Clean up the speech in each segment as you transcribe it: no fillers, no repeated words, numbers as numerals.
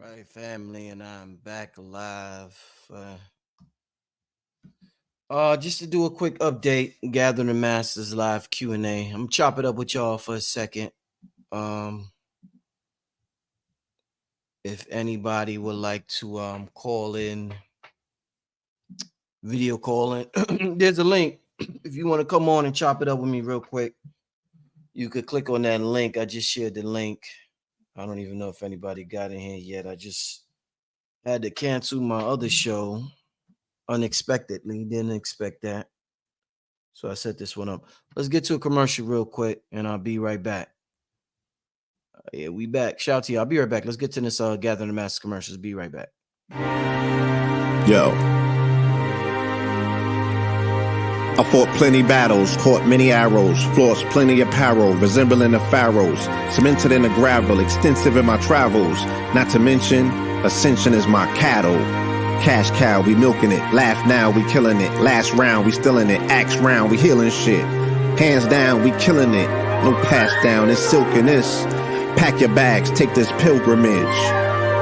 Right, family, and I'm back live. Just to do a quick update, Gathering the Masters live Q&A. I'm gonna chop it up with y'all for a second. Um, if anybody would like to call in, video calling, there's a link. If you want to come on and chop it up with me real quick, you could click on that link. I just shared the link. I don't even know if anybody got in here yet. I just had to cancel my other show unexpectedly. Didn't expect that. So I set this one up. Let's get to a commercial real quick, and I'll be right back. Yeah, we back. Shout out to you. I'll be right back. Let's get to this Gathering the Mass commercials. Be right back. Yo. I fought plenty battles, caught many arrows, flossed plenty apparel, resembling the pharaohs, cemented in the gravel, extensive in my travels. Not to mention, ascension is my cattle. Cash cow, we milking it. Laugh now, we killing it. Last round, we still in it. Axe round, we healing shit. Hands down, we killing it. No pass down, it's silking this. Pack your bags, take this pilgrimage.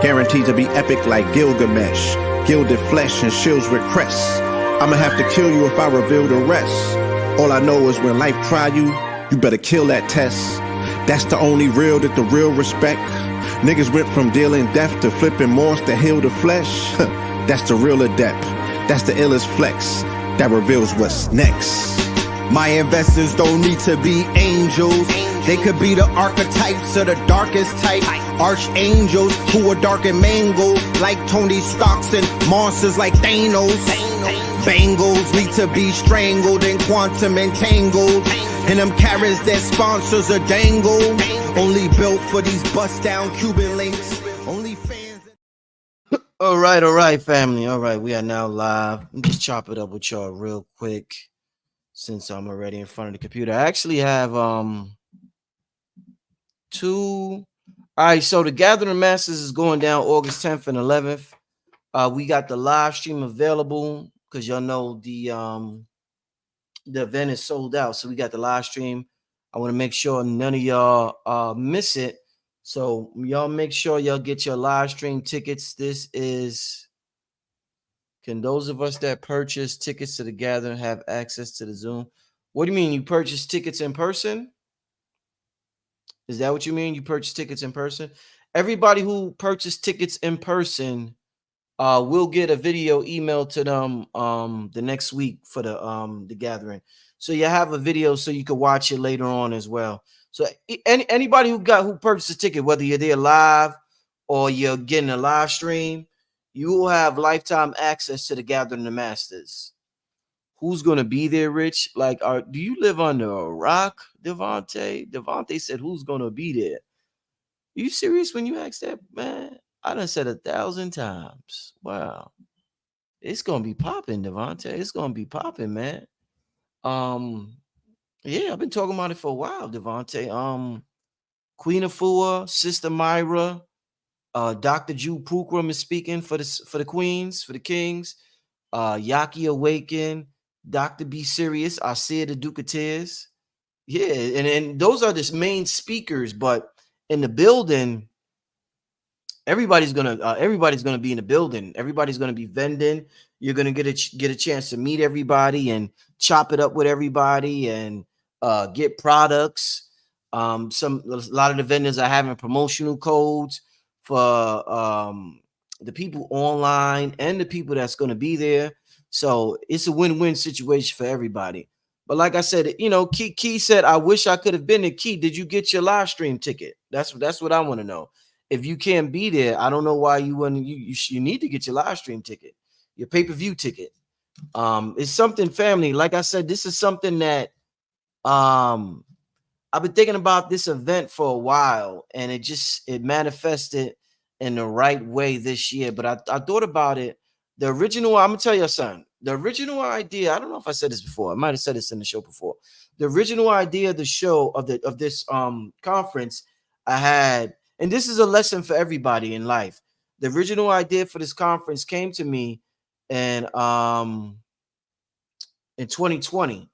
Guaranteed to be epic like Gilgamesh. Gilded flesh and shields with crests. I'ma have to kill you if I reveal the rest. All I know is when life try you, you better kill that test. That's the only real that the real respect. Niggas went from dealing death to flipping moss to heal the flesh. That's the real adept. That's the illest flex that reveals what's next. My investors don't need to be angels. They could be the archetypes of the darkest type. Archangels who are dark and mangled like Tony Starks and monsters like Thanos. Bangles need to be strangled and quantum entangled. And them carrots that sponsors are dangled. Only built for these bust down Cuban links. Only fans. All right, family. All right, we are now live. Let me just chop it up with y'all real quick since I'm already in front of the computer. I actually have two. All right, so the Gathering Masters is going down August 10th and 11th. We got the live stream available because y'all know the event is sold out. So we got the live stream. I want to make sure none of y'all miss it. So y'all make sure y'all get your live stream tickets. This is, can those of us that purchase tickets to the gathering have access to the Zoom? What do you mean? You purchase tickets in person? Is that what you mean? You purchase tickets in person? Everybody who purchased tickets in person will get a video emailed to them the next week for the gathering. So you have a video so you can watch it later on as well. So anybody who purchased a ticket, whether you're there live or you're getting a live stream, you will have lifetime access to the Gathering of the Masters. Who's gonna be there, Rich? Like, do you live under a rock, Devontae? Devontae said, "Who's gonna be there?" Are you serious when you ask that, man? I done said 1,000 times. Wow, it's gonna be popping, Devontae. It's gonna be popping, man. Yeah, I've been talking about it for a while, Devontae. Queen Afua, Sister Myra, Dr. Jew Pukram is speaking for the queens, for the kings. Yaki Awaken, Dr. Be Serious, Isaiah the Duke of Tears. Yeah, and those are the main speakers, but in the building, everybody's gonna be in the building. Everybody's gonna be vending. You're gonna get a chance to meet everybody and chop it up with everybody and get products. A lot of the vendors are having promotional codes for the people online and the people that's going to be there. So it's a win-win situation for everybody. But like I said, Key said, "I wish I could have been there." Key, did you get your live stream ticket? That's what I want to know. If you can't be there, I don't know why you wouldn't. You need to get your live stream ticket, your pay-per-view ticket. It's something, family. Like I said, this is something that I've been thinking about this event for a while, and it manifested in the right way this year. But I thought about it. The original, I'm gonna tell you something. The original idea, I don't know if I said this before. I might have said this in the show before. The original idea of the show of this conference I had, and this is a lesson for everybody in life. The original idea for this conference came to me in 2020.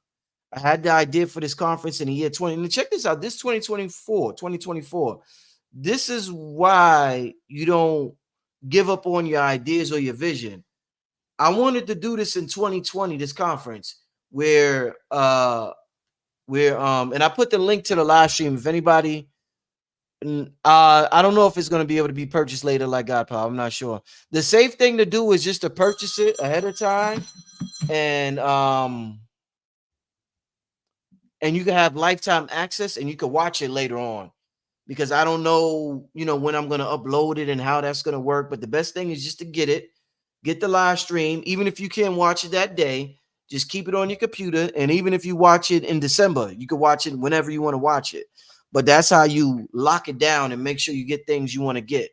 I had the idea for this conference in the year 20. And check this out. This 2024. This is why you don't give up on your ideas or your vision. I wanted to do this in 2020, this conference where and I put the link to the live stream. If anybody I don't know if it's going to be able to be purchased later like God Power. I'm not sure. The safe thing to do is just to purchase it ahead of time, and you can have lifetime access and you can watch it later on, because I don't know, when I'm going to upload it and how that's going to work. But the best thing is just to get the live stream. Even if you can't watch it that day, just keep it on your computer. And even if you watch it in December, you can watch it whenever you want to watch it. But that's how you lock it down and make sure you get things you want to get.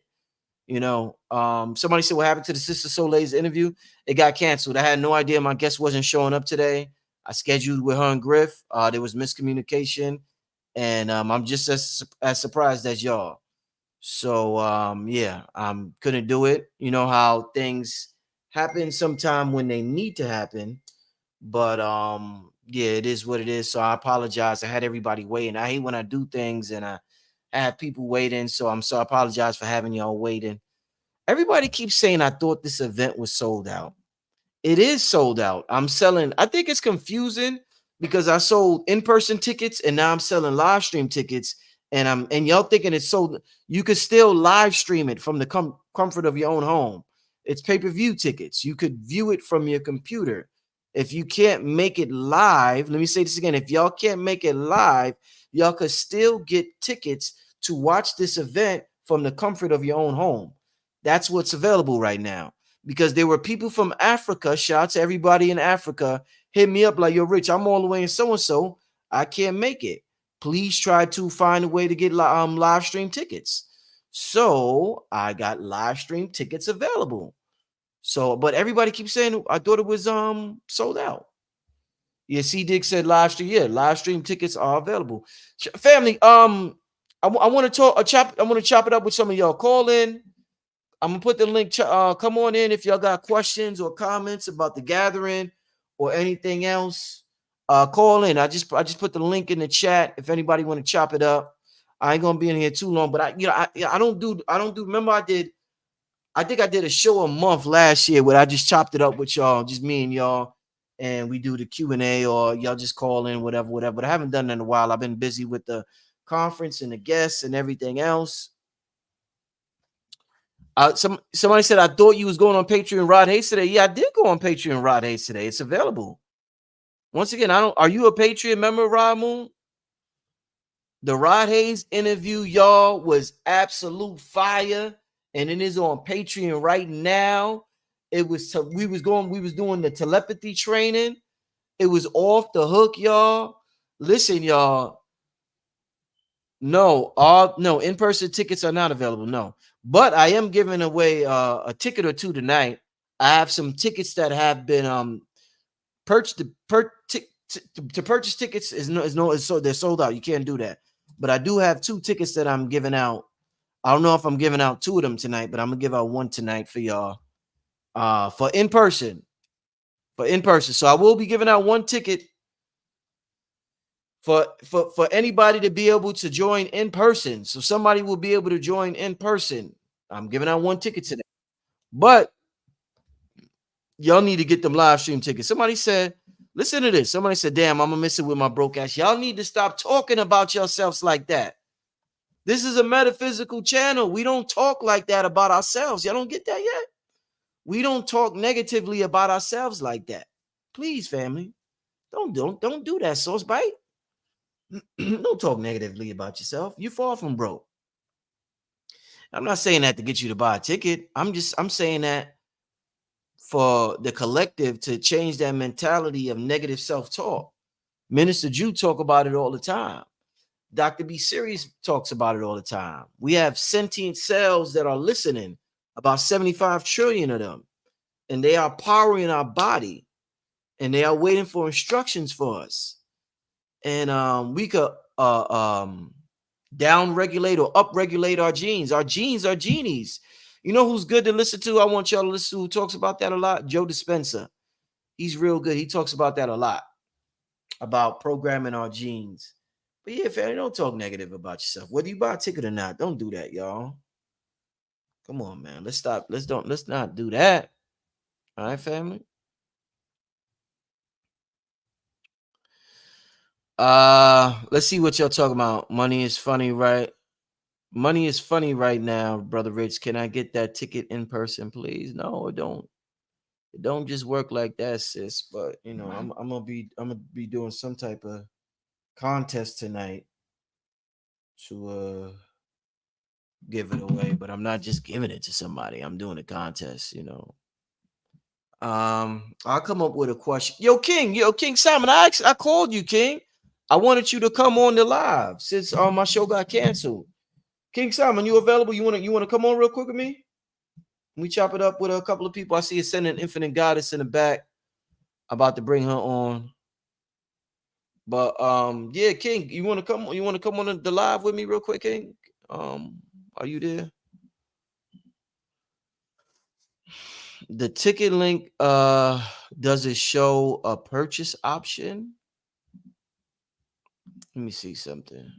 Somebody said, what happened to the Sister Soleil's interview? It got canceled. I had no idea. My guest wasn't showing up today. I scheduled with her and Griff. There was miscommunication, and I'm just as surprised as y'all. So yeah, couldn't do it. You know how things happen sometime when they need to happen, but yeah, it is what it is. So I apologize. I had everybody waiting. I hate when I do things and I have people waiting. So I apologize for having y'all waiting. Everybody keeps saying I thought this event was sold out. It is sold out. I'm selling. I think it's confusing because I sold in-person tickets and now I'm selling live stream tickets, and y'all thinking it's sold. You could still live stream it from the comfort of your own home. It's pay-per-view tickets. You could view it from your computer. If you can't make it live, let me say this again. If y'all can't make it live, y'all could still get tickets to watch this event from the comfort of your own home. That's what's available right now. Because there were people from Africa, shout out to everybody in Africa, hit me up like, yo, Rich, I'm all the way in so-and-so. I can't make it. Please try to find a way to get live stream tickets. So I got live stream tickets available. So, but everybody keeps saying, I thought it was sold out. Yeah, C Dick said live stream. Yeah, live stream tickets are available. Family, I want to chop it up with some of y'all. Call in. I'm gonna put the link. Come on in if y'all got questions or comments about the gathering or anything else. Call in. I just put the link in the chat if anybody want to chop it up. I ain't gonna be in here too long, but I don't do. Remember, I think I did a show a month last year where I just chopped it up with y'all, just me and y'all, and we do the Q&A, or y'all just call in, whatever. But I haven't done that in a while. I've been busy with the conference and the guests and everything else. Somebody said, I thought you was going on Patreon Rod Hayes today. Yeah, I did go on Patreon Rod Hayes today. It's available. Once again, are you a Patreon member, Rod Moon? The Rod Hayes interview, y'all, was absolute fire. And it is on Patreon right now. We was doing the telepathy training. It was off the hook, y'all. Listen, y'all. No, in-person tickets are not available. No, but I am giving away a ticket or two tonight. I have some tickets that have been purchased. To purchase tickets so they're sold out. You can't do that. But I do have 2 tickets that I'm giving out. I don't know if I'm giving out 2 of them tonight, but I'm gonna give out 1 tonight for y'all. For in person. So I will be giving out 1 ticket for anybody to be able to join in person. So somebody will be able to join in person. I'm giving out 1 ticket today. But y'all need to get them live stream tickets. Somebody said, listen to this. Somebody said, damn, I'm gonna miss it with my broke ass. Y'all need to stop talking about yourselves like that. This is a metaphysical channel. We don't talk like that about ourselves. Y'all don't get that yet? We don't talk negatively about ourselves like that. Please, family. Don't do that, Sauce Bite. Don't talk negatively about yourself. You're far from broke. I'm not saying that to get you to buy a ticket. I'm saying that for the collective to change that mentality of negative self-talk. Minister Jew talk about it all the time. Dr. B Serious talks about it all the time. We have sentient cells that are listening, about 75 trillion of them, and they are powering our body, and they are waiting for instructions for us. And we could down regulate or up regulate our genes. Our genes are genies. You know who's good to listen to? I want y'all to listen to, who talks about that a lot? Joe Dispenza. He's real good. He talks about that a lot, about programming our genes. But yeah, family, don't talk negative about yourself. Whether you buy a ticket or not, don't do that, y'all. Come on, man. Let's stop. Let's not do that. All right, family. Let's see what y'all talking about. Money is funny, right? Money is funny right now, brother Rich. Can I get that ticket in person, please? No, it don't. It don't just work like that, sis. But you know, I'm gonna be doing some type of contest tonight to give it away. But I'm not just giving it to somebody. I'm doing a contest. You know. I'll come up with a question. Yo, King Simon. I called you, King. I wanted you to come on the live since my show got canceled. King Simon, you available? You wanna come on real quick with me? We chop it up with a couple of people. I see it sending Infinite Goddess in the back. About to bring her on. But yeah, King, you want to come? You want to come on the live with me real quick, King? Are you there? The ticket link, does it show a purchase option? Let me see something.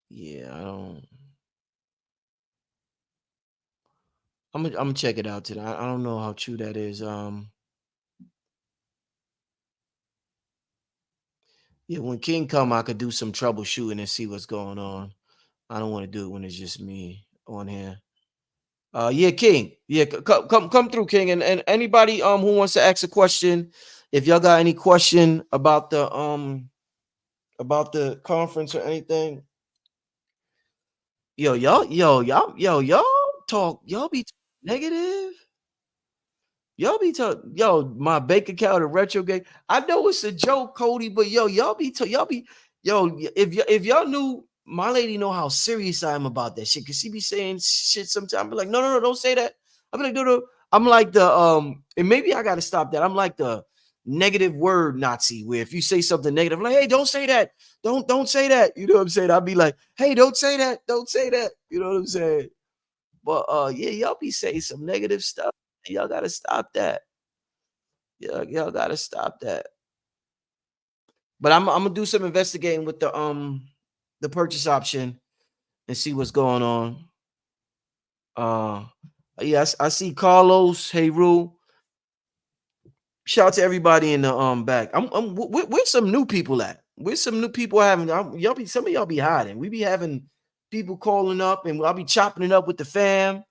Yeah, I don't. I'm gonna check it out today. I don't know how true that is. Yeah, when King come, I could do some troubleshooting and see what's going on. I don't want to do it when it's just me on here. Yeah, King. Yeah, come through, King. And anybody who wants to ask a question, if y'all got any question about the conference or anything, y'all talk, y'all be negative. Y'all be talking, my bank account a retrograde. I know it's a joke, Cody, but y'all be, if y'all knew, my lady know how serious I am about that shit. Cause she be saying shit sometimes. Be like, no, don't say that. I be like, no. I'm like the and maybe I gotta stop that. I'm like the negative word Nazi, where if you say something negative, like, hey, don't say that. Don't say that. You know what I'm saying? I'll be like, hey, don't say that. Don't say that. You know what I'm saying? But yeah, y'all be saying some negative stuff. Y'all gotta stop that. Y'all gotta stop that. But I'm gonna do some investigating with the purchase option and see what's going on. Uh yes, I see Carlos. Hey, Rue. Shout out to everybody in the back. Where's some new people at? Where's some new people having? Some of y'all be hiding. We be having people calling up, and I'll be chopping it up with the fam.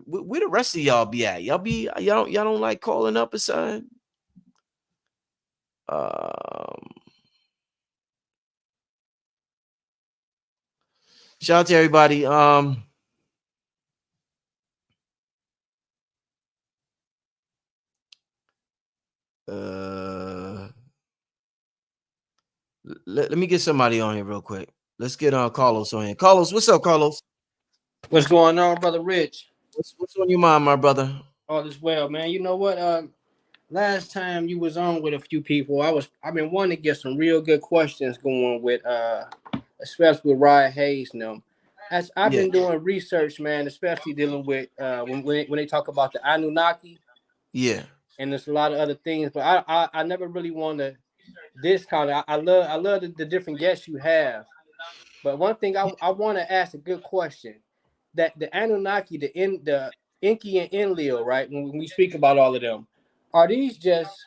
Where the rest of y'all be at? Y'all don't like calling up or something? Um, Shout out to everybody. Uh, let me get somebody on here real quick. Let's get Carlos on here. Carlos, what's up, Carlos? What's going on, brother Rich? What's on your mind, my brother? All is well, man. You know what? Last time you was on with a few people, I've been wanting to get some real good questions going with especially with Ryan Hayes and them. As I've Yeah, been doing research, man, especially dealing with when they talk about the Anunnaki yeah. and there's a lot of other things, but I never really want to discount it. I love the different guests you have. But one thing I want to ask a good question that the Anunnaki, the Enki and Enlil, right? When we speak about all of them, are these just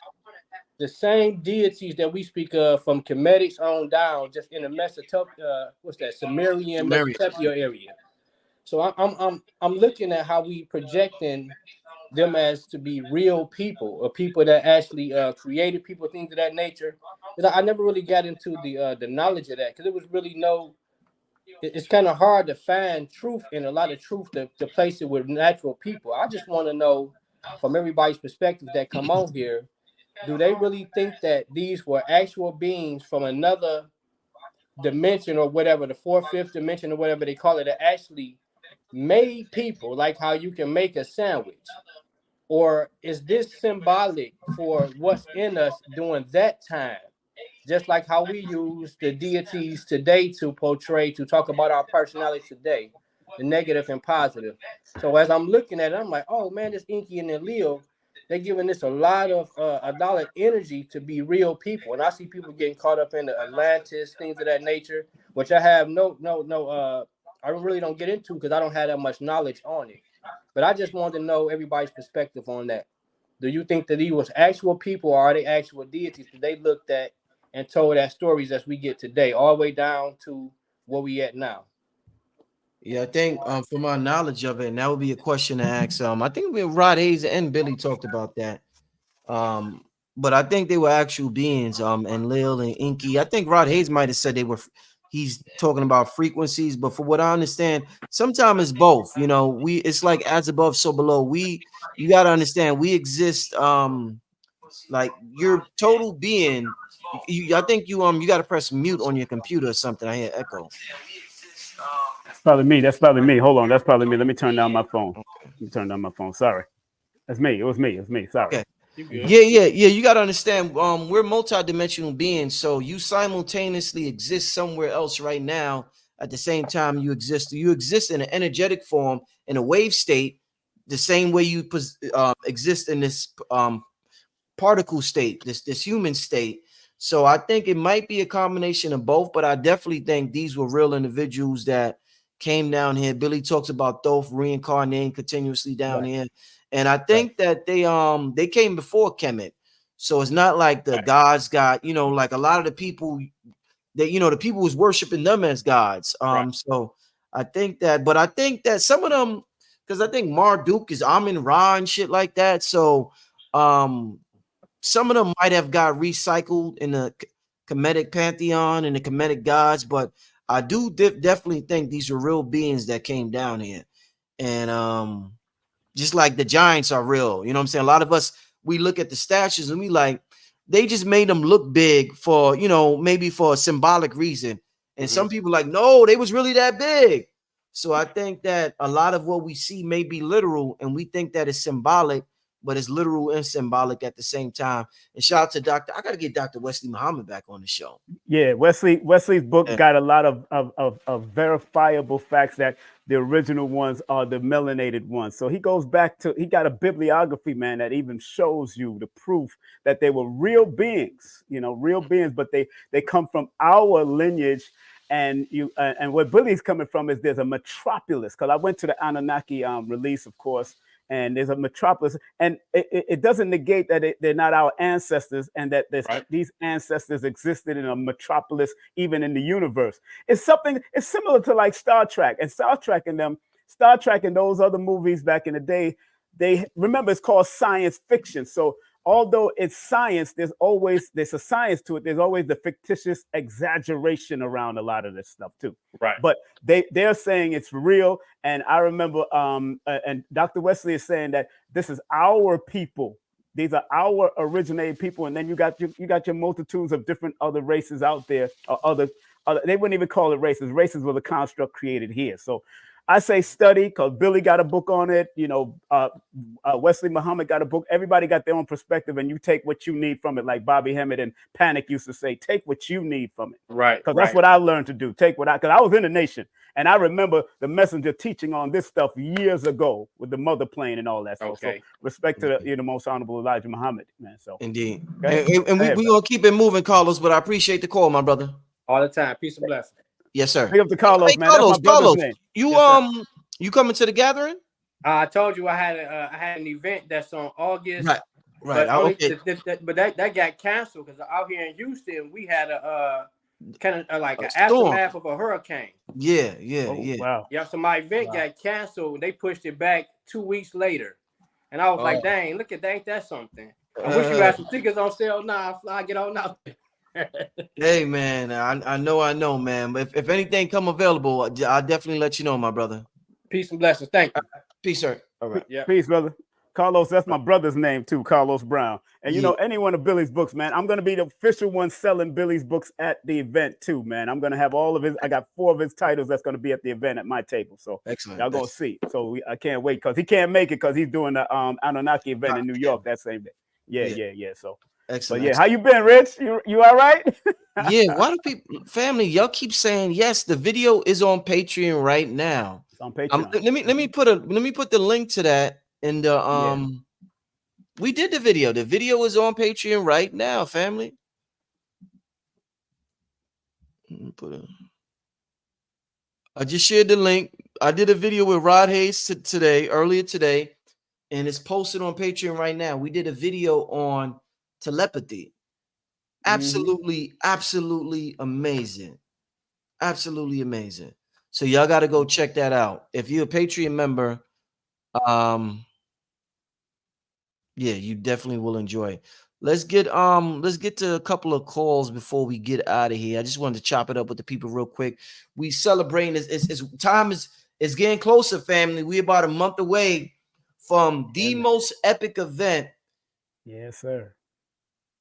the same deities that we speak of from Kemetic on down, just in the what's that, Sumerian Samaria. Mesopotamia area? So I'm looking at how we projecting them as to be real people or people that actually created people, things of that nature. 'Cause I never really got into the knowledge of that because it was really no it's kind of hard to find truth in a lot of truth to place it with natural people. I just want to know from everybody's perspective that come on here, do they really think that these were actual beings from another dimension or whatever, the fourth, fifth dimension or whatever they call it, that actually made people like how you can make a sandwich? Or is this symbolic for what's in us during that time? Just like how we use the deities today to portray, to talk about our personality today, the negative and positive. So as I'm looking at it, I'm like, oh man, this Inky and the Leo. they're giving this a lot of energy to be real people. And I see people getting caught up in the Atlantis, things of that nature, which I have I really don't get into because I don't have that much knowledge on it. But I just wanted to know everybody's perspective on that. Do you think that these was actual people, or are they actual deities that they looked at and told as stories as we get today, all the way down to where we at now? Yeah, I think from my knowledge of it, and that would be a question to ask. I think Rod Hayes and Billy talked about that. But I think they were actual beings. And Lil and Inky. I think Rod Hayes might have said they were. He's talking about frequencies, but for what I understand, sometimes it's both. You know, it's like as above, so below. You got to understand, we exist. Like your total being. I think you got to press mute on your computer or something. I hear echo. That's probably me. That's probably me. Hold on. That's probably me. Let me turn down my phone. Let me turn down my phone. Sorry. That's me. It was me. It was me. Sorry. Okay. Yeah. You got to understand, we're multidimensional beings, so you simultaneously exist somewhere else right now. At the same time, you exist in an energetic form, in a wave state, the same way you exist in this particle state, this human state. So I think it might be a combination of both, but I definitely think these were real individuals that came down here. Billy talks about Thoth reincarnating continuously down here. And I think that they came before Kemet. So it's not like the gods got, like a lot of the people that, the people was worshiping them as gods. So I think that some of them, because I think Marduk is Amun Ra and shit like that. So some of them might have got recycled in the Kemetic pantheon and the Kemetic gods, but I do definitely think these are real beings that came down here. And just like the giants are real, you know what I'm saying? A lot of us, we look at the statues and we like, they just made them look big for, maybe for a symbolic reason. And some people like, no, they was really that big. So I think that a lot of what we see may be literal, and we think that it's symbolic, but it's literal and symbolic at the same time. And shout out to I got to get Dr. Wesley Muhammad back on the show. Yeah, Wesley's book got a lot of verifiable facts that the original ones are the melanated ones. So he goes back to, he got a bibliography, man, that even shows you the proof that they were real beings, real beings, but they come from our lineage. And where Billy's coming from is there's a metropolis, because I went to the Anunnaki release, of course, and there's a metropolis, and it doesn't negate that they're not our ancestors, and that these ancestors existed in a metropolis, even in the universe. It's similar to like Star Trek and those other movies back in the day. Remember, it's called science fiction. So although it's science, there's a science to it. There's always the fictitious exaggeration around a lot of this stuff too. Right. But they're saying it's real. And I remember, and Dr. Wesley is saying that this is our people. These are our originated people. And then you got your multitudes of different other races out there, or other, they wouldn't even call it races. Races were the construct created here. So I say study, because Billy got a book on it. Wesley Muhammad got a book. Everybody got their own perspective, and you take what you need from it. Like Bobby Hemmett and Panic used to say, take what you need from it. Right. Because that's what I learned to do. Because I was in the nation, and I remember the messenger teaching on this stuff years ago with the mother plane and all that stuff. So respect to the most honorable Elijah Muhammad, man. So indeed. And we're going to keep it moving, Carlos, but I appreciate the call, my brother. All the time. Peace and blessings. Yes, sir. Pick up to Carlos, man. That's my brother's name. You coming to the gathering? I told you I had an event that's on August. Right. But that got canceled because out here in Houston we had a kind of like an aftermath of a hurricane. Yeah. Wow. Yeah. So my event got canceled. They pushed it back 2 weeks later, and I was like, "Dang, look at that! Ain't that something?" I wish you had some tickets on sale now. I get on out there. Hey man, I know, man. But if anything come available, I'll definitely let you know, my brother. Peace and blessings. Thank you. Peace, sir. All right. Yeah. Peace, brother. Carlos, that's my brother's name too, Carlos Brown. And any one of Billy's books, man, I'm gonna be the official one selling Billy's books at the event too, man. I'm gonna have all of his. I got 4 of his titles that's gonna be at the event at my table. So excellent. Y'all gonna see. So I can't wait, because he can't make it because he's doing the Anunnaki event in New York that same day. Yeah. So. Excellent. But yeah, how you been, Rich? You all right? Yeah. Why do people, family, y'all keep saying yes? The video is on Patreon right now. It's on Patreon. Let me put the link to that in the We did the video. The video is on Patreon right now, family. I just shared the link. I did a video with Rod Hayes earlier today, and it's posted on Patreon right now. We did a video on telepathy. Absolutely, absolutely amazing. Absolutely amazing. So y'all got to go check that out. If you're a Patreon member, yeah, you definitely will enjoy it. Let's get to a couple of calls before we get out of here. I just wanted to chop it up with the people real quick. We celebrating time is getting closer, family. We're about a month away from the most epic event. Yes, sir.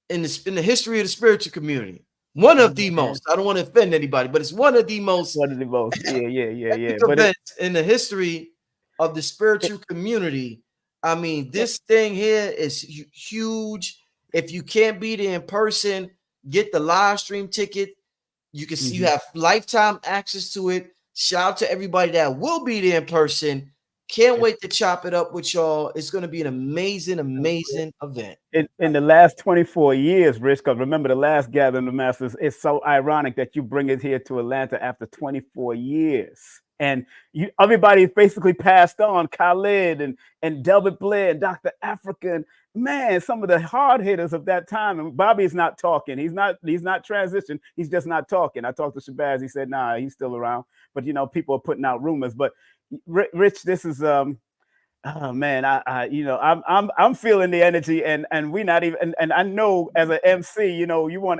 In the history of the spiritual community. One of the most. I don't want to offend anybody, but it's one of the most. One of the most. Yeah. Events in the history of the spiritual community. I mean, this thing here is huge. If you can't be there in person, get the live stream ticket. You can see you have lifetime access to it. Shout out to everybody that will be there in person. Can't wait to chop it up with y'all. It's going to be an amazing event. In the last 24 years, Rich, because remember the last Gathering of the Masters, it's so ironic that you bring it here to Atlanta after 24 years. And everybody basically passed on, Khalid and Delbert Blair and Dr. Africa. And man, some of the hard hitters of that time. And Bobby's not talking. He's not transitioned. He's just not talking. I talked to Shabazz. He said, nah, he's still around. But, people are putting out rumors. But Rich, this is oh man, I'm feeling the energy, and we not even, and I know as an MC,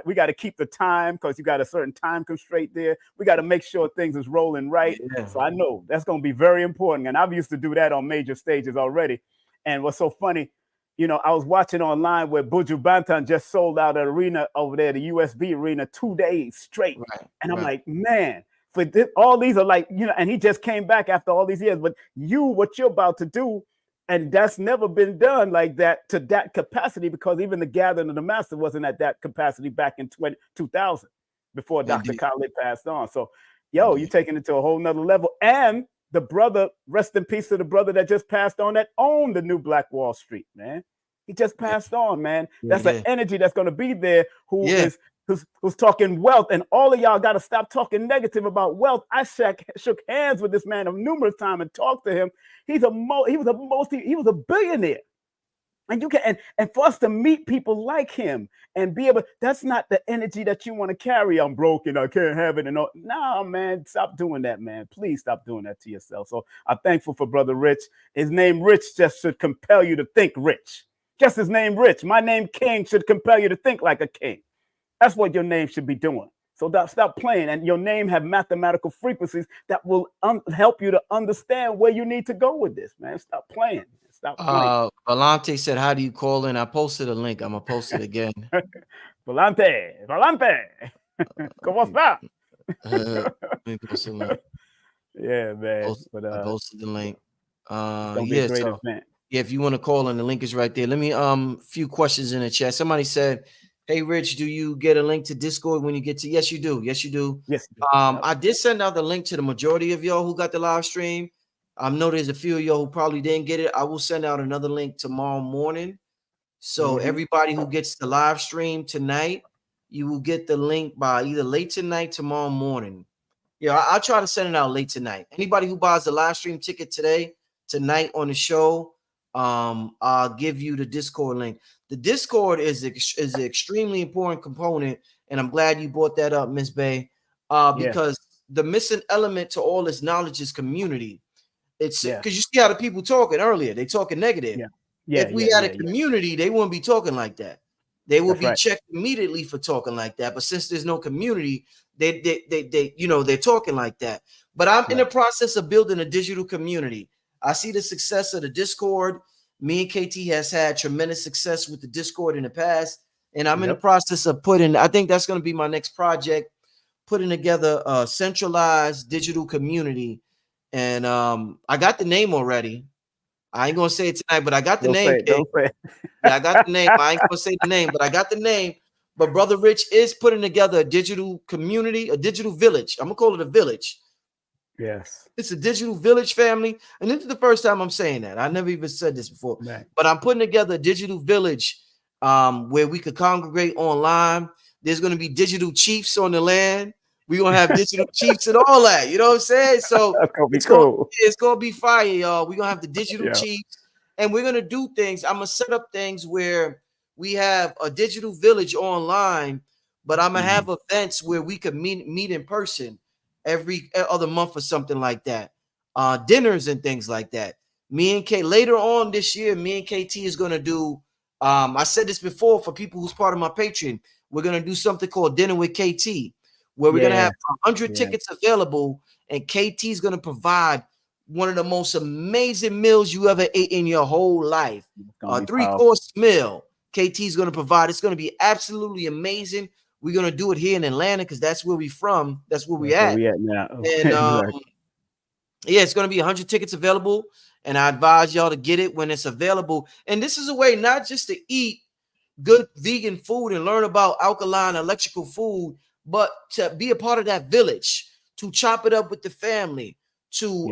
we got to keep the time because you got a certain time constraint there. We got to make sure things is rolling right. Yeah. So I know that's going to be very important, and I've used to do that on major stages already. And what's so funny, I was watching online where Buju Banton just sold out an arena over there, the USB arena, 2 days straight, and I'm like, man. For this, all these are like, and he just came back after all these years. But what you're about to do, and that's never been done like that to that capacity, because even the Gathering of the Master wasn't at that capacity back in 2000 before Dr. Khalid passed on. So, you're taking it to a whole nother level. And the brother, rest in peace to the brother that just passed on, that owned the new Black Wall Street, man. He just passed on, man. That's an energy that's going to be there who's talking wealth, and all of y'all got to stop talking negative about wealth. I shook hands with this man numerous times and talked to him. He was a billionaire, and you can and for us to meet people like him and be able, that's not the energy that you want to carry. I'm broken, I can't have it, and all. No, man, stop doing that, man. Please stop doing that to yourself. So I'm thankful for Brother Rich. His name Rich just should compel you to think rich. Just his name Rich. My name King should compel you to think like a king. That's what your name should be doing. So stop playing, and your name have mathematical frequencies that will help you to understand where you need to go with this, man. Stop playing. Stop playing. Valente said, how do you call in? I posted a link. I'm going to post it again. Valente. ¿Cómo está? Yeah, man. I posted the link. It's gonna be a great event. Yeah, if you want to call in, the link is right there. Let me few questions in the chat. Somebody said, hey, Rich, do you get a link to Discord when you get to? Yes, you do. Yes, you do. Yes. I did send out the link to the majority of y'all who got the live stream. I know there's a few of y'all who probably didn't get it. I will send out another link tomorrow morning. So everybody who gets the live stream tonight, you will get the link by either late tonight, tomorrow morning. Yeah, I'll try to send it out late tonight. Anybody who buys the live stream ticket tonight on the show, I'll give you the Discord link. The Discord is an extremely important component, and I'm glad you brought that up, Miss Bay, because the missing element to all this knowledge is community. It's because you see how the people talking earlier, they talking negative. If we had a community, they wouldn't be talking like that. They would be checked immediately for talking like that. But since there's no community, they're talking like that. But I'm in the process of building a digital community. I see the success of the Discord. Me and KT has had tremendous success with the Discord in the past, and I'm in the process of I think that's going to be my next project, putting together a centralized digital community. And I got the name already. I ain't gonna say it tonight, but I got the name. Don't say it. Yeah, I got the name. I ain't gonna say the name, but I got the name. But Brother Rich is putting together a digital community, a digital village. I'm gonna call it a village. Yes. It's a digital village, family. And this is the first time I'm saying that. I never even said this before. Right. But I'm putting together a digital village where we could congregate online. There's going to be digital chiefs on the land. We're going to have digital chiefs and all that. You know what I'm saying? So That's gonna be it's cool. gonna be fire, y'all. We're going to have the digital Yeah. chiefs. And we're going to do things. I'm going to set up things where we have a digital village online, but I'm going to have events where we could meet in person every other month or something like that. Dinners and things like that. Me and K later on this year, me and KT is going to do, I said this before for people who's part of my Patreon, we're going to do something called Dinner with KT, where we're going to have 100 tickets available, and KT is going to provide one of the most amazing meals you ever ate in your whole life. A 3-course meal. KT is going to provide. It's going to be absolutely amazing. We're going to do it here in Atlanta because that's where we're from. That's where we're at. Now. And yeah, it's going to be 100 tickets available. And I advise y'all to get it when it's available. And this is a way not just to eat good vegan food and learn about alkaline electrical food, but to be a part of that village, to chop it up with the family, to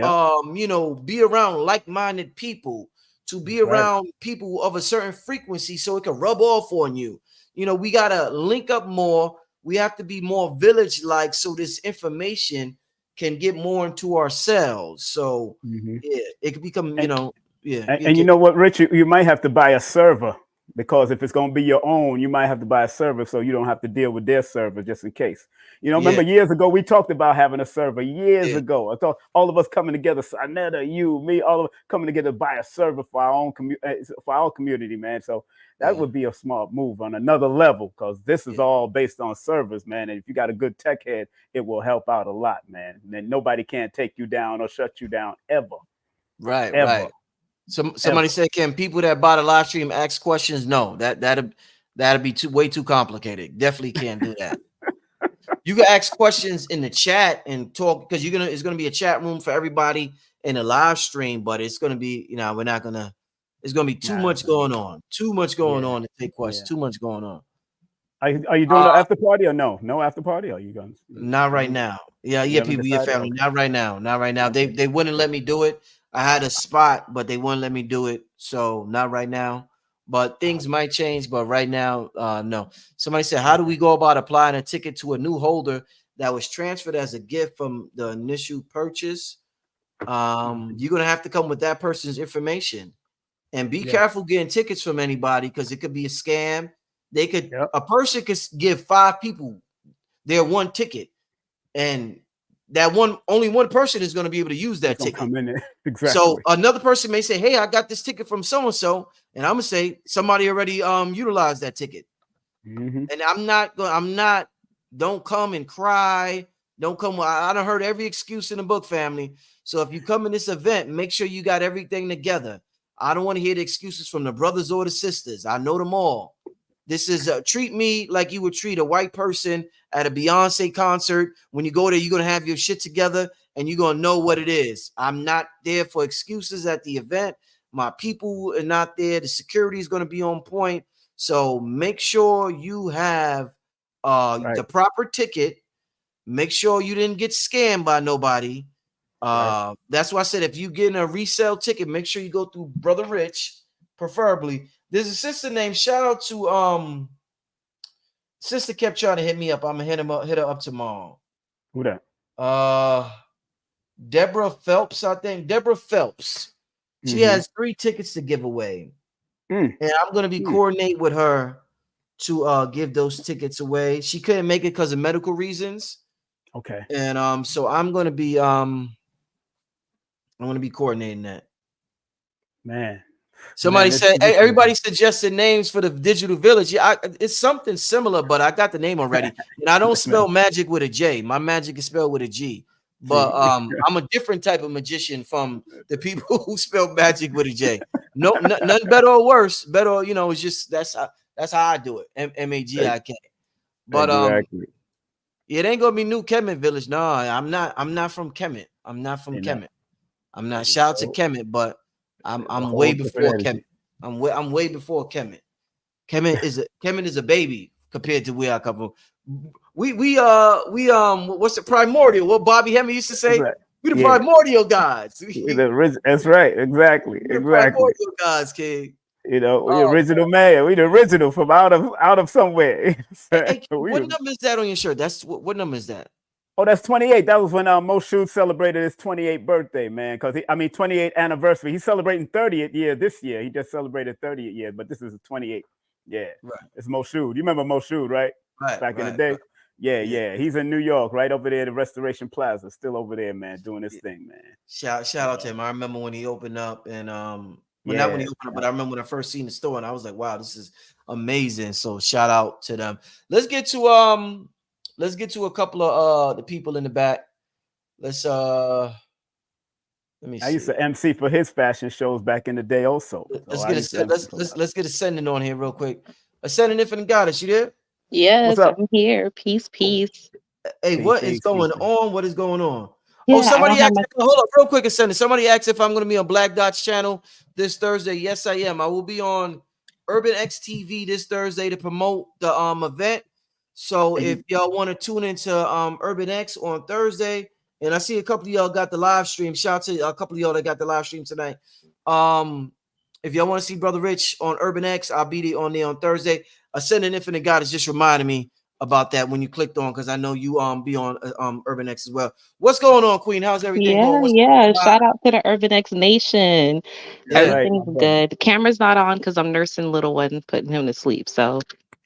be around like-minded people, to be around people of a certain frequency so it can rub off on you. You know, we got to link up more. We have to be more village-like so this information can get more into ourselves. So yeah, it can become, and you know what, Rich, you might have to buy a server, because if it's going to be your own, you might have to buy a server so you don't have to deal with their server just in case. You know, remember years ago, we talked about having a server years ago. I thought all of us coming together, Sarnetta, you, me, all of us coming together to buy a server for our own for our community, man. So that would be a smart move on another level, because this is all based on servers, man. And if you got a good tech head, it will help out a lot, man. And then nobody can take you down or shut you down ever. Right. Somebody said, can people that buy the live stream ask questions? No, that'd be way too complicated. Definitely can't do that. You can ask questions in the chat and talk, because it's gonna be a chat room for everybody in the live stream, but it's gonna be, we're not gonna. It's gonna be too much going on. Too much going on to take questions. Too much going on. Are you doing an after party or no? No after party? Or are you going? Not right now. Yeah, people, your family. Okay. Not right now. Not right now. They wouldn't let me do it. I had a spot, but they wouldn't let me do it. So not right now. But things might change. But right now, no. Somebody said, how do we go about applying a ticket to a new holder that was transferred as a gift from the initial purchase? You're gonna have to come with that person's information. And be careful getting tickets from anybody, because it could be a scam. They could a person could give 5 people their one ticket, and that only one person is going to be able to use that ticket. Come in there. Exactly. So another person may say, "Hey, I got this ticket from so and so," and I'm gonna say somebody already utilized that ticket. And I'm not. Don't come and cry. Don't come. I done heard every excuse in the book, family. So if you come in this event, make sure you got everything together. I don't want to hear the excuses from the brothers or the sisters. I know them all. This is treat me like you would treat a white person at a Beyonce concert. When you go there, you're going to have your shit together and you're going to know what it is. I'm not there for excuses at the event. My people are not there. The security is going to be on point. So make sure you have the proper ticket. Make sure you didn't get scammed by nobody. That's why I said, if you getting a resale ticket, make sure you go through Brother Rich, preferably. There's a sister named, shout out to sister kept trying to hit me up. I'm gonna hit her up tomorrow. Who that? Deborah Phelps, I think. Deborah Phelps. She has 3 tickets to give away. And I'm gonna be coordinating with her to give those tickets away. She couldn't make it because of medical reasons. Okay. And so I'm gonna be coordinating that. Man. Somebody said, hey, everybody suggested names for the digital village. Yeah, it's something similar, but I got the name already. And I don't spell magic with a J. My magic is spelled with a G. But I'm a different type of magician from the people who spell magic with a J. Nothing better or worse. Better, it's just that's how I do it. MAGIK. But it ain't gonna be New Kemet Village. No, I'm not from Kemet. I'm not from Kemet. I'm not. Shout out to Kemet, but I'm way before Kemet. I'm way before Kemet. Kemet is a baby compared to where I come from. We what's the primordial? What Bobby Hemming used to say? We the Yeah. primordial gods. That's right. Exactly. We the Exactly. primordial gods, kid. You know, we Oh, original man. We the original from out of somewhere. hey, We what the- number is that on your shirt? That's what number is that? oh, that's 28. That was when Moshood celebrated his 28th birthday, man. Because 28th anniversary. He's celebrating 30th year this year. He just celebrated 30th year, but this is a 28th. Yeah, Right, it's Moshood. You remember Moshood, right? right, Back in the right, day. right. Yeah, Yeah. yeah. He's in New York, right over there, the Restoration Plaza, still over there, man, doing his thing, man. Shout out to him. I remember when he opened up, and well, not when he Yeah. opened up, but I remember when I first seen the store, and I was like, wow, this is amazing. So shout out to them. Let's get to a couple of the people in the back. Let me see. I used to MC for his fashion shows back in the day, also. Let's So get let's get Ascending on here real quick. Ascending Infinite Goddess, you there? What's Yes, up? I'm here. Peace, peace. Hey, Peace, what is peace, going peace. on? What is going on? Yeah, Oh, I somebody don't have asked. my. Hold up, real quick, Ascending. Somebody asked if I'm going to be on Black Dot's channel this Thursday. Yes, I am. I will be on Urban X TV this Thursday to promote the event. So if y'all want to tune into Urban X on Thursday, and I see a couple of y'all got the live stream. Shout out to a couple of y'all that got the live stream tonight. If y'all want to see Brother Rich on Urban X, I'll be on there on Thursday. Ascending Infinite God is just reminding me about that when you clicked on, because I know you be on Urban X as well. What's going on, Queen? How's everything Yeah, going? What's yeah. going on? Shout out to the Urban X Nation. That's Yeah, right, my Everything's brother. good. The camera's not on because I'm nursing little one, putting him to sleep. So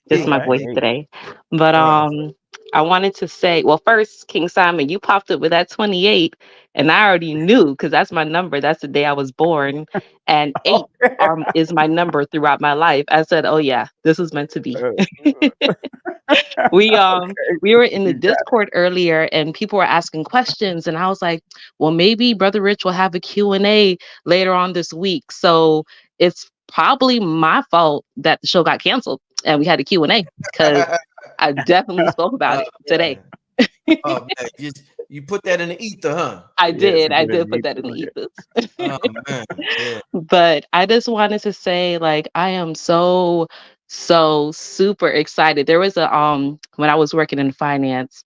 just hey, my Okay. voice Hey, today. But all right. I wanted to say, well, first, King Simon, you popped up with that 28, and I already knew because that's my number. That's the day I was born, and 8 is my number throughout my life. I said, oh yeah, this is meant to be. We okay. we were in the You got Discord earlier and people were asking questions and I was like, well, maybe Brother Rich will have a Q&A later on this week. So it's probably my fault that the show got canceled and we had a Q&A because I definitely spoke about Oh, it today. man. Oh, man. You put that in the ether, huh? I Yes, did. you I did it. did put that in the ethos. Oh, man. Yeah. But I just wanted to say, like, I am so, so super excited. There was a when I was working in finance,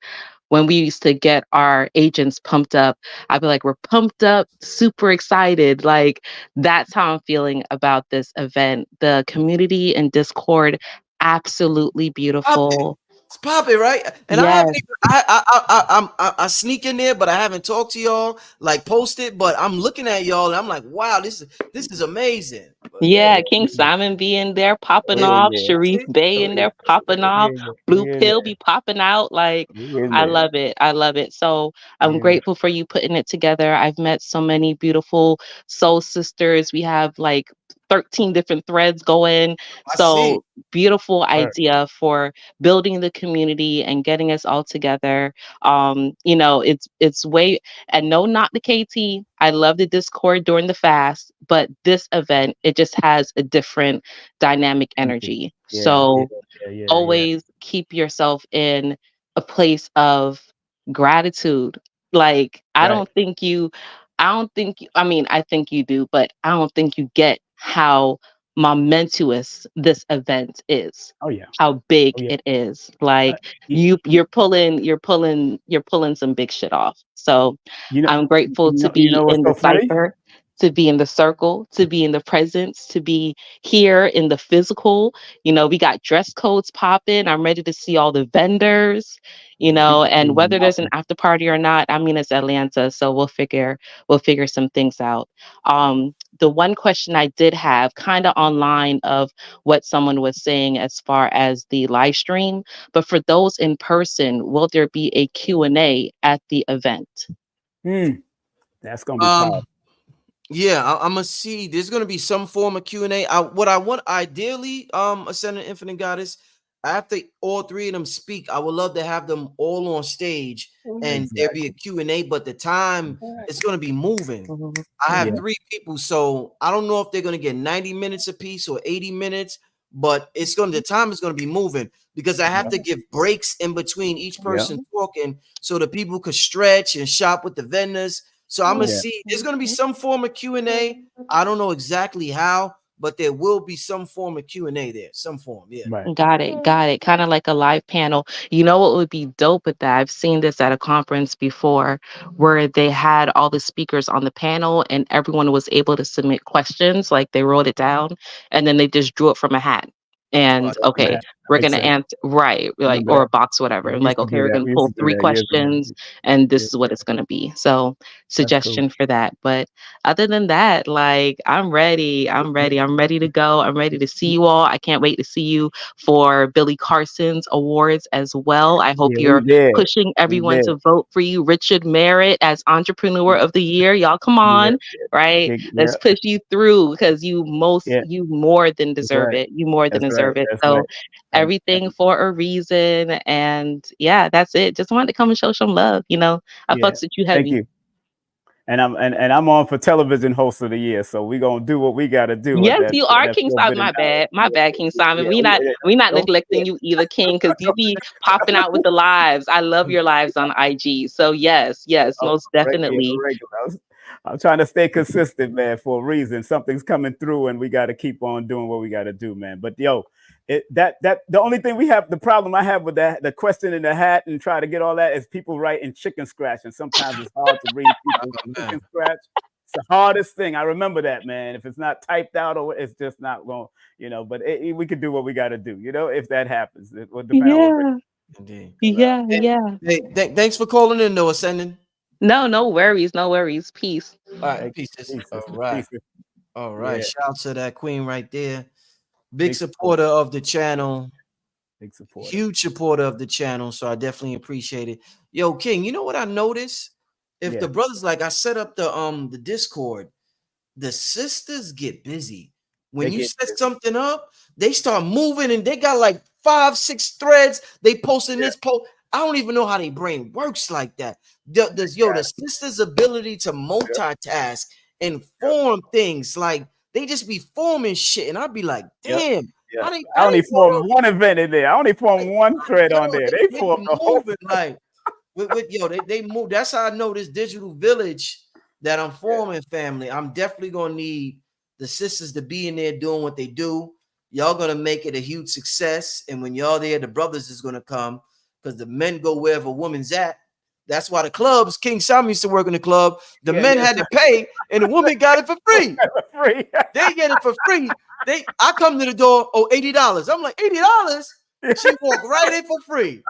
when we used to get our agents pumped up, I'd be like, we're pumped up, super excited. Like, that's how I'm feeling about this event. The community and Discord, absolutely beautiful. It's popping, right? And I Yes. haven't even, I sneak in there, but I haven't talked to y'all, like posted, but I'm looking at y'all and I'm like, wow, this is amazing. But Yeah, yeah. King Simon be in there popping Yeah. Oh off, yeah. Sharif See? Bey So, in there popping off, We Blue in Pill there. be popping out. Like, We in I there. love it. I love it. So We I'm in there. grateful for you putting it together. I've met so many beautiful soul sisters. We have like 13 different threads going. I see. So beautiful Right. idea for building the community and getting us all together. It's way and no, not the KT. I love the Discord during the fast, but this event, it just has a different dynamic energy. Yeah, yeah, So yeah. always keep yourself in a place of gratitude. Like, Right. I mean, I think you do, but I don't think you get how momentous this event is, Oh yeah. how big Oh yeah. it is. Like, You, you're pulling some big shit off. So you know, I'm grateful to you know be what's in the so funny? cipher, to be in the circle, to be in the presence, to be here in the physical. We got dress codes popping. I'm ready to see all the vendors, and whether there's an after party or not, I mean, it's Atlanta, so we'll figure some things out. The one question I did have kind of online of what someone was saying as far as the live stream, but for those in person, will there be a Q&A at the event? That's gonna be powerful. Yeah, I'm gonna see. There's gonna be some form of Q&A. What I want ideally, Ascending Infinite Goddess, after all three of them speak, I would love to have them all on stage and there be a Q&A, but the time it's gonna be moving. Mhm. I have Yeah. 3 people, so I don't know if they're gonna get 90 minutes apiece or 80 minutes, but the time is gonna be moving because I have to give breaks in between each person talking so the people could stretch and shop with the vendors. So I'm gonna Yeah. see. There's gonna be some form of Q&A. I don't know exactly how, but there will be some form of Q&A there, some form. Yeah. Right. Got it. Got it. Kind of like a live panel. You know what would be dope with that? I've seen this at a conference before where they had all the speakers on the panel and everyone was able to submit questions, like they wrote it down and then they just drew it from a hat. Oh, I And love okay, that. That we're makes gonna sense. answer right, like Remember or that? a box, Yeah, whatever. we used Like, to okay, do we're that. gonna We used pull to do three that years ago. questions and this Yeah, is what it's gonna be. So that's cool. suggestion for that. But other than that, like I'm ready. I'm Yeah, ready. I'm ready to go. I'm ready to see you all. I can't wait to see you for Billy Carson's awards as well. I hope yeah, we you're did. pushing We everyone did. to vote for you. Richard Merritt as Entrepreneur of the Year. Y'all come Yeah, on, right? yeah, Let's push you through because yeah. you more than That's deserve right. it. You more than That's right. deserve it. That's So right. And, everything for a reason. And yeah, that's it. Just wanted to come and show some love. I yeah, fucks with you thank heavy. you. And I'm on for television host of the year, so we're gonna do what we gotta do at Yes, that you are that King Simon. 4 billion My dollars. bad. My bad, King Simon. Yeah, We not don't neglecting you either, King, because you be popping out with the lives. I love your lives on IG. So yes, Oh, most yeah, definitely. regular. I'm trying to stay consistent, man, for a reason. Something's coming through, and we got to keep on doing what we got to do, man. But yo, the only thing the problem I have with that, the question in the hat and try to get all that is people writing chicken scratch, and sometimes it's hard to read people's chicken scratch. It's the hardest thing. I remember that, man. If it's not typed out, or it's just not going, But we could do what we got to do, if that happens. It will depend on what Yeah, Indeed. yeah, Hey, yeah. hey, thanks for calling in, though, Ascending. No worries, no worries. Peace. All right, Thank you. pieces. Peace, All sister. right. Peace, sister. All right. Yeah, Shout out to that queen right there. Big big support. supporter of the channel. Big supporter. Huge supporter of the channel. So I definitely appreciate it. Yo, King, you know what I noticed? If Yeah. the brothers, like I set up the Discord, the sisters get busy. They When you get set something up, they start moving and they got like 5-6 threads. They posting yeah. this post. I don't even know how their brain works like that. The sisters' ability to multitask and Yep. form things, like they just be forming shit. And I'd be like, Yep. damn, Yeah. how I they only form formed one event in there. I only formed one thread on there. They they formed be the whole. moving like they move. That's how I know this digital village that I'm forming, family. I'm definitely gonna need the sisters to be in there doing what they do. Y'all gonna make it a huge success. And when y'all there, the brothers is gonna come because the men go wherever a woman's at. That's why the clubs, King Sam used to work in the club. The men had to pay, and the woman got it for free. Free. They get it for free. I come to the door, $80. I'm like, $80? She walk right in for free.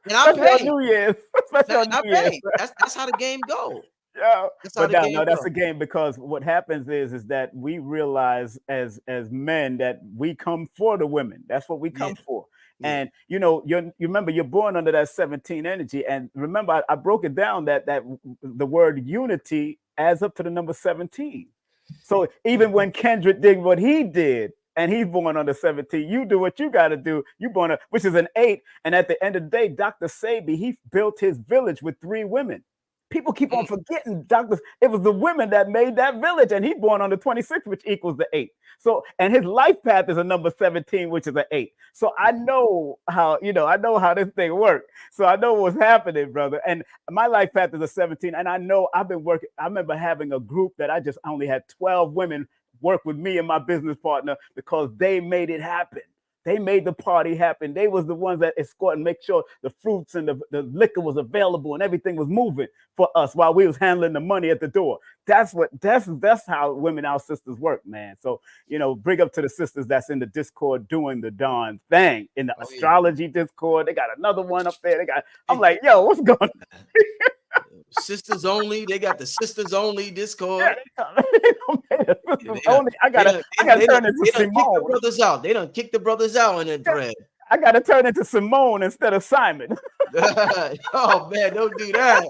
And I Especially on pay. New Year's. Especially And on I New Year's. pay. That's how the game go. Yeah. That's how But the game no, that's go. a game because what happens is that we realize as men that we come for the women. That's what we Yeah. come for. Yeah. And you remember you're born under that 17 energy. And remember, I broke it down that the word unity adds up to the number 17. So even when Kendrick did what he did, and he's born under 17, you do what you got to do. You born which is an 8. And at the end of the day, Dr. Sabi, he built his village with 3 women. People keep on forgetting it was the women that made that village, and he born on the 26th, which equals the 8. So, and his life path is a number 17, which is an 8. So I know how, I know how this thing works. So I know what's happening, brother. And my life path is a 17. And I know I've been working. I remember having a group that I only had 12 women work with me and my business partner because they made it happen. They made the party happen. They was the ones that escort and make sure the fruits and the liquor was available and everything was moving for us while we was handling the money at the door. That's how women, our sisters, work, man. So, bring up to the sisters that's in the Discord doing the darn thing. In the astrology Discord, they got another one up there. I'm like, yo, what's going on? Sisters only. They got the sisters only Discord. I gotta turn into Simone. Kick the brothers out. They don't kick the brothers out in the thread. I gotta turn into Simone instead of Simon. Oh man, don't do that.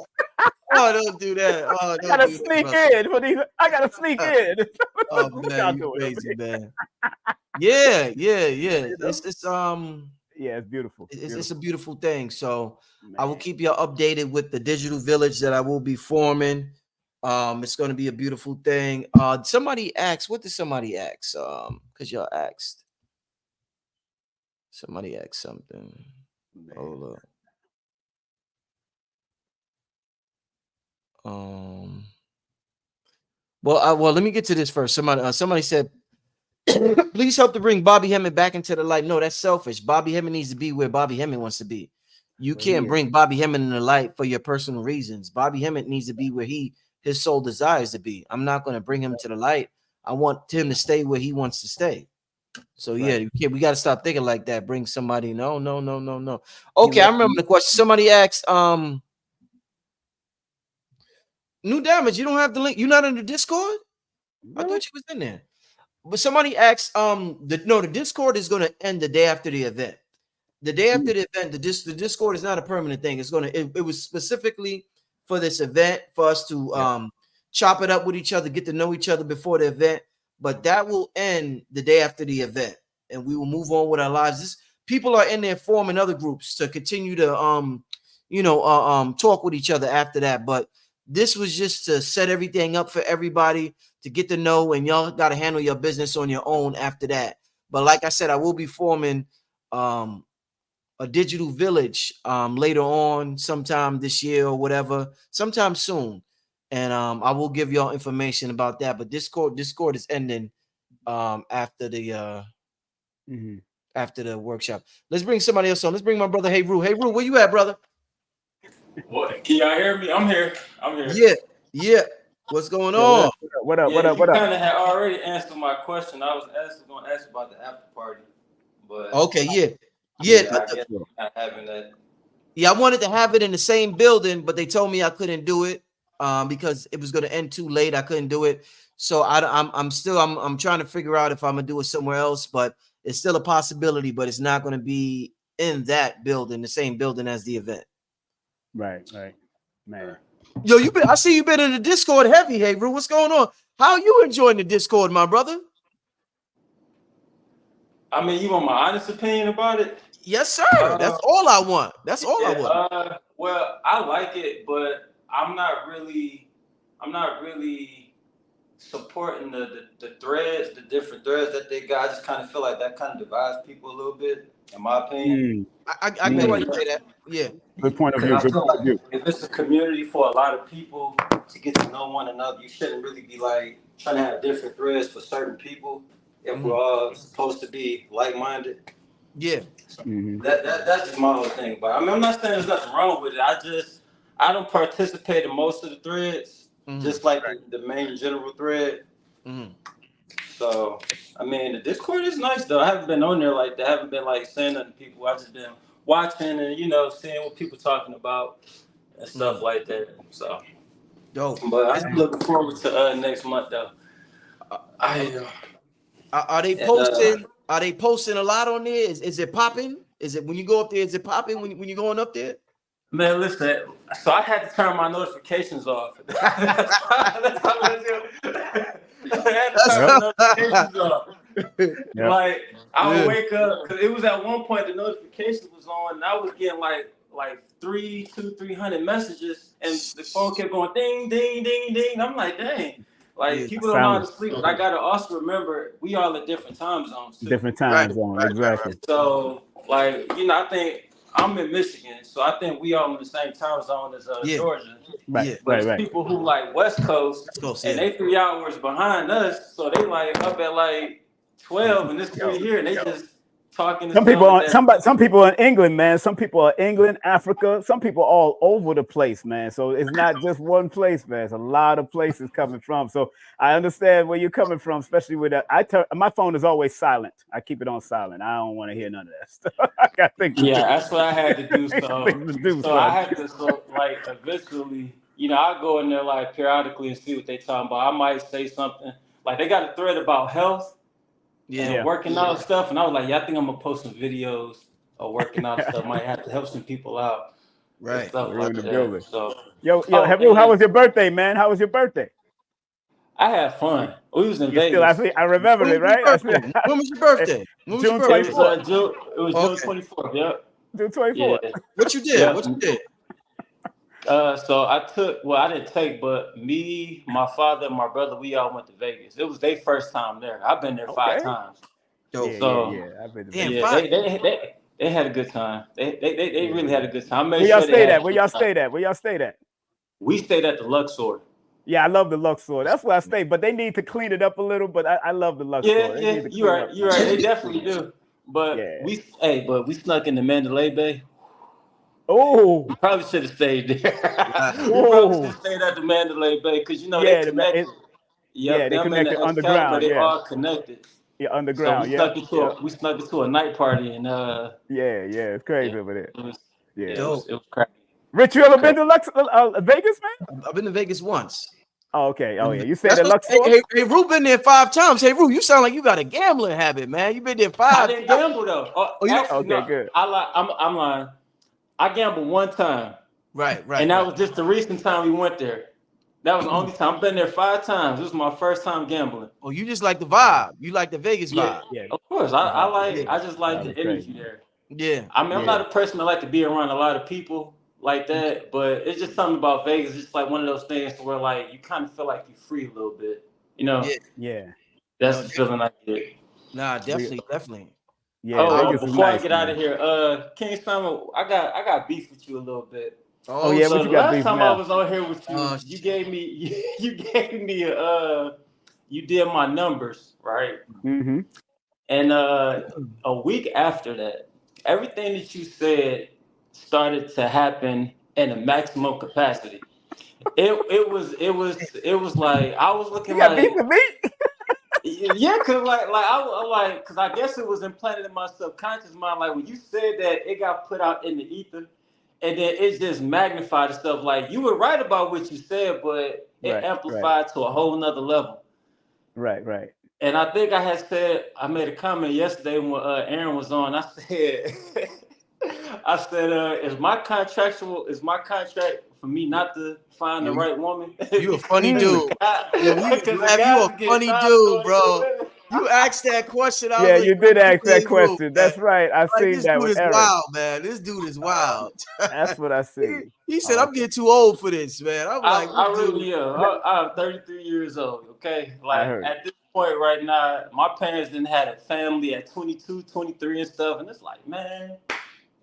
Oh, don't do that. Oh, I gotta sneak in for these. I gotta sneak in. Oh man, you crazy, man. Yeah. It's yeah, it's beautiful. It's a beautiful thing. So I will keep you updated with the digital village that I will be forming. It's going to be a beautiful thing. Somebody asked, what did somebody ask? Because y'all asked. Somebody asked something. Hold up. Well, let me get to this first. Somebody said, Please help to bring Bobby Hemmett back into the light. No, that's selfish. Bobby Hemmett needs to be where Bobby Hemmett wants to be. You can't bring Bobby Hemmett in the light for your personal reasons. Bobby Hemmett needs to be where his soul desires to be. I'm not going to bring him to the light. I want him to stay where he wants to stay. So yeah, we got to stop thinking like that. Bring somebody. No. Okay, I remember the question. Somebody asked, New Damage, you don't have the link. You're not in the Discord? I thought you was in there. But somebody asked, the Discord is going to end the day after the event. The day after the event, the Discord is not a permanent thing. It's it was specifically for this event for us to chop it up with each other, get to know each other before the event. But that will end the day after the event, and we will move on with our lives. People are in there forming other groups to continue to talk with each other after that. But this was just to set everything up for everybody to get to know, and y'all got to handle your business on your own after that. But like I said, I will be forming a digital village later on, sometime this year or whatever, sometime soon. And I will give y'all information about that. But Discord is ending after the workshop. Let's bring somebody else on. Let's bring my brother Hey Rue. Hey Rue, where you at, brother? What? Can y'all hear me? I'm here. Yeah. What's going on? What up? You kind of had already answered my question. I was going to ask about the after party, but okay, yeah. I guess not having that. Yeah, I wanted to have it in the same building, but they told me I couldn't do it because it was going to end too late. I couldn't do it, so I'm trying to figure out if I'm gonna do it somewhere else, but it's still a possibility. But it's not going to be in that building, the same building as the event. Right, man. Yo, I see you've been in the Discord heavy. Hey, Rue, what's going on? How are you enjoying the Discord, my brother? I mean, you want my honest opinion about it? Yes, sir. That's all I want. I want. Well, I like it, but I'm not really supporting the threads, the different threads that they got. I just kind of feel like that kind of divides people a little bit, in my opinion. I get why you say that. Yeah. Good point of view. If it's a community for a lot of people to get to know one another, you shouldn't really be like trying to have different threads for certain people if we're all supposed to be like-minded. Yeah. So that's just my whole thing. But I mean, I'm not saying there's nothing wrong with it. I don't participate in most of the threads, just like the main general thread. So, I mean, the Discord is nice, though. I haven't been on there like that. I haven't been, like, saying nothing to people. I've just been watching and, seeing what people talking about and stuff like that. So, dope. But I'm looking forward to next month, though. Are they posting? Are they posting a lot on there? Is it popping? Is it when you go up there? Is it popping when you're going up there? Man, listen. So I had to turn my notifications off. That's how I do. I had to turn my notifications off. Like I would wake up because it was at one point the notification was on, and I was getting like 300 messages, and the phone kept going ding ding ding ding. I'm like, dang. Like people don't know how to sleep, but I gotta also remember we all at different time zones too. Different time zones, exactly. So like, I think I'm in Michigan, so I think we all in the same time zone as Georgia. Right. But people who like West Coast, and they 3 hours behind us, so they like up at like 12, and this 3 here, and they just talking. Some people in England, man. Some people are England, Africa. Some people all over the place, man. So it's not just one place, man. It's a lot of places coming from. So I understand where you're coming from, especially with that. My phone is always silent. I keep it on silent. I don't want to hear none of that stuff. I got things to do. That's what I had to do. So I had to like eventually, I go in there like periodically and see what they talking about. I might say something like they got a thread about health. And working out stuff, and I was like, I think I'm gonna post some videos of working out stuff. Might have to help some people out, right? Stuff like that. So, Haru, how was your birthday, man? How was your birthday? I had fun. We was in Vegas. I remember it, right? When was your birthday? June 24th. It was June 24th. Yep. June 24th. Yeah. What you did? What you did? So I didn't take, but me, my father, and my brother, we all went to Vegas. It was their first time there. I've been there 5 times. I've been to they had a good time. They really had a good time. Where y'all stayed at? Where y'all stayed at? We stayed at the Luxor. Yeah, I love the Luxor. That's where I stay, but they need to clean it up a little. But I love the Luxor. Yeah, They yeah, need to you're clean right. up. You're right. They definitely do. But Yeah. we snuck into Mandalay Bay. Oh, We probably should have stayed there. We probably should oh, have stayed at the Mandalay Bay because you know they yeah, connected. yeah, Yep, they them and connected the Excalibur, underground. they Yeah, all connected. yeah, So underground. Yep, yep. we snuck into a night party and Yeah, yeah, it's yeah, crazy over there. it was Yeah. Dope. it was crazy. Rich, you It was ever been crazy. to Vegas, man? I've been to Vegas once. Oh, okay. Oh, yeah. You said That's the what, Luxor? hey, Rue been there 5 times. Hey, Rue, you sound like you got a gambling habit, man. You been there 5 I didn't gamble though. Oh, you Actually, okay, no. good. I'm lying. I gambled one time. Right. And that was just the recent time we went there. That was the only time. I've been there 5 times. This was my first time gambling. Oh, you just like the vibe. You like the Vegas vibe. Yeah, of course. I just like the energy crazy. there. Yeah. I mean, I'm not a person that like to be around a lot of people like that, but it's just something about Vegas. It's just like one of those things where like you kind of feel like you're free a little bit. You know? Yeah. That's the feeling I get. Nah, definitely. Yeah. Before I get out of here, King Simon, I got beef with you a little bit. Oh yeah, So what you got beef last time now? I was on here with you, you gave me you did my numbers, right? Mm-hmm. And a week after that, everything that you said started to happen in a maximum capacity. It was like I was looking You got like beef with me? yeah, cause cause I guess it was implanted in my subconscious mind. Like when you said that, it got put out in the ether, and then it just magnified the stuff. Like you were right about what you said, but it amplified to a whole nother level. Right. And I think I made a comment yesterday when Aaron was on. I said, is my contract for me not to find the right woman? You a funny dude. You a funny dude, bro. You asked that question. Yeah, you did ask that question. Man. That's right. I seen this that dude with is Aaron. wild, man. This dude is wild. That's what I see. He said, "I'm getting too old for this, man." I'm like, I really am. I'm 33 years old. Okay, like at this point right now, my parents didn't have a family at 22, 23 and stuff, and it's like, man,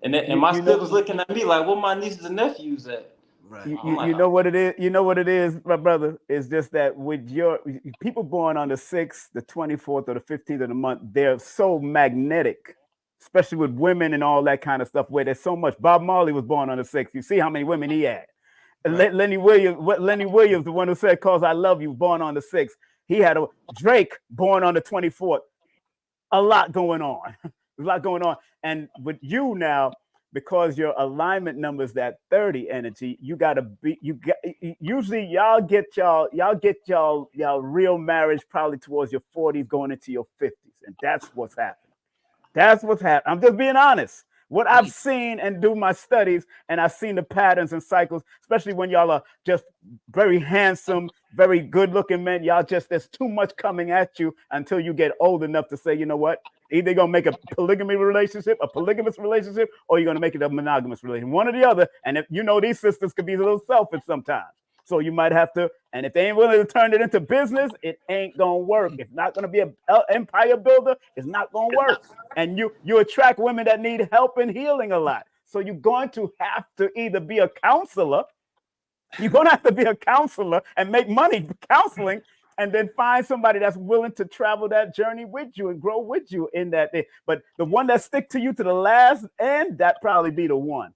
and my siblings looking at me like, "What my nieces and nephews at?" Right. You know what it is? You know what it is, my brother? It's just that with your people born on the 6th, the 24th, or the 15th of the month, they're so magnetic, especially with women and all that kind of stuff, where there's so much. Bob Marley was born on the 6th. You see how many women he had. Right. Lenny Williams, the one who said, "Cause I love you," born on the 6th. He had a Drake born on the 24th. A lot going on. And with you now, because your alignment number is that 30 energy, usually y'all get y'all real marriage probably towards your 40s going into your 50s. And that's what's happening. I'm just being honest. What I've seen and do my studies, and I've seen the patterns and cycles, especially when y'all are just very handsome, very good looking men. There's too much coming at you until you get old enough to say, you know what? Either you're going to make a polygamous relationship, or you're going to make it a monogamous relationship, one or the other. And if these sisters could be a little selfish sometimes. So you might have to, and if they ain't willing to turn it into business, it ain't going to work. It's not going to be an empire builder. It's not going to work. And you attract women that need help and healing a lot. So you're going to have to either be a counselor. You're going to have to be a counselor and make money counseling, and then find somebody that's willing to travel that journey with you and grow with you in that day. But the one that stick to you to the last end, that probably be the one.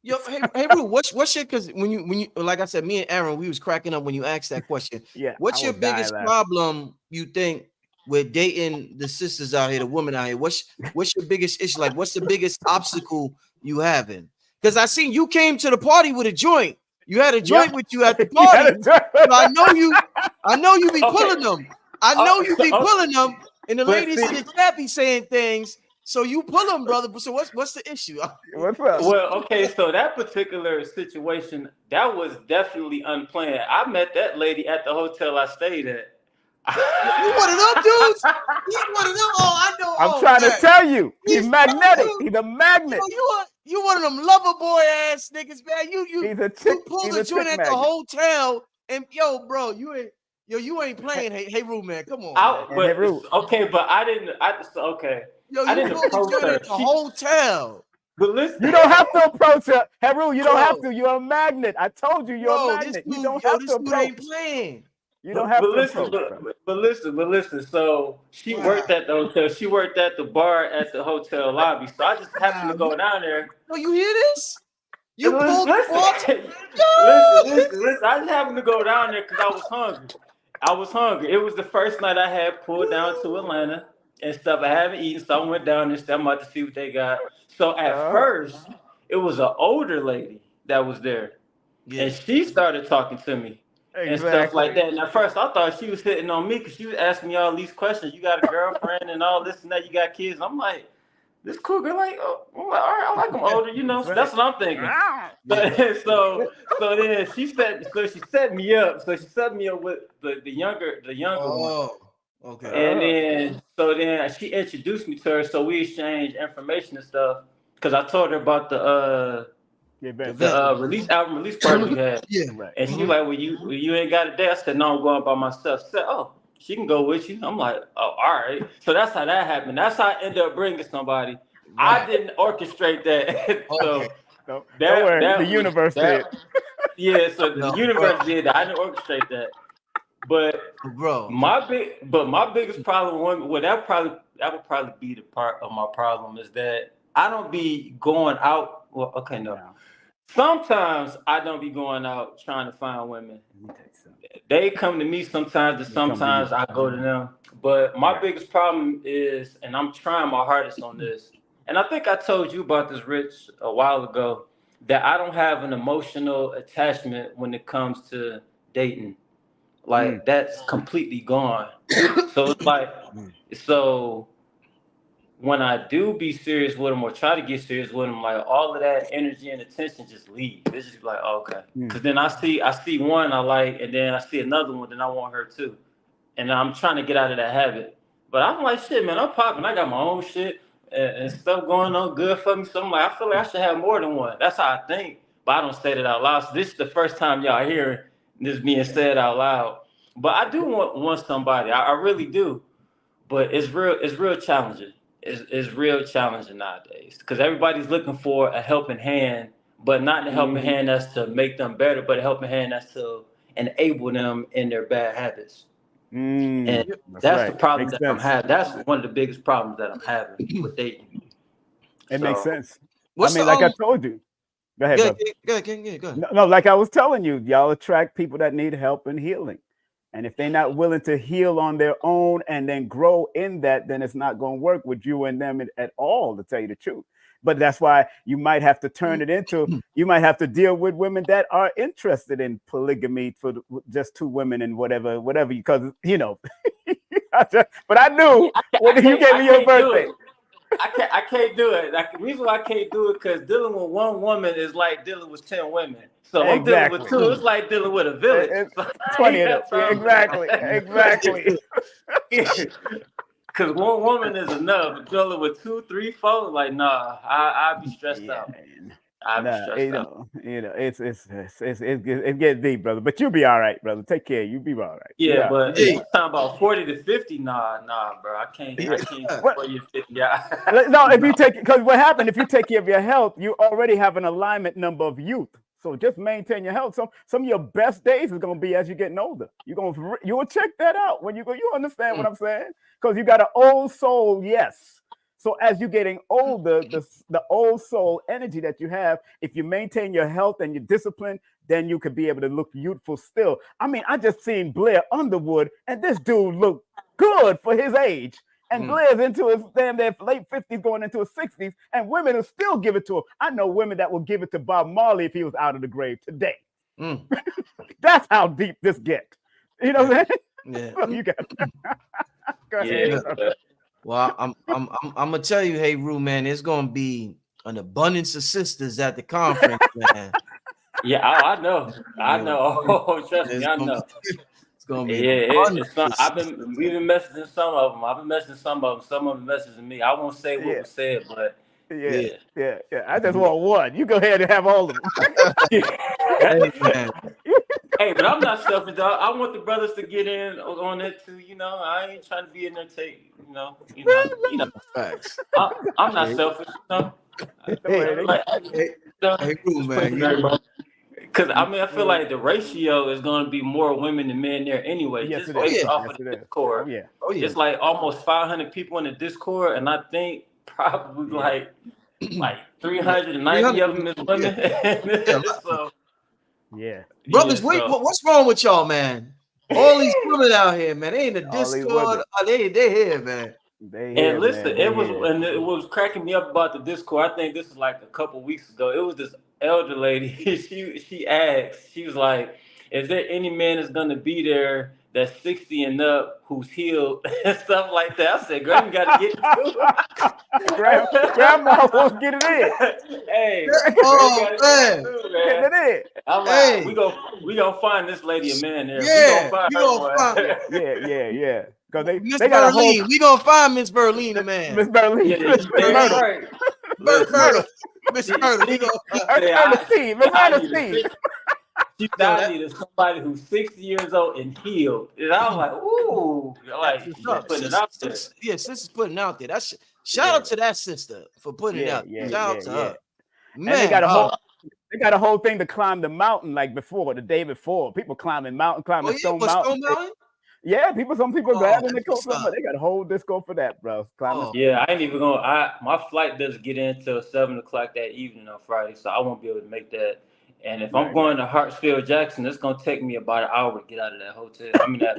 Yo, hey, Rue, what's your, because when you like I said, me and Aaron, we was cracking up when you asked that question. Yeah. What's your biggest problem you think with dating the sisters out here, the women out here? What's your biggest issue? Like, what's the biggest obstacle you having? Because I seen you came to the party with a joint. You had a joint with you at the party. So I know you be pulling them. I know you be pulling them. And the ladies in the chat be saying things. So you pull them, brother. So what's the issue? What's up? Well, okay, so that particular situation, that was definitely unplanned. I met that lady at the hotel I stayed at. You one of them dudes? He's one of them. Oh, I know. I'm trying to tell you, he's magnetic. He's a magnet. You one of them lover boy ass niggas, man. You pulled the joint at the hotel, and bro, you ain't playing. Hey, Rue, man, come on. Okay, but I didn't. Okay. Yo, you pulled the joint at the hotel. But listen, you don't have to approach her. Heru, you don't Bro. have to. You're a magnet. I told you you're a Bro, magnet. this You dude, don't have to this dude approach. ain't playing. You don't have to listen, approach. but listen. So she Wow. worked at the hotel. She worked at the bar at the hotel lobby. So I just happened to go down there. Oh, you hear this? You And pulled listen, listen. I just happened to go down there because I was hungry. It was the first night I had pulled down to Atlanta and stuff. I haven't eaten, so I went down there. I'm about to see what they got. So at first, it was an older lady that was there, and she started talking to me. And stuff like that. And at first, I thought she was hitting on me because she was asking me all these questions. You got a girlfriend and all this and that. You got kids. I'm like, this cool girl, like, oh, I'm like, all right, I like them older, you know. So that's what I'm thinking. So then she set me up. So she set me up with the younger one. Okay. And then she introduced me to her. So we exchanged information and stuff. Because I told her about the album release party we had. And she was like, well, you ain't got a day. I said, no, I'm going by myself. She said, oh, she can go with you. I'm like, oh, all right. So that's how that happened. That's how I ended up bringing somebody. I didn't orchestrate that. So the universe did. Yeah, so the universe did that. I didn't orchestrate that. But my biggest problem, that would probably be the part of my problem is that I don't be going out. Well, okay, no. Sometimes I don't be going out trying to find women. They come to me sometimes, and sometimes I go to them. But my biggest problem is, and I'm trying my hardest on this, and I think I told you about this, Rich, a while ago, that I don't have an emotional attachment when it comes to dating. Like, that's completely gone. So it's like, so when I do be serious with them or try to get serious with them, like all of that energy and attention just leave. It's just like, oh, okay. Because then I see one I like, and then I see another one, then I want her too. And I'm trying to get out of that habit. But I'm like, shit, man, I'm popping. I got my own shit and stuff going on good for me. So I'm like, I feel like I should have more than one. That's how I think. But I don't say that out loud. So this is the first time y'all hearing this being said out loud. But I do want somebody. I really do. But it's real challenging. It's real challenging nowadays because everybody's looking for a helping hand, but not the helping hand that's to make them better, but a helping hand that's to enable them in their bad habits. And that's the problem that I'm having. That's one of the biggest problems that I'm having with dating. It makes sense. I mean, like I told you. Go ahead, go ahead. No, like I was telling you, y'all attract people that need help and healing. And if they're not willing to heal on their own and then grow in that, then it's not going to work with you and them at all, to tell you the truth. But that's why you might have to turn it into, you might have to deal with women that are interested in polygamy for just two women and whatever, because, you know, but I knew when you gave me your birthday. I can't do it. Like, the reason why I can't do it because dealing with one woman is like dealing with 10 women. So I'm dealing with two. It's like dealing with a village. It's 20 of them. Exactly. Because one woman is enough. Dealing with 2, 3, 4, like nah, I'd be stressed out. I'd be stressed out. You know, it gets deep, brother. But you'll be all right, brother. Take care. You'll be all right. Yeah, but talking about 40 to 50, nah, bro. I can't 40 to 50. Yeah. No, if you take, because what happened if you take care of your health, you already have an alignment number of youth. So just maintain your health. Some of your best days is gonna be as you're getting older. You will check that out when you go. You understand what I'm saying? Because you got an old soul, yes. So as you're getting older, the old soul energy that you have, if you maintain your health and your discipline, then you could be able to look youthful still. I mean, I just seen Blair Underwood, and this dude looked good for his age. And Blair's into his their late 50s, going into his 60s, and women will still give it to him. I know women that will give it to Bob Marley if he was out of the grave today. That's how deep this gets. You know what I'm saying? Yeah. You got go ahead. Well, I'm gonna tell you, hey Rue, man, it's gonna be an abundance of sisters at the conference, man. Yeah, I know. Oh, trust me, I know. It's gonna be we've been messaging some of them. I've been messaging some of them. Some of them messaging me. I won't say what was said, but yeah. I just want one. You go ahead and have all of them. Hey, but I'm not selfish, dog. I want the brothers to get in on it too. You know, I ain't trying to be in there take. You know. Facts. I'm not selfish. You know? Hey, cool, man. Because I mean, I feel like the ratio is going to be more women than men there anyway. Yes, just it is. based Yes, off of it the is. Discord. Oh yeah. Oh yeah. It's like almost 500 people in the Discord, and I think probably like 390 of them is women. So yeah. Brothers, yeah, wait, so. what's wrong with y'all, man? All these women out here, man. They in the Discord. They here, man. And listen, it was cracking me up about the Discord. I think this is like a couple weeks ago. It was this elder lady. she asked, she was like, "Is there any man that's gonna be there that's 60 and up who's healed and stuff like that?" I said, "Girl, you gotta get it too." Grandma won't get it in. Hey, oh man, get it in. I'm like, we gonna find this lady a man there. Yeah, we gonna find her. Yeah. Because Miss they got Berlin. a whole. We gonna find Miss Berlin, a man. Miss Berlin. Yeah, Miss that's right. Myrtle. Miss Myrtle. We gonna find. Miss Ernestine. She needed somebody who's 60 years old and healed. And I was like, ooh, like putting it out there. Yeah, sister's putting it out there. That's shout out to that sister for putting it out. Shout out to her. Man, and they got a whole thing to climb the mountain like before, the day before. People climbing Stone Mountain. Yeah, some people grabbing the coast, but they got a whole disco for that, bro. Yeah, I ain't even going. My flight doesn't get in until 7:00 that evening on Friday, so I won't be able to make that. And if I'm going to Hartsfield Jackson, it's gonna take me about an hour to get out of that hotel. I mean that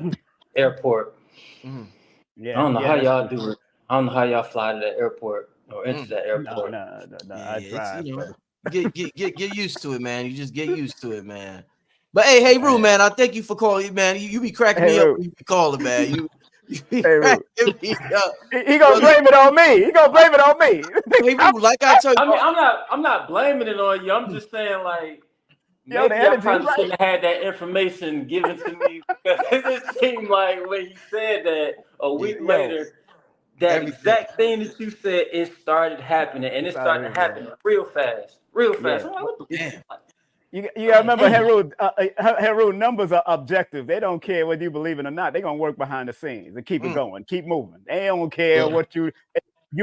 airport. Yeah, I don't know how y'all do it. I don't know how y'all fly to that airport or into that airport. No. I drive. Get used to it, man. You just get used to it, man. But hey, Rue, man, I thank you for calling, man. You be cracking me up when you be calling, man. You be cracking me up. He gonna blame it on me. Hey, Rue, like I told you, I mean, I'm not blaming it on you. I'm just saying, like, maybe I probably shouldn't have had that information given to me because it just seemed like when you said that a week later, that exact thing that you said, it started happening, and it started happening real fast. I'm like, what the fuck? You gotta remember, Heru, numbers are objective. They don't care whether you believe it or not. They're gonna work behind the scenes and keep it going, keep moving. They don't care what you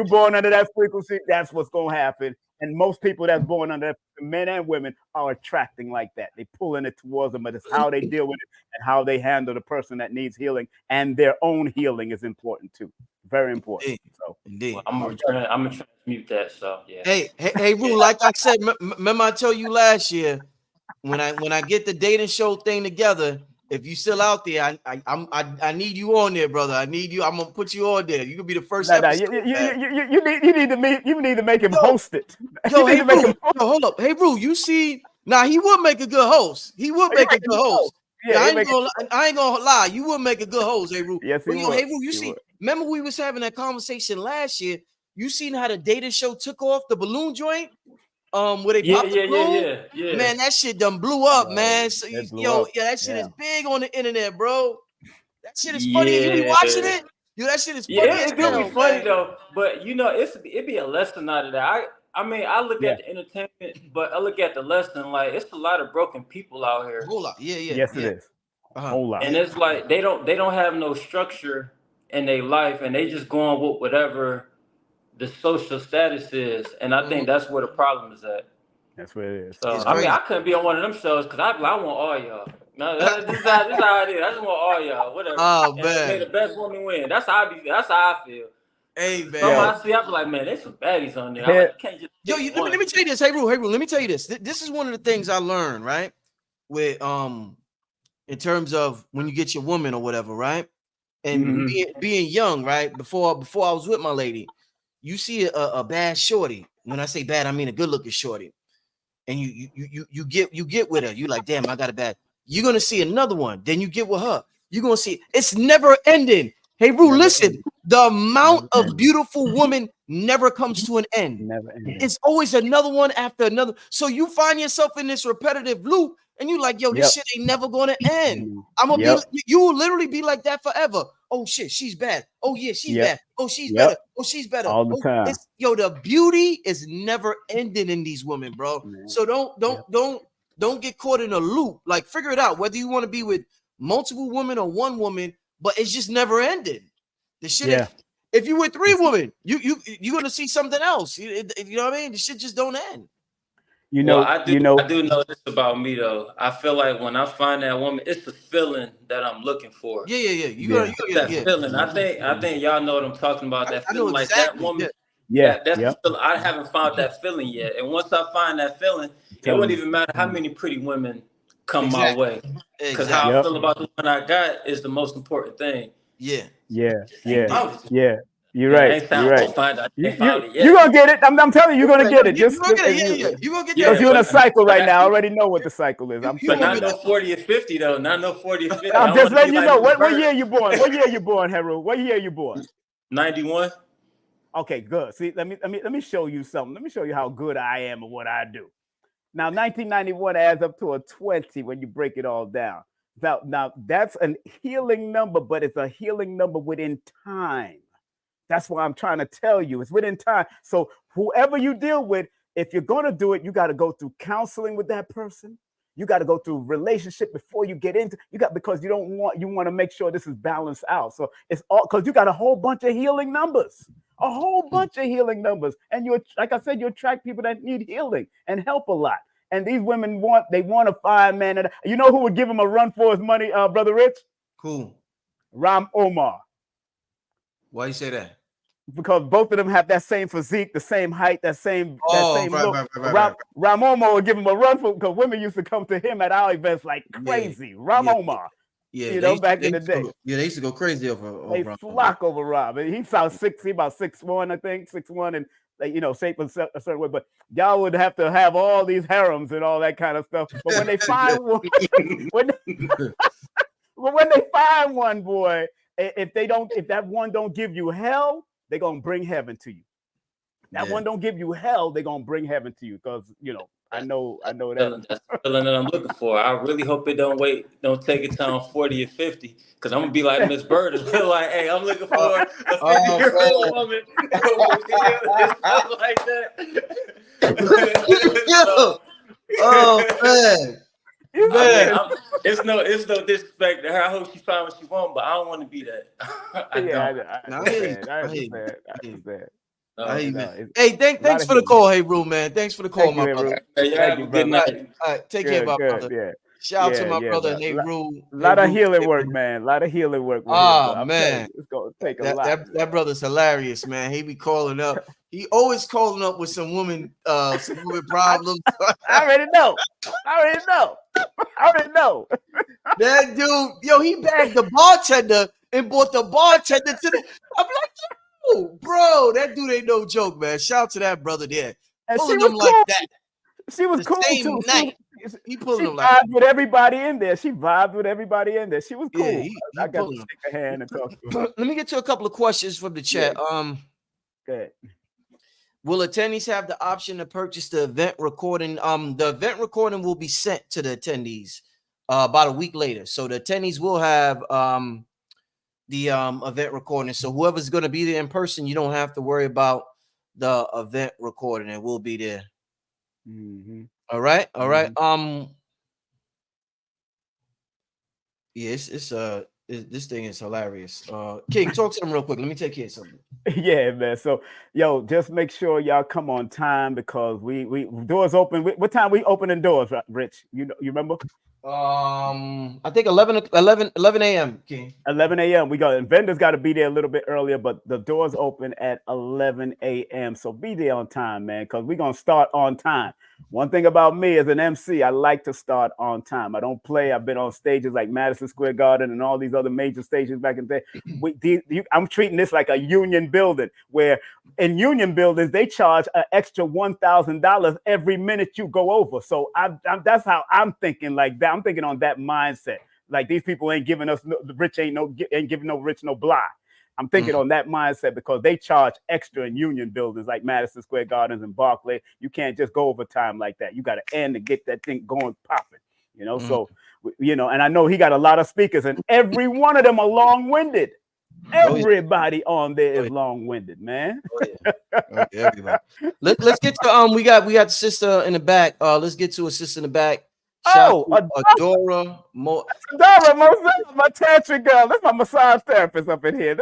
born under that frequency, that's what's gonna happen. And most people that's born under that, men and women, are attracting like that. They pulling it towards them, but it's how they deal with it and how they handle the person that needs healing, and their own healing is important too. Very important. Indeed. Well, I'm gonna transmute that. So yeah. Hey, Rue, like I said, remember I told you last year. When I get the dating show thing together, if you still out there, I need you on there, brother. I need you. I'm gonna put you on there. You can be the first episode. You need to make him host it. Yo, hey, Rue, hold up. Hey, Rue, you see, now he would make a good host. He would make a good host. Yeah, I ain't gonna lie. You would make a good host, hey, Rue. Yes, he would. Hey, Rue, you see, remember we was having that conversation last year. You seen how the dating show took off the balloon joint? Where they popped the balloon? Man, that shit done blew up, man. So that shit is big on the internet, bro. That shit is funny. You be watching it? Yo, that shit is funny. It's gonna be funny though. But you know, it be a lesson out of that. I mean, I look at the entertainment, but I look at the lesson. Like, it's a lot of broken people out here. Whole lot. Yes, it is. Whole lot. And it's like they don't have no structure in their life, and they just going with whatever the social status is, and I think that's where the problem is at. That's where it is. So I mean, I couldn't be on one of them shows because I want all y'all. No, this is how it is. I just want all y'all. Whatever. Oh and man, may the best woman win. That's how I feel. Hey man, I see. I be like, man, there's some baddies on there. Like, can't just let me tell you this. Hey, Rue, let me tell you this. This is one of the things I learned, right? With in terms of when you get your woman or whatever, right? And being young, right? Before I was with my lady. You see a bad shorty. When I say bad, I mean a good looking shorty. And you get with her. You like, damn, I got a bad. You're gonna see another one. Then you get with her. You're gonna see it's never ending. Hey, Rue, listen. The amount of beautiful women never comes to an end. Never ending. It's always another one after another. So you find yourself in this repetitive loop, and you like, yo, this shit ain't never gonna end. I'm gonna be. You will literally be like that forever. Oh shit, she's bad. Oh yeah, she's bad. Oh, she's better. Oh, she's better. All the time. The beauty is never ending in these women, bro. Man. So don't get caught in a loop. Like, figure it out. Whether you want to be with multiple women or one woman, but it's just never ending. The shit If you with 3 women, you're gonna see something else. You know what I mean? The shit just don't end. You know, I do know this about me though. I feel like when I find that woman, it's the feeling that I'm looking for. Yeah. That feeling. I think y'all know what I'm talking about. That I know feeling, like that exactly. woman. Yeah. That's the feeling. I haven't found that feeling yet. And once I find that feeling, it wouldn't even matter how many pretty women come my way. Because how I feel about the one I got is the most important thing. Yeah. You're right. You're right. Find out. You're gonna get it. I'm telling you, you're gonna get it. You're gonna get it. Yeah. You're gonna get that. Because you're in a cycle right now. I already know what the cycle is. But not no 40 or 50 though. Not no 40 or 50. I'm just letting you know. What year you born? What year you born, Heru? What year you born? 91. Okay, good. See, let me show you something. Let me show you how good I am at what I do. Now, 1991 adds up to a 20 when you break it all down. Now that's a healing number, but it's a healing number within time. That's why I'm trying to tell you. It's within time. So whoever you deal with, if you're going to do it, you got to go through counseling with that person. You got to go through relationship before you get into because you want to make sure this is balanced out. So it's all because you got a whole bunch of healing numbers, and you, like I said, you attract people that need healing and help a lot. And these women want to find man. And you know who would give him a run for his money, Brother Rich? Cool. Ram Omar. Why you say that? Because both of them have that same physique, the same height, that same look. Right. Ram Omar would give him a run for because women used to come to him at our events like crazy. Ram Omar. Yeah, back in the day. They used to go crazy over they flock over Rob. And he about 6'1", I think, 6'1", and shape a certain way. But y'all would have to have all these harems and all that kind of stuff. But when they find one, when they find one, boy, if that one don't give you hell, they're gonna bring heaven to you. That one don't give you hell, they're gonna bring heaven to you. Because I know that. That's the feeling that I'm looking for. I really hope it don't take it to 40 or 50. Because I'm gonna be like Miss Bird and feel like, hey, I'm looking for a 50-year-old woman. Stuff like that. Man. It's no disrespect to her. I hope she find what she wants, but I don't want to be that. I understand. Hey, thanks for the call. Hey, Rue, man. Thanks for the call, my brother. Hey, have a good night. All right, take care, my brother. Yeah. Shout out to my brother, Hey, Rue. A lot of healing work, man. A lot of healing work. Man, it's gonna take a lot. That brother's hilarious, man. He be calling up. He always calling up with some woman problems. I already know. That dude, he bagged the bartender and brought the bartender to the. I'm like, yo, bro, that dude ain't no joke, man. Shout out to that brother there. And pulling them like that. She was cool same too. Night. He pulling them like that. With everybody in there. She vibed with everybody in there. She was cool. Yeah, I got to shake her hand and talk to her. Let me get to a couple of questions from the chat. Go ahead. Will attendees have the option to purchase the event recording? The event recording will be sent to the attendees about a week later. So the attendees will have the event recording. So whoever's going to be there in person, you don't have to worry about the event recording. It will be there. Mm-hmm. All right. Yes, this thing is hilarious. King, talk to them real quick. Let me take care of something. Yeah, man. So, just make sure y'all come on time because we doors open. What time we opening doors, Rich? You remember? I think 11 a.m. King. 11 a.m. Vendors got to be there a little bit earlier, but the doors open at 11 a.m. So be there on time, man, because we're gonna start on time. One thing about me as an MC, I like to start on time. I don't play. I've been on stages like Madison Square Garden and all these other major stages back in the day. I'm treating this like a union building, where in union buildings they charge an extra $1,000 every minute you go over. So that's how I'm thinking like that. I'm thinking on that mindset. Like these people ain't giving us the rich ain't giving no rich no blah. I'm thinking on that mindset because they charge extra in union buildings like Madison Square Gardens and Barclay. You can't just go overtime like that. You got to end to get that thing going popping, So, and I know he got a lot of speakers and every one of them are long-winded. Everybody on there is long-winded, man. Everybody. Let's get to we got the sister in the back. Let's get to a sister in the back. Adora, my tantric girl. That's my massage therapist up in here.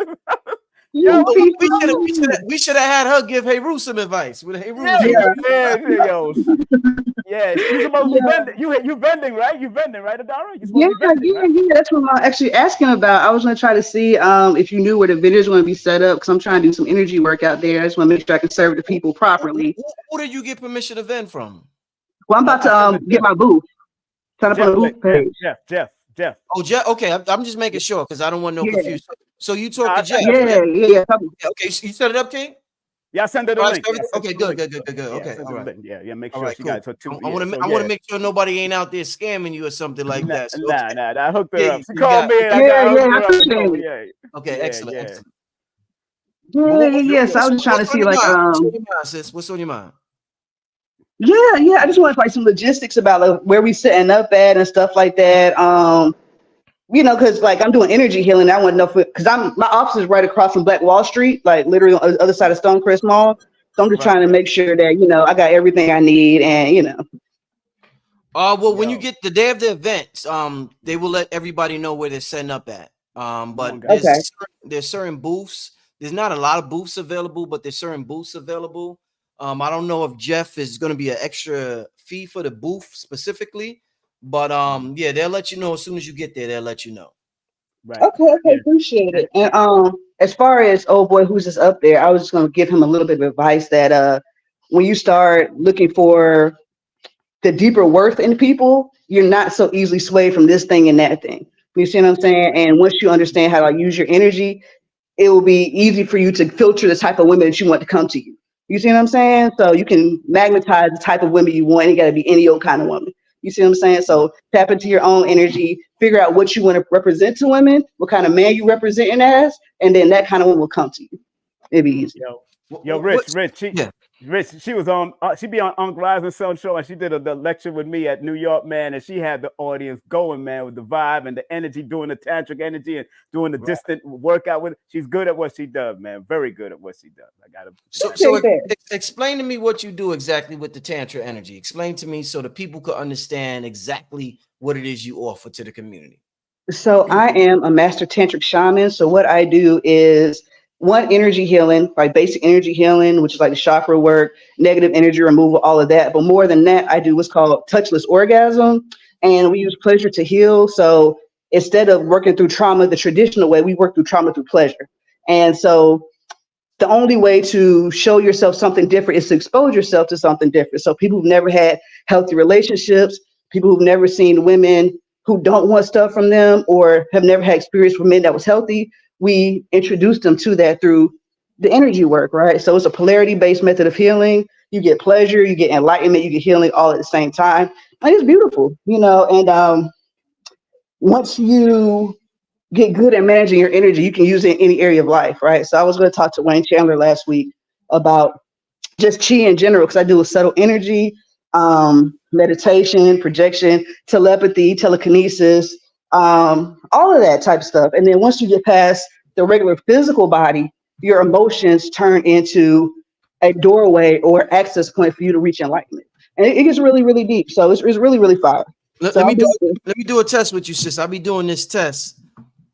Yo, we should have had her give Hey Roo some advice. With Hey Roo, yo. Yeah, you supposed to be vending. You vending, right? You vending, right, Adara? You supposed to be vending, right? Yeah. That's what I'm actually asking about. I was gonna try to see if you knew where the vendors want to be set up, because I'm trying to do some energy work out there. I just want to make sure I can serve the people properly. Who did you get permission to vend from? Well, I'm about to get my booth. Trying to put a booth page. Jeff. Oh, Jeff. Okay, I'm just making sure because I don't want no confusion. So you talk to Jeff. Yeah. Okay, so you set it up, King? Yeah, I send her the link. Okay, good. Okay, all right. Yeah, make sure she got it. So I want to make sure nobody ain't out there scamming you or something like that. So, nah. I hooked her up. She called me. Okay, excellent. Yeah. So I was just trying to see, like, what's on your mind? Yeah. I just want like some logistics about like, where we setting up at and stuff like that. Because like I'm doing energy healing. I want to know because my office is right across from Black Wall Street, like literally on the other side of Stonecrest Mall. So I'm just trying to make sure that I got everything I need, and well, when you get the day of the event, they will let everybody know where they're setting up at. But there's certain booths. There's not a lot of booths available, but there's certain booths available. I don't know if Jeff is going to be an extra fee for the booth specifically, but yeah, they'll let you know as soon as you get there. They'll let you know. Right. Okay, appreciate it. And as far as old boy who's just up there, I was just going to give him a little bit of advice that when you start looking for the deeper worth in people, you're not so easily swayed from this thing and that thing. You see what I'm saying? And once you understand how to use your energy, it will be easy for you to filter the type of women that you want to come to you. You see what I'm saying? So you can magnetize the type of women you want. You got to be any old kind of woman. You see what I'm saying? So tap into your own energy, figure out what you want to represent to women, what kind of man you representing as, and then that kind of woman will come to you. It'd be easy. Yo, Rich, she was on. She be on Uncle Rising show, and she did the lecture with me at New York, man. And she had the audience going, man, with the vibe and the energy, doing the tantric energy and doing the distant workout with. She's good at what she does, man. Very good at what she does. I got to. So explain to me what you do exactly with the tantra energy. Explain to me so the people could understand exactly what it is you offer to the community. So I am a master tantric shaman. So what I do is energy healing, like basic energy healing, which is like the chakra work, negative energy removal, all of that. But more than that, I do what's called touchless orgasm, and we use pleasure to heal. So instead of working through trauma the traditional way, we work through trauma through pleasure. And so the only way to show yourself something different is to expose yourself to something different. So people who've never had healthy relationships, people who've never seen women who don't want stuff from them or have never had experience with men that was healthy, we introduce them to that through the energy work, right? So it's a polarity-based method of healing. You get pleasure, you get enlightenment, you get healing all at the same time. And it's beautiful, and once you get good at managing your energy, you can use it in any area of life, right? So I was going to talk to Wayne Chandler last week about just chi in general, because I do a subtle energy, meditation, projection, telepathy, telekinesis, all of that type of stuff. And then once you get past the regular physical body, your emotions turn into a doorway or access point for you to reach enlightenment. And it gets really, really deep. So it's really, really fire. Let me do a test with you, sis. I'll be doing this test.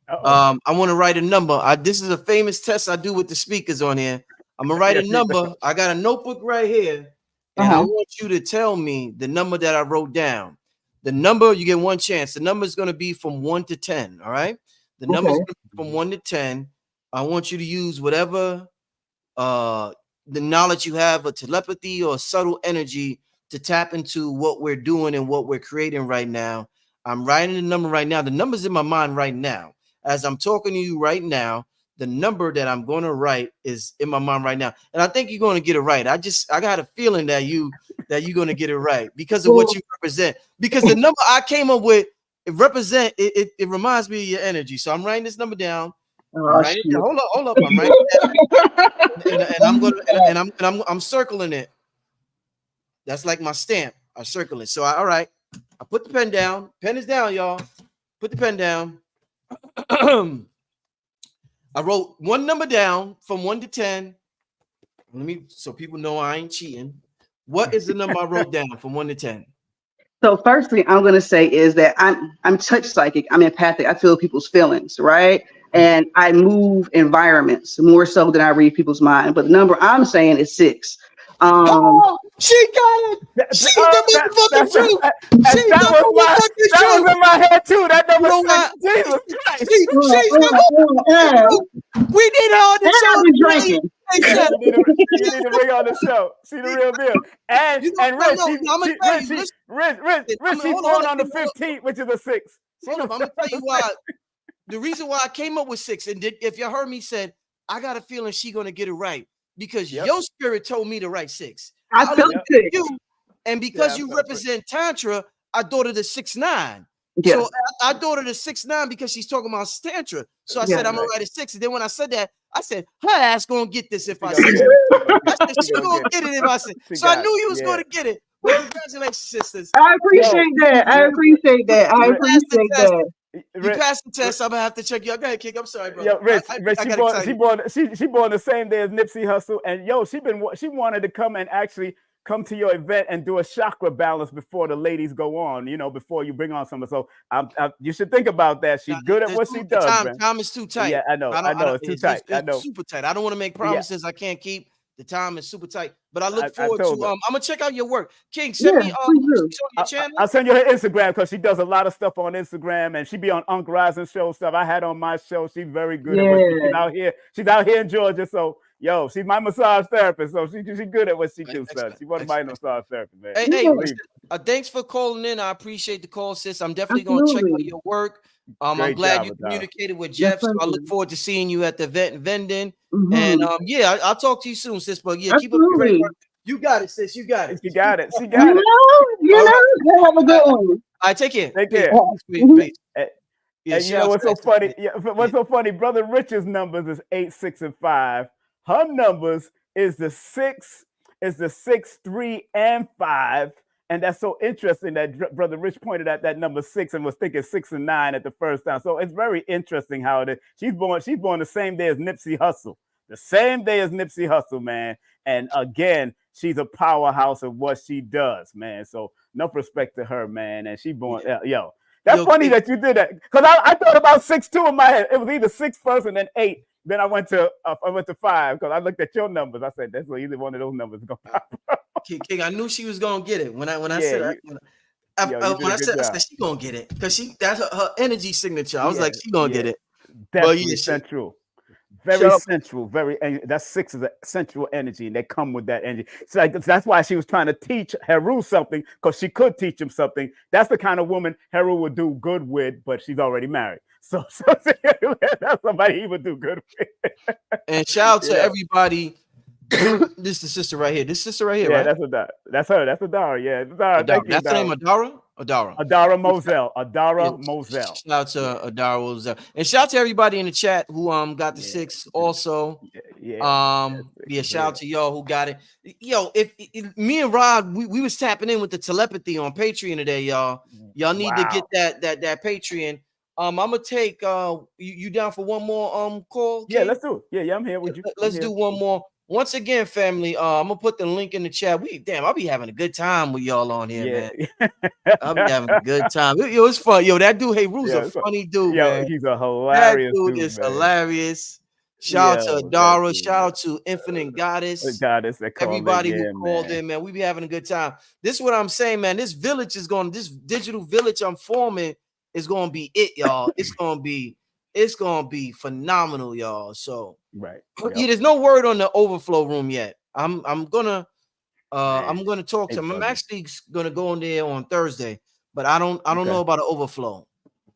I want to write a number. This is a famous test I do with the speakers on here. I'm gonna write a number. I got a notebook right here, and I want you to tell me the number that I wrote down. The number, you get one chance. The number is going to be from 1 to 10. All right. The number is from 1 to 10. I want you to use whatever the knowledge you have of telepathy or subtle energy to tap into what we're doing and what we're creating right now. I'm writing the number right now. The number's in my mind right now. As I'm talking to you right now, the number that I'm going to write is in my mind right now. And I think you're going to get it right. I got a feeling that you're going to get it right because of what you represent. Because the number I came up with, it reminds me of your energy. So I'm writing this number down. Hold up. I'm writing it down. and I'm circling it. That's like my stamp. I circle it. So all right. I put the pen down. Pen is down, y'all. Put the pen down. I wrote one number down from 1 to 10. So people know I ain't cheating. What is the number I wrote down from 1 to 10? So firstly, I'm going to say is that I'm touch psychic. I'm empathic. I feel people's feelings, right? and I move environments more so than I read people's mind. But the number I'm saying is 6. Oh, she got it. She's the motherfucking truth. She's that the motherfucking truth. was in my head too. That number You know 6. Jesus Christ. She's the motherfucking truth. We need her on the show. I've been drinking. Yeah, you need to bring her on the show. She the real deal. And You know, and Rich, Rich, she's born on the 15th, which is a 6. Hold on, I'm gonna tell you why. The reason why I came up with 6, and if you heard me said, I got a feeling she gonna get it right because your spirit told me to write 6. I felt it. You, and because you represent Tantra, I thought of the 6'9". Yes. So I thought of the 6'9" because she's talking about Tantra. So I said I'm gonna write a 6. And then when I said that, I said her ass gonna get this if I say it. I said she gonna get it if I said. So I knew you was gonna get it. Well, congratulations, sisters. I appreciate that. I appreciate that. You passed the test. I'm gonna have to check you out. Go ahead, King. I'm sorry, bro. Yo, Rich, she born the same day as Nipsey Hussle, and she wanted to come and actually come to your event and do a chakra balance before the ladies go on, before you bring on someone. So you should think about that. She's good at what she does. Time is too tight. Yeah, I know. It's too tight. I know. Super tight. I don't want to make promises I can't keep. The time is super tight, but I look forward to. I'm gonna check out your work. King, send me your channel. I'll send you her Instagram because she does a lot of stuff on Instagram, and she be on Unc Rising show stuff. I had on my show. She's very good at what she's out here. She's out here in Georgia, so she's my massage therapist. So she's good at what she do. She one of my massage therapists, man. Hey, thanks for calling in. I appreciate the call, sis. I'm definitely gonna check out your work. I'm glad you communicated with Jeff. So I look forward to seeing you at the event and vending. And I'll talk to you soon, sis. But yeah, keep up your great work. You got it, sis. You got it. She got it. You know, have a good one. All right, take care. Take care. Peace. And you know what's so funny? Yeah, what's so funny? Brother Rich's numbers is 8, 6, and 5. Her numbers is the 6, 3, and 5. And that's so interesting that Brother Rich pointed at that number 6 and was thinking 6 and 9 at the first time. So it's very interesting how it is. She's born the same day as Nipsey Hussle. The same day as Nipsey Hussle, man. And again, she's a powerhouse of what she does, man. So enough respect to her, man. And she born, That's funny that you did that. Because I thought about 6 too in my head. It was either 6 first and then 8. Then I went to 5 because I looked at your numbers. I said that's either one of those numbers is gonna pop up. King, I knew she was gonna get it when I said I said she gonna get it because that's her energy signature. I was like, she gonna get it. Definitely central, very central, that 6 is a central energy, and they come with that energy. So that's why she was trying to teach Heru something because she could teach him something. That's the kind of woman Heru would do good with, but she's already married. So that's somebody he would do good with. And shout out to everybody. This is the sister right here. This sister right here, right? That's her. That's Adara. Yeah, Adara. That's the name, Adara? Adara Moselle. Moselle. Shout out to Adara Moselle. And shout out to everybody in the chat who got the 6 also. Shout out to y'all who got it. Yo, if me and Rod, we was tapping in with the telepathy on Patreon today, y'all. Y'all need to get that Patreon. I'm gonna take you down for one more call. Okay? Yeah, let's do it. Yeah, I'm here with you. Let's do one more. Once again, family, I'm gonna put the link in the chat. I'll be having a good time with y'all on here, man. I'll be having a good time. Yo, it's fun. Yo, that dude, Heru's a funny dude, man. He's a hilarious dude. That dude is hilarious. Shout out to Adara. Shout out to Infinite Goddess. Everybody who called in, man. We be having a good time. This is what I'm saying, man. This digital village I'm forming is gonna be it, y'all. It's gonna be phenomenal, y'all. So there's no word on the overflow room yet. I'm gonna talk to him. I'm actually gonna go in there on Thursday, but I don't know about the overflow.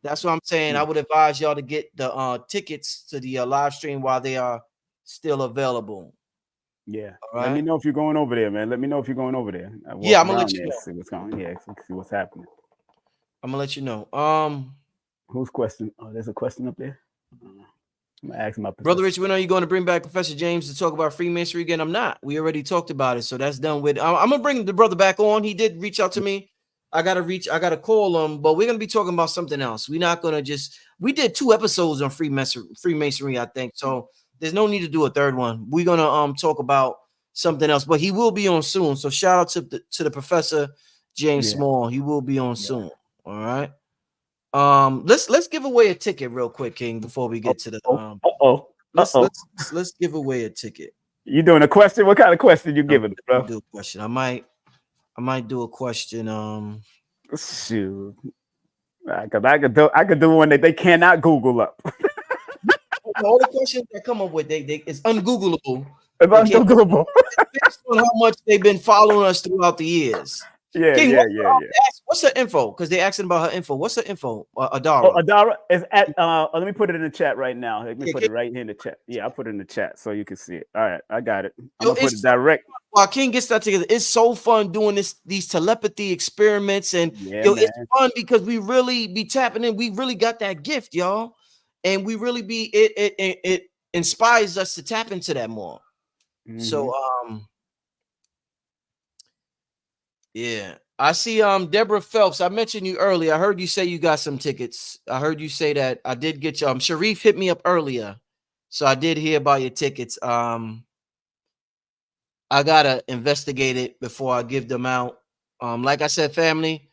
That's what I'm saying. I would advise y'all to get the tickets to the live stream while they are still available. Yeah. Let me know if you're going over there, man. Let me know if you're going over there. I'm gonna let you know. See what's going on. Yeah, see what's happening. I'm gonna let you know. Whose question? Oh, there's a question up there. I'm gonna ask my Brother Rich, when are you going to bring back Professor James to talk about Freemasonry again? I'm not. We already talked about it, so that's done with. I'm gonna bring the brother back on. He did reach out to me. I gotta call him, but we're gonna be talking about something else. We're not gonna we did 2 episodes on Freemasonry, I think. So there's no need to do a third one. We're gonna talk about something else, but he will be on soon. So shout out to the Professor James Small. He will be on soon. All right. Let's give away a ticket real quick, King, before we get to the let's give away a ticket. You doing a question? What kind of question you giving, bro? Do a question. I might do a question. Shoot. Because I could do one that they cannot Google up. All the questions that come up with, they it's ungoogleable. It's ungoogleable. Based on how much they've been following us throughout the years. Yeah, King, yeah. What's her info? Because they're asking about her info. What's her info? Adara. Oh, Adara is at. Let me put it in the chat right now. Let me put it right here in the chat. Yeah, I'll put it in the chat so you can see it. All right, I got it. I'm gonna put it direct. While King gets that together, it's so fun doing these telepathy experiments, and it's fun because we really be tapping in. We really got that gift, y'all, and we really be it inspires us to tap into that more. So yeah, I see Deborah Phelps. I mentioned you earlier. I heard you say you got some tickets. I heard you say that. I did get you. Sharif hit me up earlier, so I did hear about your tickets. I gotta investigate it before I give them out. Like I said, family,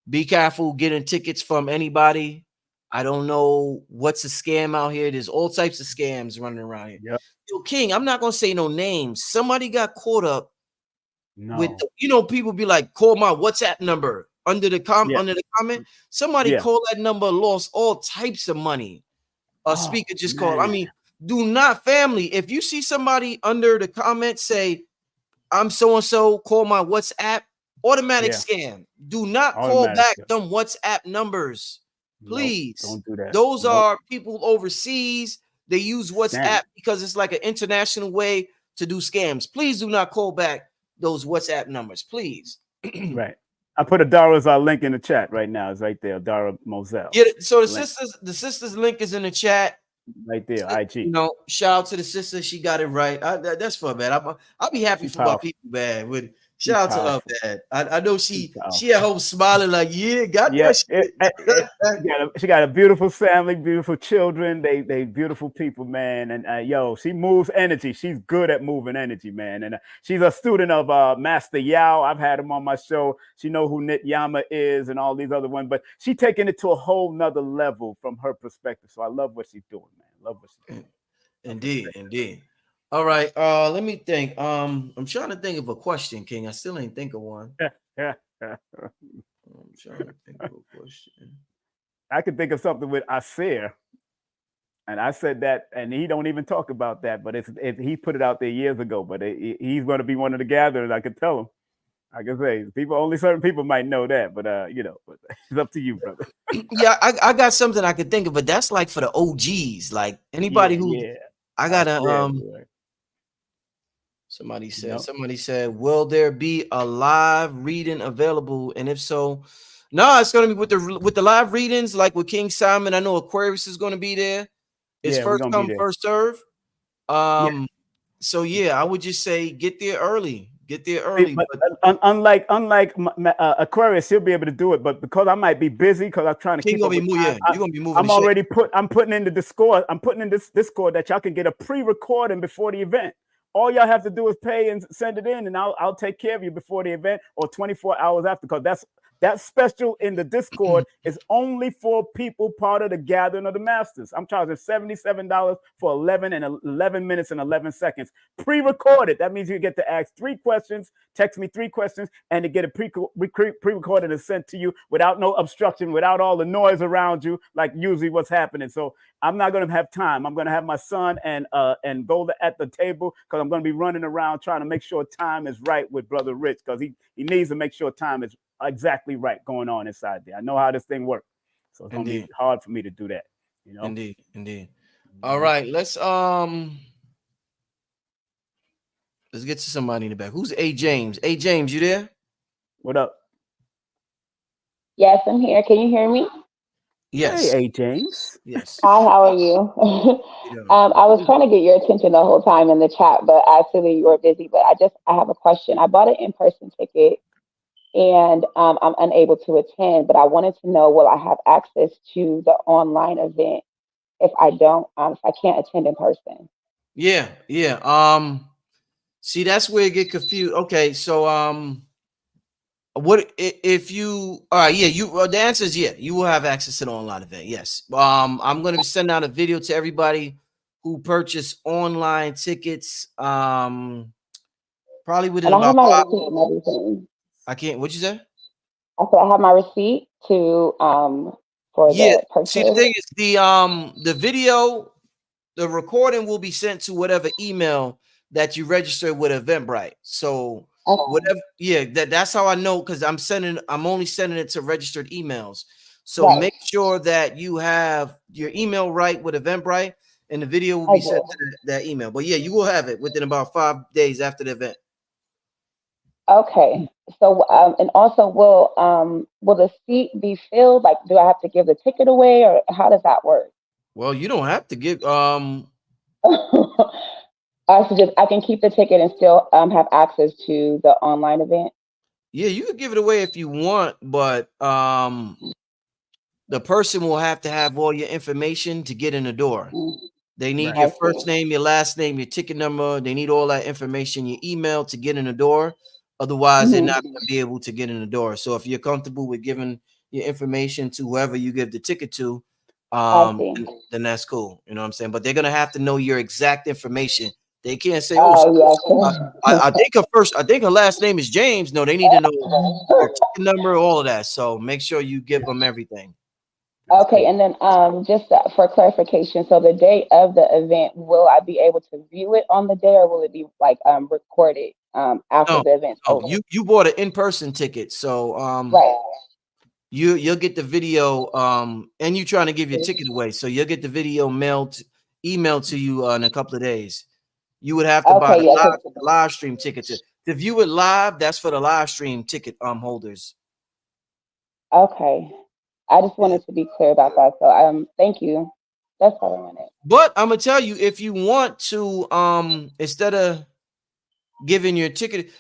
be careful getting tickets from anybody. I don't know what's a scam out here. There's all types of scams running around here. Yep. Yo, King, I'm not gonna say no names. Somebody got caught up with, people be like, call my WhatsApp number under the comment. Somebody called that number, lost all types of money. A speaker just called. I mean, do not, family. If you see somebody under the comment say, I'm so-and-so, call my WhatsApp, automatic scam. Do not call back them WhatsApp numbers. Please. Don't do that. Those are people overseas. They use WhatsApp because it's like an international way to do scams. Please do not call back those WhatsApp numbers, please. Right. I put Adara's link in the chat right now. It's right there, Adara Moselle. Yeah, so the sisters link is in the chat. Right there, IG. Shout out to the sister. She got it right. That's fun, man. I'll be happy for my people, man. With shout out to her, man. I know she at home smiling like, got that shit. She got a beautiful family, beautiful children. They beautiful people, man. And she moves energy. She's good at moving energy, man. And she's a student of Master Yao. I've had him on my show. She know who Nit Yama is and all these other ones, but she taking it to a whole nother level from her perspective. So I love what she's doing, man. Love what she's doing. Indeed. All right. Let me think. I'm trying to think of a question, King. I still ain't think of one. I'm trying to think of a question. I could think of something with Aser. And I said that, and he don't even talk about that, but he put it out there years ago. But he's going to be one of the gatherers. I could tell him. I can say only certain people might know that, but but it's up to you, brother. Yeah, I got something I could think of, but that's like for the OGs, like anybody who I gotta Somebody said, will there be a live reading available? And if so, no, it's gonna be with the live readings, like with King Simon. I know Aquarius is gonna be there. It's first come, first serve. So I would just say get there early. But unlike Aquarius, he'll be able to do it. But because I might be busy, because I'm trying to keep up with time, you're gonna be moving. I'm putting in the Discord. I'm putting in this Discord that y'all can get a pre-recording before the event. All y'all have to do is pay and send it in, and I'll take care of you before the event or 24 hours after. Because that special in the Discord is only for people part of the Gathering of the Masters. I'm charging $77 for 11 minutes and 11 seconds. Pre-recorded. That means you get to ask 3 questions, text me 3 questions, and to get it pre-recorded and sent to you without no obstruction, without all the noise around you, like usually what's happening. So I'm not going to have time. I'm going to have my son and Golda at the table, because I'm going to be running around trying to make sure time is right with Brother Rich, because he needs to make sure time is exactly right going on inside there. I know how this thing works, so it's gonna be hard for me to do that. Indeed. All right, let's get to somebody in the back. Who's A James? A James, you there? What up? Yes, I'm here. Can you hear me? Yes. Hey, A James. Yes. Hi, how are you? I was trying to get your attention the whole time in the chat, but actually you were busy. But I have a question. I bought an in-person ticket, and I'm unable to attend, but I wanted to know, will I have access to the online event if I can't attend in person? Yeah. See, that's where it get confused. Okay, so What if you? Yeah, you. The answer is yeah. You will have access to the online event. Yes. I'm going to send out a video to everybody who purchased online tickets. Probably within And I have about my 5. receipt and everything. I can't. What you say? I said I have my receipt to for Yeah. the See, the purchase. thing is, the video, the recording will be sent to whatever email that you registered with Eventbrite. So Okay. whatever, yeah, that's how I know, because I'm only sending it to registered emails. So Right. make sure that you have your email right with Eventbrite, and the video will I be sent do. to that email. But yeah, you will have it within about 5 days after the event. Okay. So and also will the seat be filled? Like, do I have to give the ticket away, or how does that work? Well, you don't have to give I suggest I can keep the ticket and still have access to the online event. yeah, you could give it away if you want, but the person will have to have all your information to get in the door. Mm, They need Right. your I first see. name, your last name, your ticket number. They need all that information, your email to get in the door. Otherwise, they're not Hmm. going to be able to get in the door. So if you're comfortable with giving your information to whoever you give the ticket to, I see. then that's cool. You know what I'm saying? But they're gonna have to know your exact information. They can't say, "Oh, Oh I think her first, I think her last name is James." No, they need to know her yes. ticket number, all of that. So make sure you give them everything. That's Okay, cool. and then just for clarification, so the day of the event, will I be able to view it on the day, or will it be like recorded after No, the event's no, over? you bought an in-person ticket, so Right. you'll get the video, and you trying to give your ticket away, so you'll get the video emailed to you in a couple of days. You would have to buy Okay, yeah. the live stream ticket to view it live. That's for the live stream ticket holders. Okay. I just Yeah. wanted to be clear about that. So thank you. That's all I wanted. But I'm gonna tell you, if you want to, instead of giving your ticket,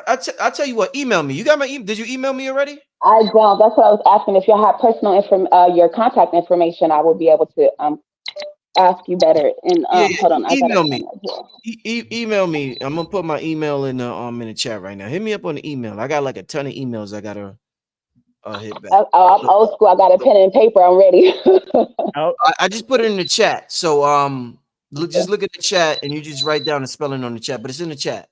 I tell you what, email me. You got my email? Did you email me already? I don't. That's what I was asking. If you have personal your contact information, I will be able to ask you better. And Yeah, hold on, I got a email pen me. right here. Email me. I'm gonna put my email in the chat right now. Hit me up on the email. I got like a ton of emails I gotta hit back. I'm old school. I got a pen and paper. I'm ready. Oh, I just put it in the chat. So just look at the chat and you just write down the spelling on the chat, but it's in the chat.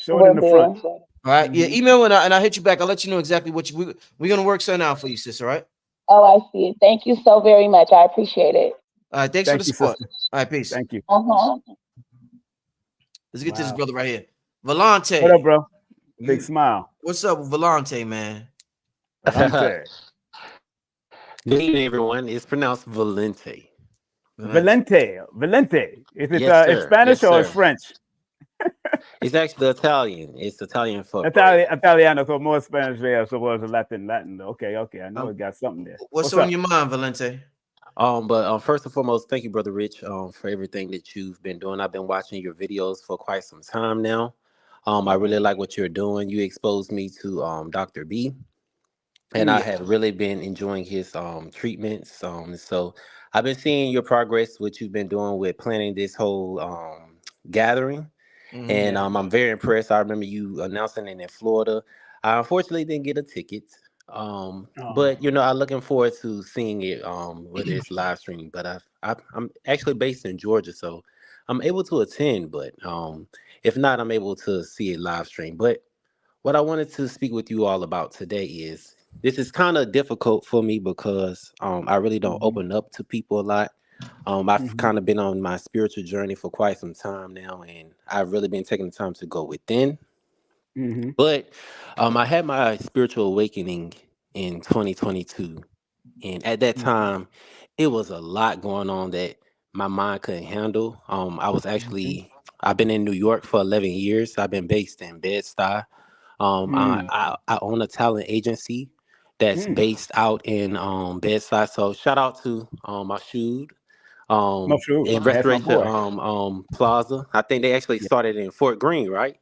show it Will in the front. do. All right. Yeah, Mhm. email and I'll hit you back. I'll let you know exactly what we're gonna work something out for you, sis. All right. Oh, I see. Thank you so very much. I appreciate it. All right. Thanks for the Thank you, support. sister. All right, peace. Thank you. Uh-huh. Let's get to this Wow. brother right here. What up, Volante. bro? Big smile. What's up with Volante, man? Valente. Good evening, everyone. It's pronounced Valente. Valente. Valente. Is it Yes, it's sir. Spanish Yes, or it's sir. French? It's actually Italian. It's Italian for Italiano, so more Spanish there, so was Latin. Okay, okay. I know it got something there. What's What's on up? your mind, Valente? But first and foremost, thank you, Brother Rich, for everything that you've been doing. I've been watching your videos for quite some time now. I really like what you're doing. You exposed me to Dr. B, and I Yeah. have really been enjoying his treatments. So I've been seeing your progress, what you've been doing with planning this whole gathering. Mm-hmm. And I'm very impressed. I remember you announcing it in Florida. I unfortunately didn't get a ticket. Oh. But I'm looking forward to seeing it, whether it's live streaming. But I'm actually based in Georgia, so I'm able to attend. But if not, I'm able to see it live stream. But what I wanted to speak with you all about today is this is kind of difficult for me because I really don't Mm-hmm. open up to people a lot. I've Mm-hmm. kind of been on my spiritual journey for quite some time now, and I've really been taking the time to go within. Mm-hmm. But I had my spiritual awakening in 2022, and at that time, it was a lot going on that my mind couldn't handle. I've been in New York for 11 years. I've been based in Bed-Stuy. Mm-hmm. I own a talent agency that's Mm. based out in Bed-Stuy. So shout out to my shoes No, true. in That's my Restoration boy. Plaza. I think they actually Yeah. started in Fort Greene, right?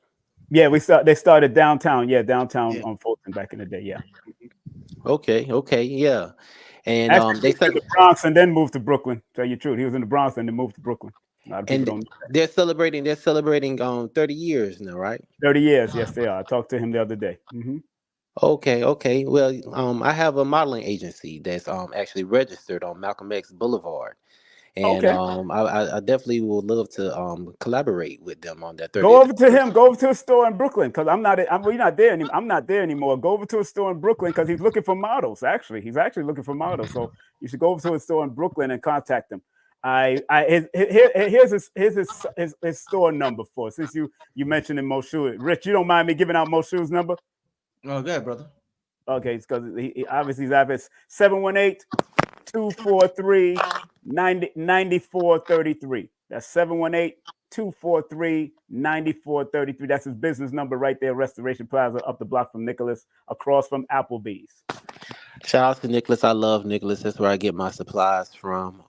Yeah, they started downtown. Yeah, downtown Yeah. on Fulton back in the day. Yeah. Okay, yeah. And Actually, he they was in said the Bronx and then moved to Brooklyn. Tell you the truth, he was in the Bronx and then moved to Brooklyn. A lot of people and don't know that. they're celebrating 30 years now, right? 30 years, yes, they are. I talked to him the other day. Mm-hmm. Okay. Well, I have a modeling agency that's actually registered on Malcolm X Boulevard, and Okay. I definitely would love to collaborate with them on that Go 30th over to him. anniversary. Go over to a store in Brooklyn because we're not there anymore. I'm not there anymore. Go over to a store in Brooklyn because he's looking for models. Actually, he's actually looking for models. So you should go over to a store in Brooklyn and contact him. Here's his store number for since you mentioned in Moshu. Rich, you don't mind me giving out Moshu's number? Oh, good, brother. Okay, it's because he obviously he's 718-243-9433. That's 718-243-9433. That's his business number right there, Restoration Plaza, up the block from Nicholas, across from Applebee's. Shout out to Nicholas. I love Nicholas. That's where I get my supplies from.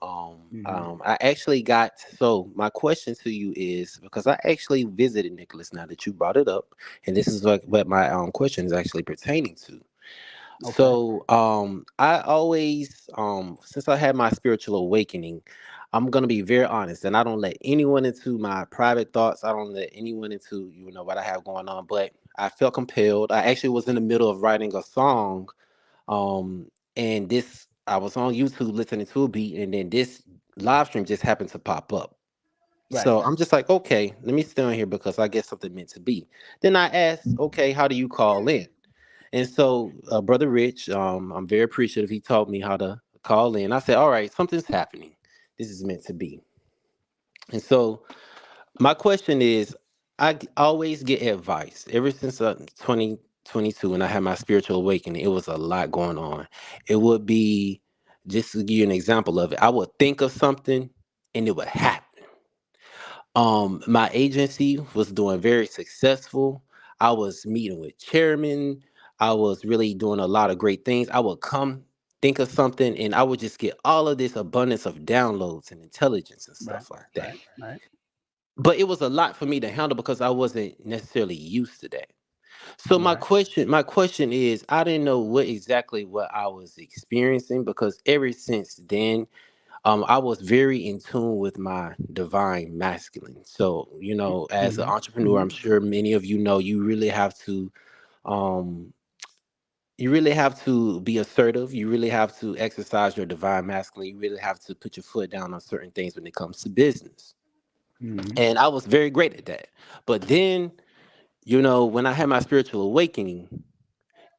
I actually got, so my question to you is, because I actually visited Nicholas now that you brought it up, and this is what my question is actually pertaining to. Okay. So I always since I had my spiritual awakening, I'm gonna be very honest, and I don't let anyone into my private thoughts. I don't let anyone into what I have going on. But I felt compelled. I actually was in the middle of writing a song, um, and this I was on YouTube listening to a beat, and then this live stream just happened to pop up. Right. So I'm just like, okay, let me stay on here because I guess something meant to be. Then I asked, okay, how do you call in? And so, Brother Rich, I'm very appreciative. He taught me how to call in. I said, all right, something's happening. This is meant to be. And so, my question is, always get advice. Ever since 2022, when I had my spiritual awakening, it was a lot going on. It would be, just to give you an example of it, I would think of something and it would happen. My agency was doing very successful. I was meeting with chairmen. I was really doing a lot of great things. I would come think of something and I would just get all of this abundance of downloads and intelligence and Right. stuff like that. Right. But it was a lot for me to handle because I wasn't necessarily used to that. So my Right. question is, I didn't know what I was experiencing because ever since then I was very in tune with my divine masculine. So, as an entrepreneur, I'm sure many of you know um, you really have to be assertive. You really have to exercise your divine masculine. You really have to put your foot down on certain things when it comes to business. And I was very great at that. But then, when I had my spiritual awakening,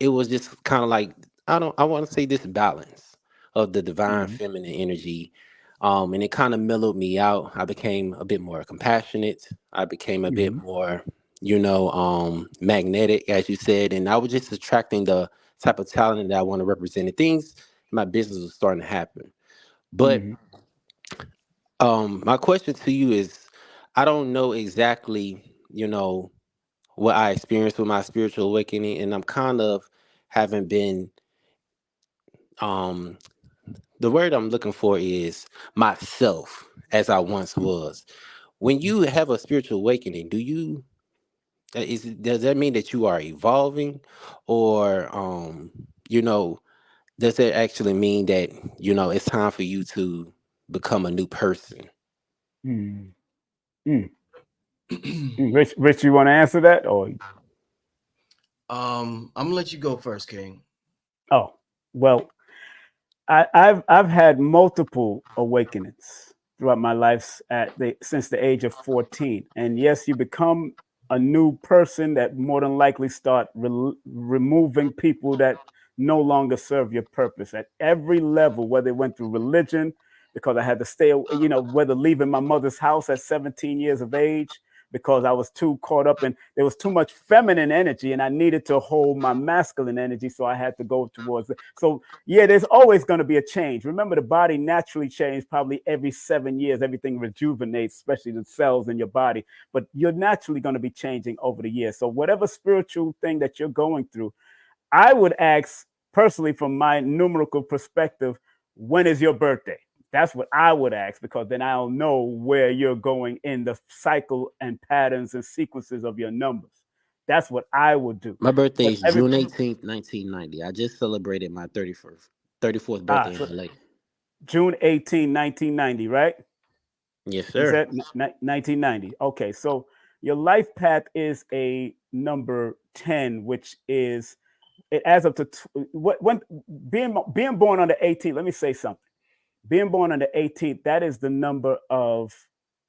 it was just kind of like I want to say this balance of the divine feminine energy, and it kind of mellowed me out. I became a bit more compassionate. I became a bit more magnetic, as you said, and I was just attracting the type of talent that I want to represent, and things in my business was starting to happen. But my question to you is, I don't know exactly what I experienced with my spiritual awakening, and I'm kind of haven't been um the word I'm looking for is myself as I once was. When you have a spiritual awakening, does that mean that you are evolving, or you know does that actually mean that it's time for you to become a new person? Mm. Mm. Rich, you want to answer that, or? I'm gonna let you go first, King. Oh, well, I've had multiple awakenings throughout my life since the age of 14. And yes, you become a new person that more than likely start removing people that no longer serve your purpose at every level, whether it went through religion, because I had to stay, whether leaving my mother's house at 17 years of age, because I was too caught up in, there was too much feminine energy and I needed to hold my masculine energy. So I had to go towards it. So yeah, there's always going to be a change. Remember, the body naturally changes probably every 7 years. Everything rejuvenates, especially the cells in your body. But you're naturally going to be changing over the years. So whatever spiritual thing that you're going through, I would ask personally from my numerical perspective, when is your birthday? That's what I would ask, because then I'll know where you're going in the cycle and patterns and sequences of your numbers. That's what I would do. My birthday But is June 18th, 1990. I just celebrated my 34th birthday in so LA. June 18, 1990, right? Yes, You sir. said 1990. Okay, so your life path is a number 10, which is it adds up to when being born on the 18th. Let me say something. Being born on the 18th, that is the number of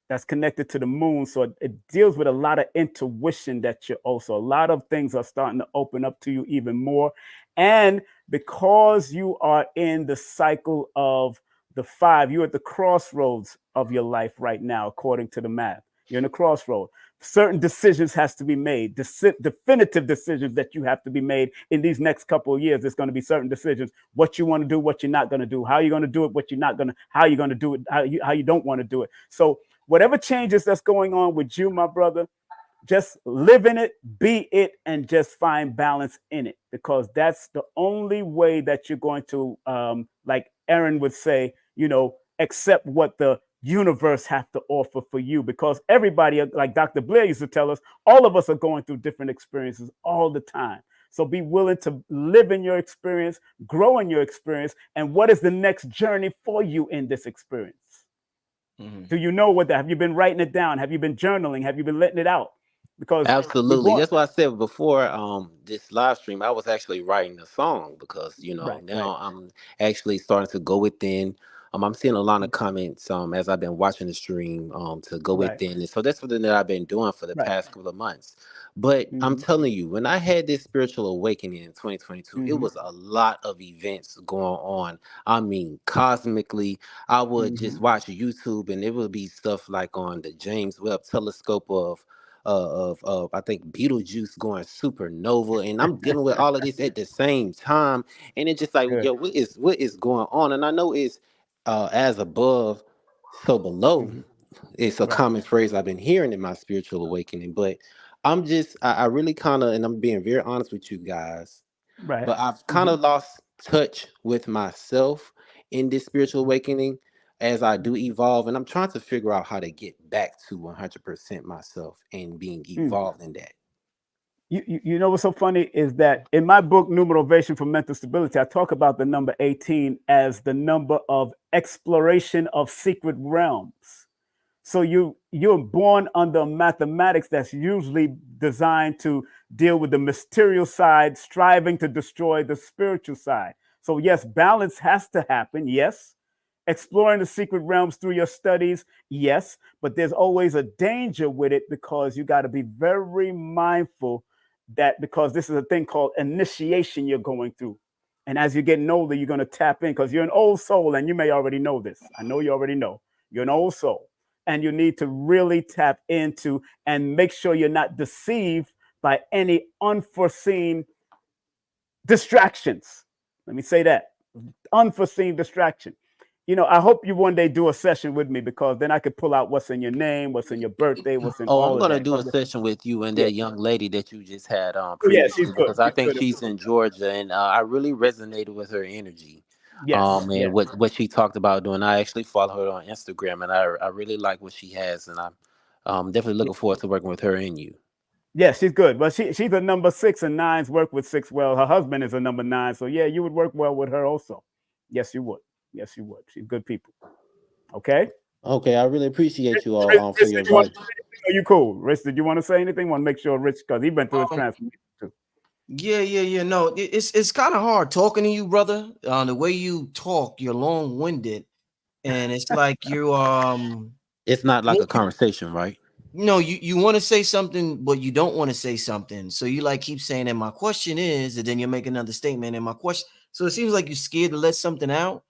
that's connected to the moon. So it deals with a lot of intuition that you're also, a lot of things are starting to open up to you even more. And because you are in the cycle of the 5, you're at the crossroads of your life right now, according to the math. You're in a crossroad. Certain decisions has to be made, definitive decisions that you have to be made in these next couple of years. There's going to be certain decisions, what you want to do, what you're not going to do, how you're going to do it, what you're not going to, how you're going to do it, how you don't want to do it. So whatever changes that's going on with you, my brother, just live in it, be it, and just find balance in it, because that's the only way that you're going to, like Aaron would say, accept what the universe have to offer for you, because everybody, like Dr. Blair used to tell us, all of us are going through different experiences all the time. So be willing to live in your experience, grow in your experience, and what is the next journey for you in this experience? Mm-hmm. Do you know what that? Have you been writing it down? Have you been journaling? Have you been letting it out? Because absolutely, that's why I said before this live stream, I was actually writing a song, because now I'm actually starting to go within. I'm seeing a lot of comments as I've been watching the stream to go within, and so that's something that I've been doing for the past couple of months. But I'm telling you, when I had this spiritual awakening in 2022, it was a lot of events going on. I mean, cosmically, I would just watch YouTube, and it would be stuff like on the James Webb Telescope of I think Beetlejuice going supernova, and I'm dealing with all of this at the same time, and it's just like, yo, what is going on? And I know it's as above, so below. It's a common phrase I've been hearing in my spiritual awakening, but I really kind of, and I'm being very honest with you guys, but I've kind of lost touch with myself in this spiritual awakening as I do evolve, and I'm trying to figure out how to get back to 100% myself and being evolved in that. You know what's so funny is that in my book, New Motivation for Mental Stability, I talk about the number 18 as the number of exploration of secret realms. So you're born under mathematics that's usually designed to deal with the material side, striving to destroy the spiritual side. So yes, balance has to happen. Yes. Exploring the secret realms through your studies. Yes. But there's always a danger with it, because you got to be very mindful that, because this is a thing called initiation you're going through. And as you're getting older, you're going to tap in, because you're an old soul, and you may already know this. I know you already know. You're an old soul. And you need to really tap into and make sure you're not deceived by any unforeseen distractions. Let me say that. Unforeseen distraction. I hope you one day do a session with me, because then I could pull out what's in your name, what's in your birthday, what's in all of that. I'm going to do a session with you and that young lady that you just had previously, she's good. Because I think she's in Georgia, and I really resonated with her energy. And what she talked about doing. I actually follow her on Instagram, and I really like what she has, and I'm definitely looking forward to working with her and you. Yeah, she's good. But she's a number 6, and 9s work with 6 well. Her husband is a number 9. So yeah, you would work well with her also. Yes, you would. Yes, you would. She's good people. Okay. Okay, I really appreciate you all for your advice. Are you cool? Rich, did you want to say anything? Want to make sure Rich, because he went through his transformation too. Yeah. No, it's kind of hard talking to you, brother. The way you talk, you're long-winded, and it's like you It's not like a conversation, right? No, you want to say something, but you don't want to say something. So you like keep saying, and my question is, and then you make another statement, and my question. So it seems like you're scared to let something out.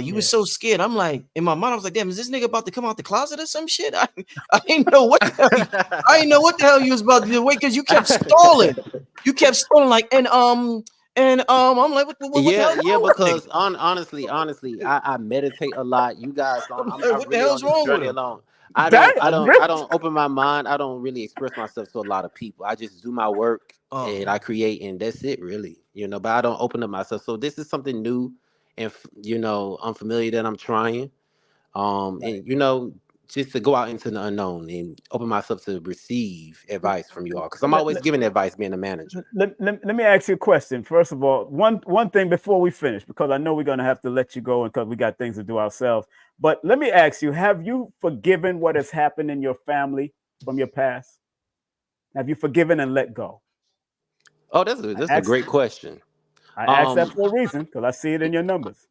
You were so scared. I'm like, in my mind, I was like, damn, is this nigga about to come out the closet or some shit? I didn't know what the hell. I didn't know what the hell you was about to do. Wait, because you kept stalling. You kept stalling, like, and I'm like, what the hell? Because honestly, I meditate a lot. You guys don't. I'm what the really hell's on this wrong journey with him? alone. I don't open my mind. I don't really express myself to a lot of people. I just do my work and I create, and that's it, really. But I don't open up myself. So this is something new and unfamiliar that I'm trying. And just to go out into the unknown and open myself to receive advice from you all, because I'm always giving advice being a manager. Let me ask you a question. First of all, one thing before we finish, because I know we're going to have to let you go, and because we got things to do ourselves. But let me ask you, have you forgiven what has happened in your family from your past? Have you forgiven and let go? Oh, that's a great question. I asked that Um, for a reason because I see it in your numbers.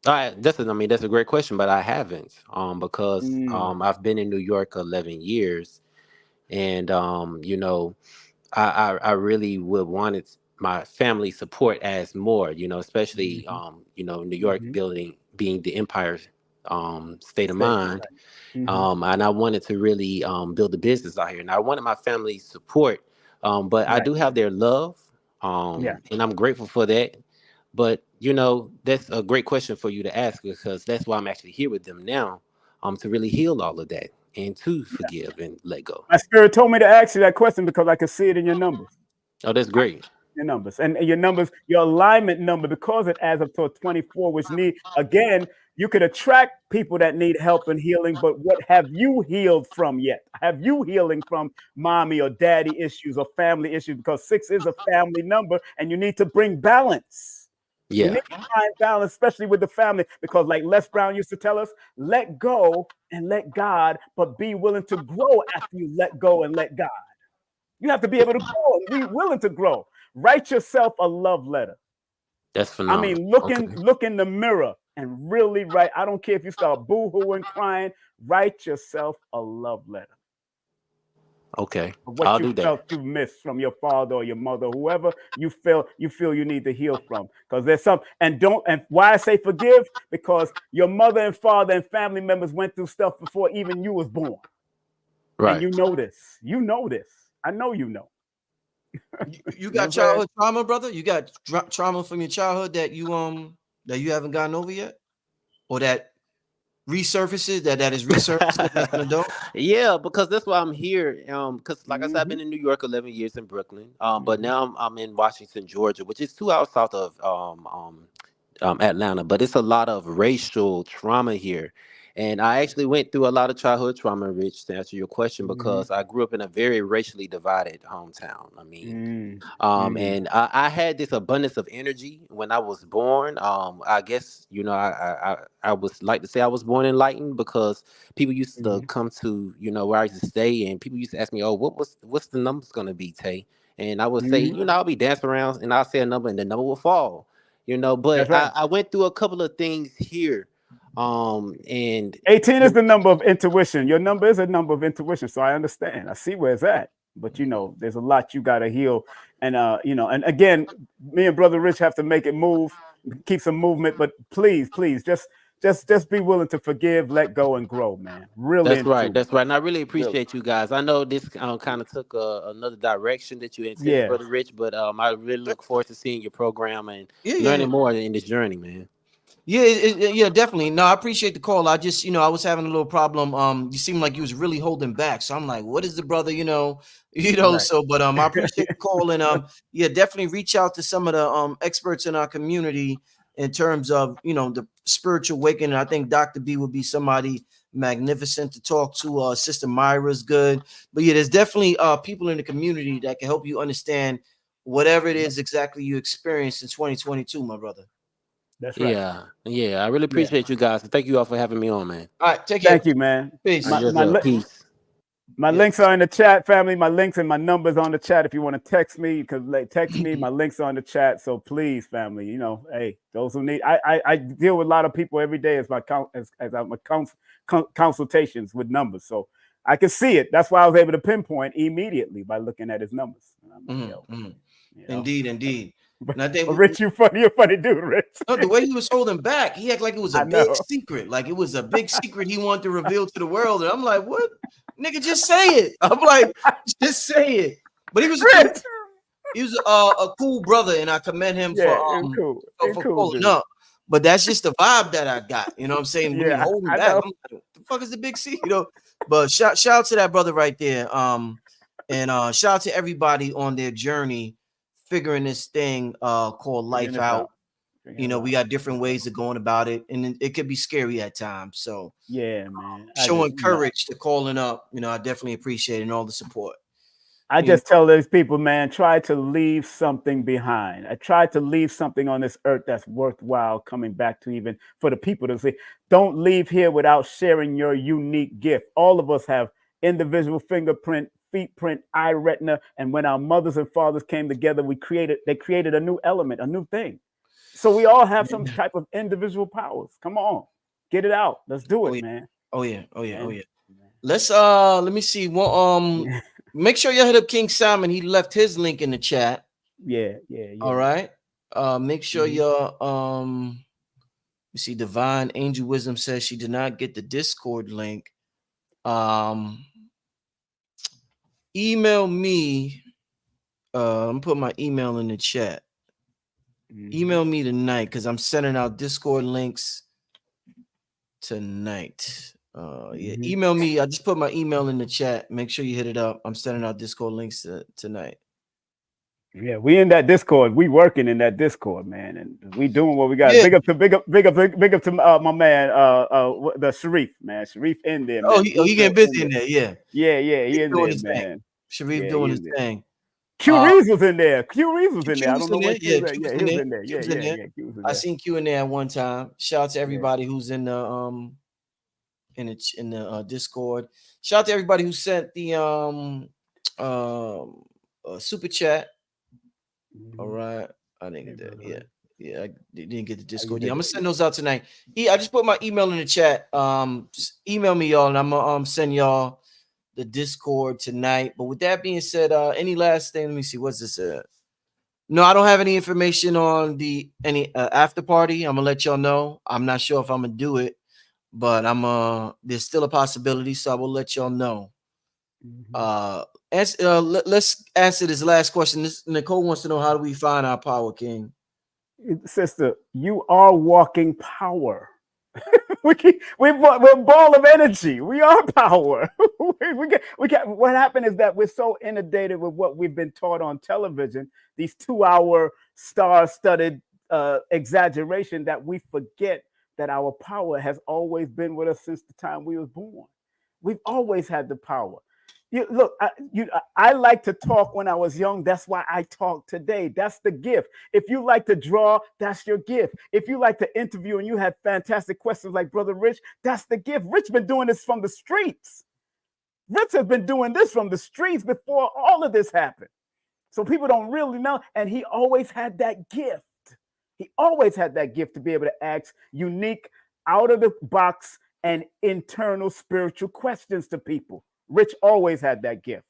that's a great question, but I haven't. Because Mm, I've been in New York 11 years, and I really would want it, my family support as more, especially mhm, New York mhm. being the empire state of State, mind. right. Mhm. And I wanted to really build a business out here, and I wanted my family's support. But I Right. do have their love, Yeah. and I'm grateful for that. But that's a great question for you to ask, because that's why I'm actually here with them now, to really heal all of that and to forgive and let go. My spirit told me to ask you that question because I could see it in your numbers. Oh, that's great. Your numbers and your numbers, your alignment number, because it adds up to a 24, which need again, you could attract people that need help and healing, but what have you healed from yet? Have you healing from mommy or daddy issues or family issues? Because 6 is a family number, and you need to bring balance. You need Yeah, to find balance, especially with the family, because like Les Brown used to tell us, let go and let God, but be willing to grow after you let go and let God. You have to be able to grow and be willing to grow. Write yourself a love letter. that's I phenomenal. mean, Okay. look in the mirror and really write. I don't care if you start boo-hooing, crying. Write yourself a love letter Okay. of what I'll you do that. felt you missed from your father or your mother, whoever you feel you need to heal from. Because there's some and why I say forgive, because your mother and father and family members went through stuff before even you was born. And Right. you know this. You know this. I know you know. You You know got what I'm saying? childhood trauma, brother? You got trauma from your childhood that you haven't gotten over yet, or that resurfaces that is resurfacing as an adult? Yeah, because that's why I'm here. Because like I said, I've Mm-hmm. been in New York 11 years in Brooklyn. But Mm-hmm. now I'm in Washington, Georgia, which is 2 hours south of Atlanta. But it's a lot of racial trauma here, and I actually went through a lot of childhood trauma, Rich, to answer your question, Mm-hmm. because I grew up in a very racially divided hometown. I mean, Mm, mm, and I had this abundance of energy when I was born. I guess I was like to say I was born enlightened, because people used to mhm. come to where I used to stay, and people used to ask me, "Oh, what's the numbers gonna be, Tay?" And I would say, Mhm. I'll be dancing around, and I'll say a number, and the number will fall. But That's right. I went through a couple of things here, and 18 is the number of intuition. Your number is a number of intuition. So I understand. I see where it's at. But there's a lot you gotta heal. And and again, me and Brother Rich have to make it move, keep some movement. But please, please, just be willing to forgive, let go, and grow, man. Really That's and right. truly. That's right. And I really Really. appreciate you guys. I know this kind of took another direction that you intended, Yeah. Brother Rich, but I really look forward to seeing your program and Yeah, yeah. learning more in this journey, man. Yeah, yeah, definitely. No, I appreciate the call. I just, I was having a little problem. You seemed like you was really holding back. So I'm like, what is the brother, Right. so but I appreciate the call, and yeah, definitely reach out to some of the experts in our community in terms of, the spiritual awakening. I think Dr. B would be somebody magnificent to talk to. Sister Myra's good. But yeah, there's definitely people in the community that can help you understand whatever it is exactly you experienced in 2022, my brother. That's right. Yeah, yeah. I really Yeah. appreciate you guys. Thank you all for having me on, man. All right, take care. Thank you, man. I Peace. My just my li- peace. My Yeah. links are in the chat, family. My links and my numbers on the chat. If you want to text me, you can text me. My links are on the chat. So please, family, hey, those who need, I deal with a lot of people every day as my as I'm consultations with numbers. So I can see it. That's why I was able to pinpoint immediately by looking at his numbers. And I'm like, yo, you know. Indeed, indeed. But, And I think Rich, you're a funny dude, Rich. no, the way he was holding back, he acted like it was a I big know. secret, like it was a big secret he wanted to reveal to the world. And I'm like, what, nigga, just say it. I'm like, just say it. But he was a cool, Rich. he was a cool brother, and I commend him Yeah, it's cool. It's for cool, pulling dude. up. But that's just the vibe that I got. You know what I'm saying? When he Yeah, holding I back, know. I'm like, what the fuck is the big secret? But shout out to that brother right there. And shout out to everybody on their journey figuring this thing called Figuring life this out. out. Figuring it We out. got different ways of going about it, and it could be scary at times. So Yeah, man. showing courage to calling up, I definitely appreciate it and all the support. I You know, just tell these people, man, try to leave something behind. I try to leave something on this earth that's worthwhile coming back to, even for the people to see. Don't leave here without sharing your unique gift. All of us have individual feet print, eye retina, and when our mothers and fathers came together, they created a new element, a new thing. So we all have some type of individual powers. Come on, get it out. Let's do it, man. Oh yeah. Let's let me see. Well, make sure you hit up King Simon. He left his link in the chat. Yeah. All right. Make sure you're you see Divine Angel Wisdom says she did not get the Discord link. Email me. I'm putting my email in the chat. Email me tonight because I'm sending out Discord links tonight. Email me. I just put my email in the chat. Make sure you hit it up. I'm sending out Discord links tonight. Yeah, we in that Discord. We working in that Discord, man, and we doing what we got. Big up to my man, the Sharif, man. Sharif in there, man. Oh, he getting busy in there. Yeah. He in there, man. Sharif doing his thing. Q Reeves was in there. Q Reeves was in there. I don't know what he was in there. Yeah. I seen Q in there at one time. Shout out to everybody who's in the Discord. Shout out to everybody who sent the super chat. All right, I didn't get that. Yeah, I didn't get the Discord. Yeah, I'm gonna send those out tonight. I just put my email in the chat. Just email me y'all, and I'm gonna send y'all the Discord tonight. But with that being said, any last thing? Let me see. What's this? No, I don't have any information on any after party. I'm gonna let y'all know. I'm not sure if I'm gonna do it, but there's still a possibility, so I will let y'all know. Let's answer this last question. Nicole wants to know, how do we find our power, King? Sister, you are walking power. We're a ball of energy. We are power. What happened is that we're so inundated with what we've been taught on television, these 2-hour star-studded exaggeration, that we forget that our power has always been with us since the time we was born. We've always had the power. I like to talk when I was young. That's why I talk today. That's the gift. If you like to draw, that's your gift. If you like to interview and you had fantastic questions like Brother Rich, that's the gift. Rich been doing this from the streets. Rich has been doing this from the streets before all of this happened. So people don't really know. And he always had that gift. He always had that gift to be able to ask unique, out of the box and internal spiritual questions to people. Rich always had that gift.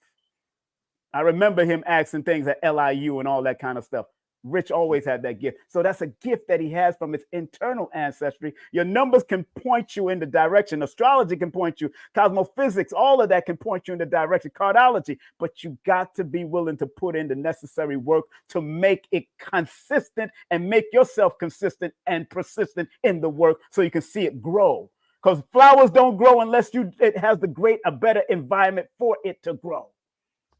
I remember him asking things at LIU and all that kind of stuff. Rich always had that gift. So that's a gift that he has from his internal ancestry. Your numbers can point you in the direction. Astrology can point you. Cosmophysics, all of that can point you in the direction. Cardology. But you got to be willing to put in the necessary work to make it consistent and make yourself consistent and persistent in the work so you can see it grow. Because flowers don't grow unless it has a better environment for it to grow.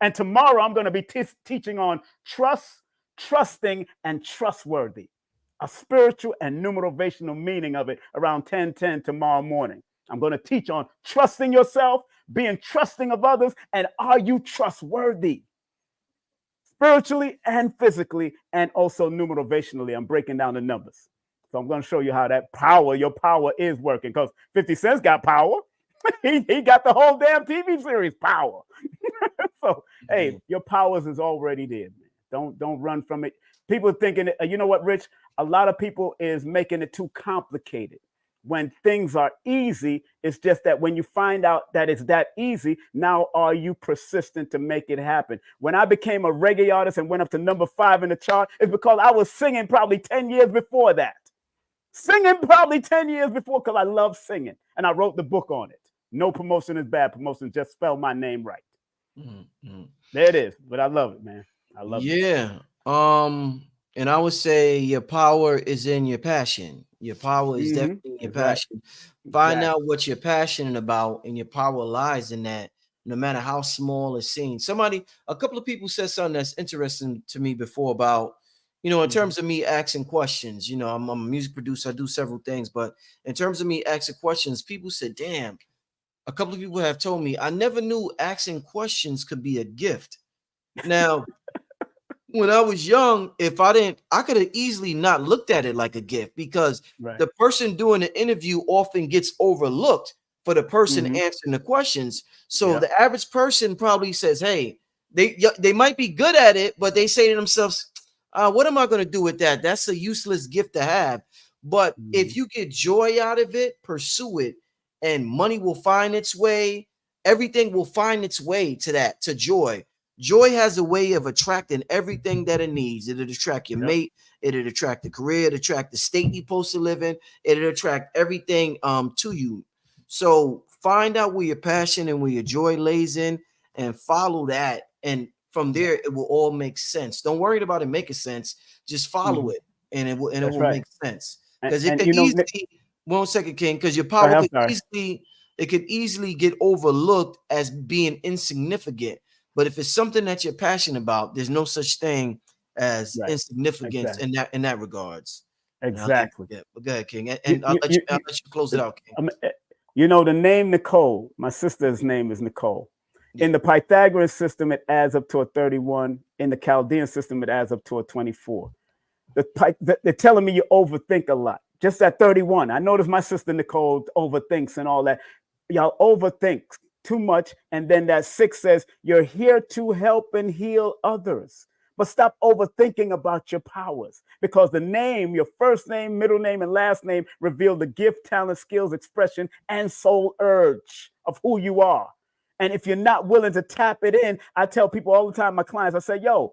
And tomorrow I'm going to be teaching on trust, trusting, and trustworthy. A spiritual and numerovational meaning of it around 10:10 tomorrow morning. I'm going to teach on trusting yourself, being trusting of others, and are you trustworthy? Spiritually and physically, and also numerovationally. I'm breaking down the numbers. So I'm going to show you how that power, your power is working, because 50 Cent's got power. he got the whole damn TV series power. So, hey, your powers is already there, man. Don't run from it. People thinking, you know what, Rich? A lot of people is making it too complicated. When things are easy, it's just that when you find out that it's that easy, now are you persistent to make it happen? When I became a reggae artist and went up to number 5 in the chart, it's because I was singing probably 10 years before that. Singing probably 10 years before, because I love singing. And I wrote the book on it. No promotion is bad promotion. Just spell my name right. There it is. But I love it, man. I love it. Yeah. And I would say your power is in your passion. Your power is definitely in your passion. Find out what you're passionate about, and your power lies in that, no matter how small it's seen. A couple of people said something that's interesting to me before about, in terms of me asking questions. I'm a music producer. I do several things, but in terms of me asking questions, people said, damn, a couple of people have told me, I never knew asking questions could be a gift. Now, when I was young, I could have easily not looked at it like a gift, because the person doing the interview often gets overlooked for the person answering the questions. So the average person probably says, hey, they might be good at it, but they say to themselves, what am I going to do with that? That's a useless gift to have. But if you get joy out of it, pursue it, and money will find its way. Everything will find its way to that, to joy. Joy has a way of attracting everything that it needs. It'll attract your mate. It'll attract the career. It'll attract the state you're supposed to live in. It'll attract everything to you. So find out where your passion and where your joy lays in, and follow that. And from there, it will all make sense. Don't worry about it making sense. Just follow it, and it will make sense. Because it could easily, 1 second, King, because your power could easily get overlooked as being insignificant. But if it's something that you're passionate about, there's no such thing as insignificance in that regards. Exactly. But go ahead, King, and I'll let you close it out, King. You know, the name Nicole, my sister's name is Nicole. In the Pythagorean system, it adds up to a 31. In the Chaldean system, it adds up to a 24. They're telling me you overthink a lot. Just at 31. I noticed my sister Nicole overthinks and all that. Y'all overthink too much. And then that 6 says, you're here to help and heal others. But stop overthinking about your powers, because the name, your first name, middle name, and last name reveal the gift, talent, skills, expression, and soul urge of who you are. And if you're not willing to tap it in, I tell people all the time, my clients, I say, yo,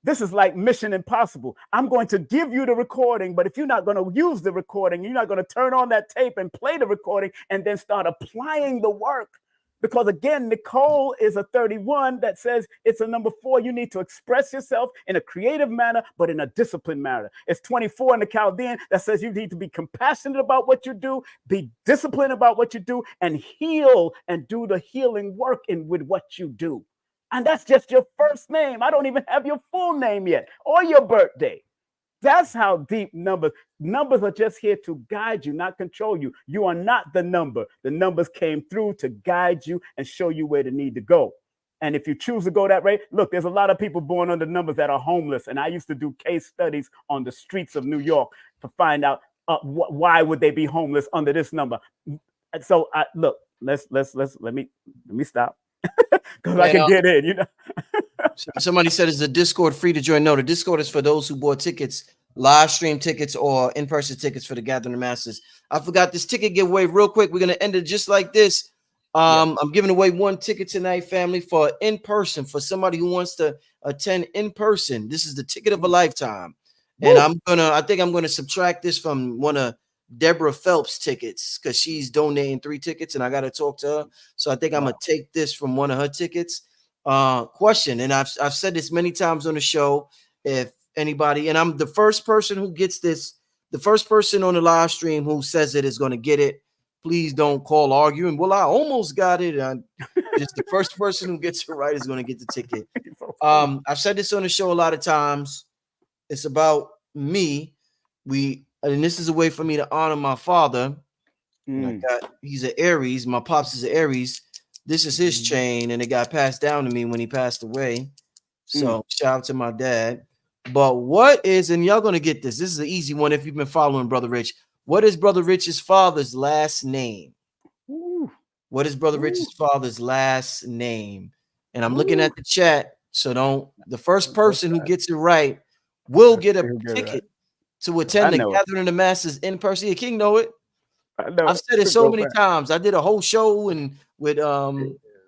this is like Mission Impossible. I'm going to give you the recording, but if you're not going to use the recording, you're not going to turn on that tape and play the recording and then start applying the work. Because again, Nicole is a 31 that says it's a number 4. You need to express yourself in a creative manner, but in a disciplined manner. It's 24 in the Chaldean that says you need to be compassionate about what you do, be disciplined about what you do, and heal and do the healing work with what you do. And that's just your first name. I don't even have your full name yet or your birthday. That's how deep numbers are just here to guide you, not control you. You are not the number. The numbers came through to guide you and show you where to need to go. And if you choose to go that way, look, there's a lot of people born under numbers that are homeless. And I used to do case studies on the streets of New York to find out why would they be homeless under this number. And so look, let me stop because I can get in, you know. Somebody said, is the Discord free to join? No, the Discord is for those who bought tickets, live stream tickets or in-person tickets for the Gathering of Masters. I forgot this ticket giveaway real quick. We're going to end it just like this. I'm giving away 1 ticket tonight, family, for in-person, for somebody who wants to attend in person. This is the ticket of a lifetime. And I think I'm going to subtract this from one of Deborah Phelps' tickets because she's donating 3 tickets and I got to talk to her. So I think I'm going to take this from one of her tickets. Question, and I've said this many times on the show. If anybody, and I'm the first person who gets this, the first person on the live stream who says it is going to get it. Please don't call arguing. Well, I almost got it. Just the first person who gets it right is going to get the ticket. I've said this on the show a lot of times. It's about me. And this is a way for me to honor my father. He's an Aries. My pops is an Aries. This is his chain, and it got passed down to me when he passed away. So shout out to my dad. But what is, and y'all gonna get this. This is an easy one if you've been following Brother Rich. What is Brother Rich's father's last name? What is Brother Rich's father's last name? And I'm looking at the chat. So the first person who gets it right will get a ticket to attend the Gathering of the Masters in person. Yeah, King know it. I've said it so many times. I did a whole show and with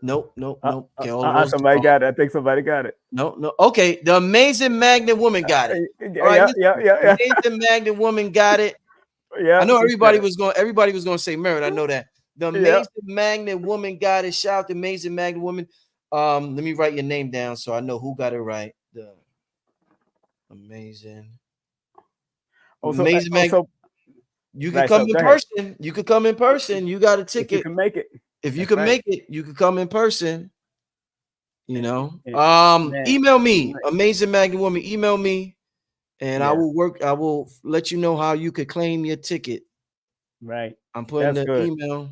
nope. Okay, somebody got it. I think somebody got it. No. Okay, the Amazing Magnet Woman got it. Yeah. Amazing Magnet Woman got it. Yeah, I know everybody was going to say Merit. I know that. The Amazing Magnet Woman got it. Shout out to Amazing Magnet Woman. Let me write your name down so I know who got it right. The Amazing. Amazing Magnet. You can come in person. You could come in person. You got a ticket. If you can make it. If you can make it, you could come in person. You know. Email me, Amazing Magnet Woman. Email me, and I will let you know how you could claim your ticket. Right. I'm putting the email.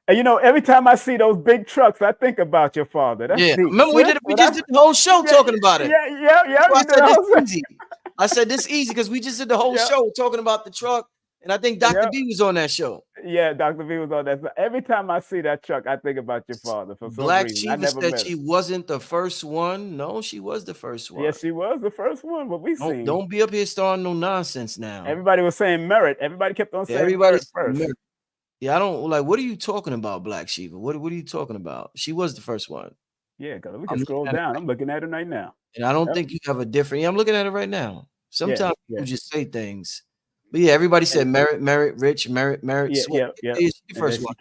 And you know, every time I see those big trucks, I think about your father. That's deep. Remember we just did the whole show talking about it. Yeah. So I said this easy because we just did the whole show talking about the truck. And I think Dr. B was on that show. Yeah, Dr. B was on that. Every time I see that truck, I think about your father for some Black reason. I Shiva never said met she her. wasn't the first one. No, she was the first one. Yeah, she was the first one, but we seen. Don't be up here starting no nonsense now. Everybody was saying merit. Everybody kept on saying Everybody's merit first. Yeah, I don't like. What are you talking about, Black Shiva? What are you talking about? She was the first one. Yeah, because we can scroll down. I'm looking at it right now. And I don't think you have a different. Yeah, I'm looking at it right now. Sometimes people just say things. But yeah, everybody said merit, rich, merit, Yeah. It's the first one.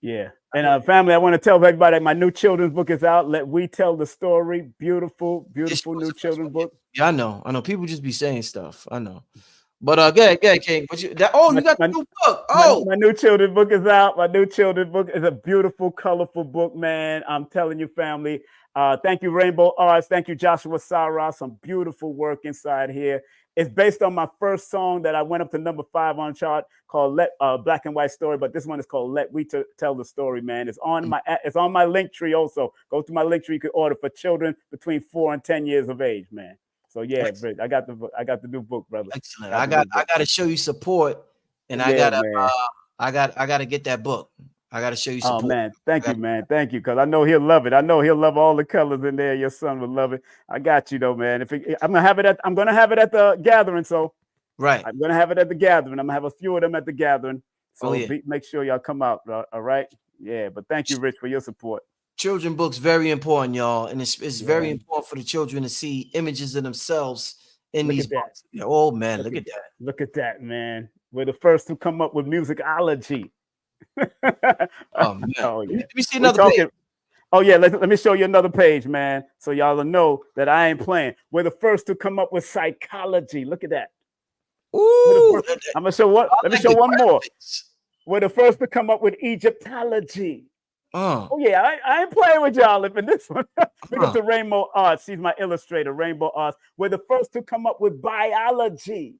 Yeah. And family, I want to tell everybody my new children's book is out. Let We Tell the Story. Beautiful new children's book. Yeah, I know. People just be saying stuff. I know. But go ahead, King. You got the new book. My new children's book is out. My new children's book is a beautiful, colorful book, man. I'm telling you, family. Thank you, Rainbow Arts. Thank you, Joshua Sarah. Some beautiful work inside here. It's based on my first song that I went up to number 5 on chart called Black and White Story, but this one is called Let We Tell the Story, man. It's on my link tree also. Go to my link tree. You can order for children between 4 and 10 years of age, man. So yeah, I got the new book, brother. Excellent. I got to show you support, and I gotta get that book. I gotta show you support. Oh man, thank you, man. Thank you, because I know he'll love it. I know he'll love all the colors in there. Your son will love it. I got you though, man. I'm gonna have it at the gathering. So I'm gonna have it at the gathering. I'm gonna have a few of them at the gathering. So make sure y'all come out. All right. Yeah, but thank you, Rich, for your support. Children books very important, y'all, and it's very important for the children to see images of themselves in these books. Oh man, look at that! Look at that, man. We're the first to come up with musicology. Oh man! Oh, yeah. Let me see another page. Oh yeah, let me show you another page, man, so y'all will know that I ain't playing. We're the first to come up with psychology. Look at that. Ooh, I'm gonna show what. Let me show one more. We're the first to come up with Egyptology. Oh yeah, I ain't playing with y'all in this one. Because the Rainbow Arts, she's my illustrator, Rainbow Arts. We're the first to come up with biology.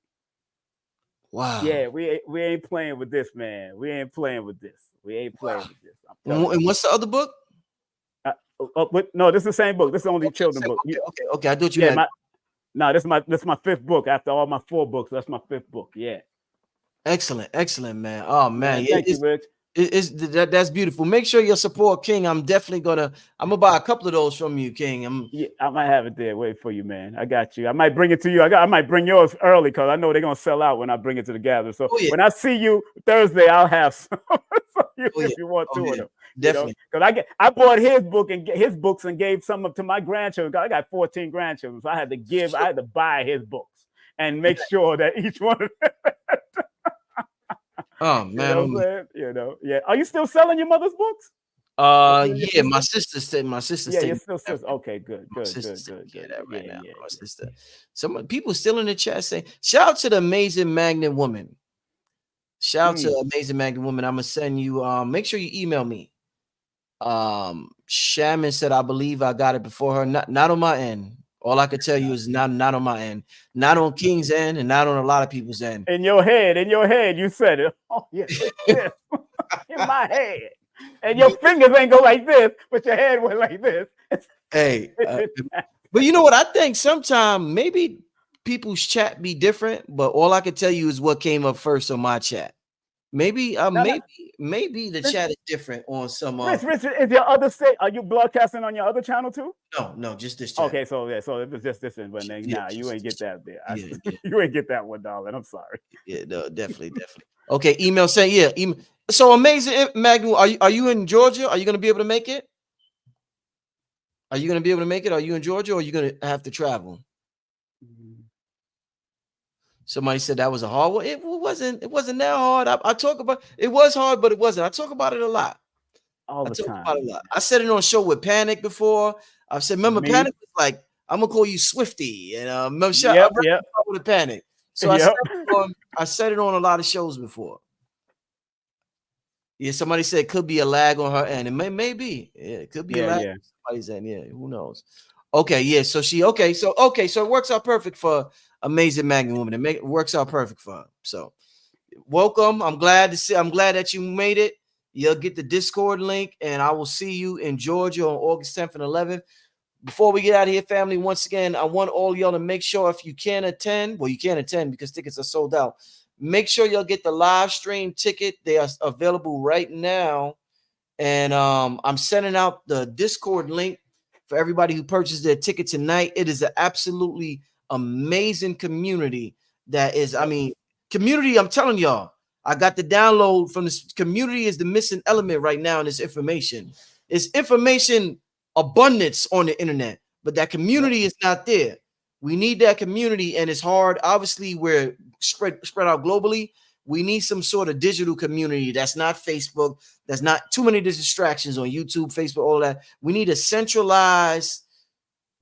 Wow. Yeah, we ain't playing with this, man. We ain't playing with this. And what's the other book? No, this is the same book. This is only children's book. Okay. I thought you had. No, this is my 5th book after all my 4 books. That's my 5th book. Yeah. Excellent, man. Oh man, thank you, Rich. That's beautiful. Make sure you support King. I'm gonna buy a couple of those from you, King. I might have it there. Wait for you, man. I got you. I might bring it to you. I might bring yours early because I know they're gonna sell out when I bring it to the gathering. So when I see you Thursday, I'll have some if you want 2 of them. Definitely. Because I bought his books and gave some up to my grandchildren. I got 14 grandchildren, so I had to buy his books and make sure that each one of them. Oh man, yeah. Are you still selling your mother's books? Yeah, my sister said. Yeah, you're still sister. Okay, good. My sister. Some people still in the chat saying, "Shout out to the amazing magnet woman." Shout out to amazing magnet woman. I'm gonna send you. Make sure you email me. Shaman said, "I believe I got it before her." Not on my end. All I can tell you is not on my end, not on King's end, and not on a lot of people's end. In your head, you said it. Oh yeah, in my head, and your fingers ain't go like this, but your head went like this. Hey, but you know what? I think sometimes maybe people's chat be different, but all I can tell you is what came up first on my chat. Maybe maybe the chat is different on some. Rich, is your other are you broadcasting on your other channel too? No, just this channel. Okay, so it was just this one, but you ain't get that there. You ain't get that one, darling. I'm sorry. Yeah, no, definitely. Okay, email saying email. So amazing, Magna. Are you in Georgia? Are you gonna be able to make it? Are you in Georgia, or are you gonna have to travel? Somebody said that was a hard one. It wasn't that hard. I talk about it was hard, but it wasn't. I talk about it a lot. All the time. I said it on a show with Panic before. I've said, remember, Panic was like, I'm gonna call you Swifty, and with Panic. So I said it on a lot of shows before. Yeah, somebody said it could be a lag on her end. It may be. Yeah, it could be a lag on somebody's end. Yeah, who knows? Okay, yeah. So it works out perfect for amazing magnet woman. It works out perfect for her. So welcome. I'm glad that you made it. You'll get the Discord link, and I will see you in Georgia on August 10th and 11th. Before we get out of here, family, once again, I want all y'all to make sure if you can attend. Well, you can't attend because tickets are sold out. Make sure y'all get the live stream ticket. They are available right now. And I'm sending out the Discord link for everybody who purchased their ticket tonight. It is an absolutely amazing community that is, I mean, community, I'm telling y'all, I got the download from this community is the missing element right now in this information. It's information abundance on the internet, but that community is not there. We need that community, and it's hard. Obviously, we're spread out globally. We need some sort of digital community that's not Facebook, that's not too many distractions on YouTube, Facebook, all that. We need a centralized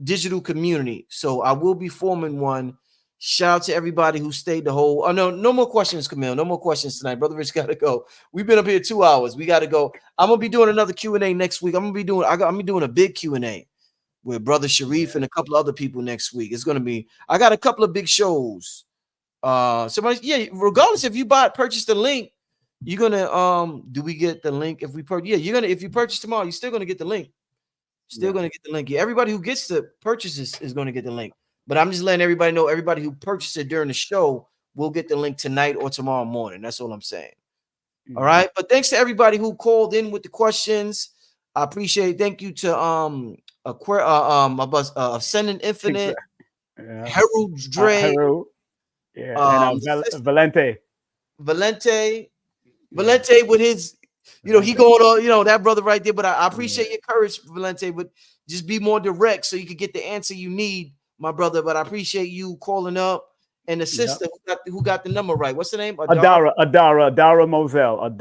digital community. So I will be forming one. Shout out to everybody who stayed the whole. Oh no more questions, Camille. No more questions tonight. Brother Rich gotta go. We've been up here 2 hours. We gotta go. I'm gonna be doing another Q&A next week. I'm gonna be doing a big Q&A with Brother Sharif and a couple other people next week. It's gonna be. I got a couple of big shows. Somebody, yeah, regardless if you purchase the link, you're gonna do we get the link if we purchase? Yeah, you're gonna if you purchase tomorrow, you're still gonna get the link. Gonna get the link. Yeah, everybody who gets the purchases is gonna get the link. But I'm just letting everybody know, everybody who purchased it during the show will get the link tonight or tomorrow morning. That's all I'm saying. All right. But thanks to everybody who called in with the questions. I appreciate it. Thank you to Ascending Infinite, Harold Dre, Harold. Yeah, and Valente with his, he going on, that brother right there. But I appreciate your courage, Valente, but just be more direct so you can get the answer you need, my brother. But I appreciate you calling up. And the sister who got the number right. What's the name? Adara Moselle.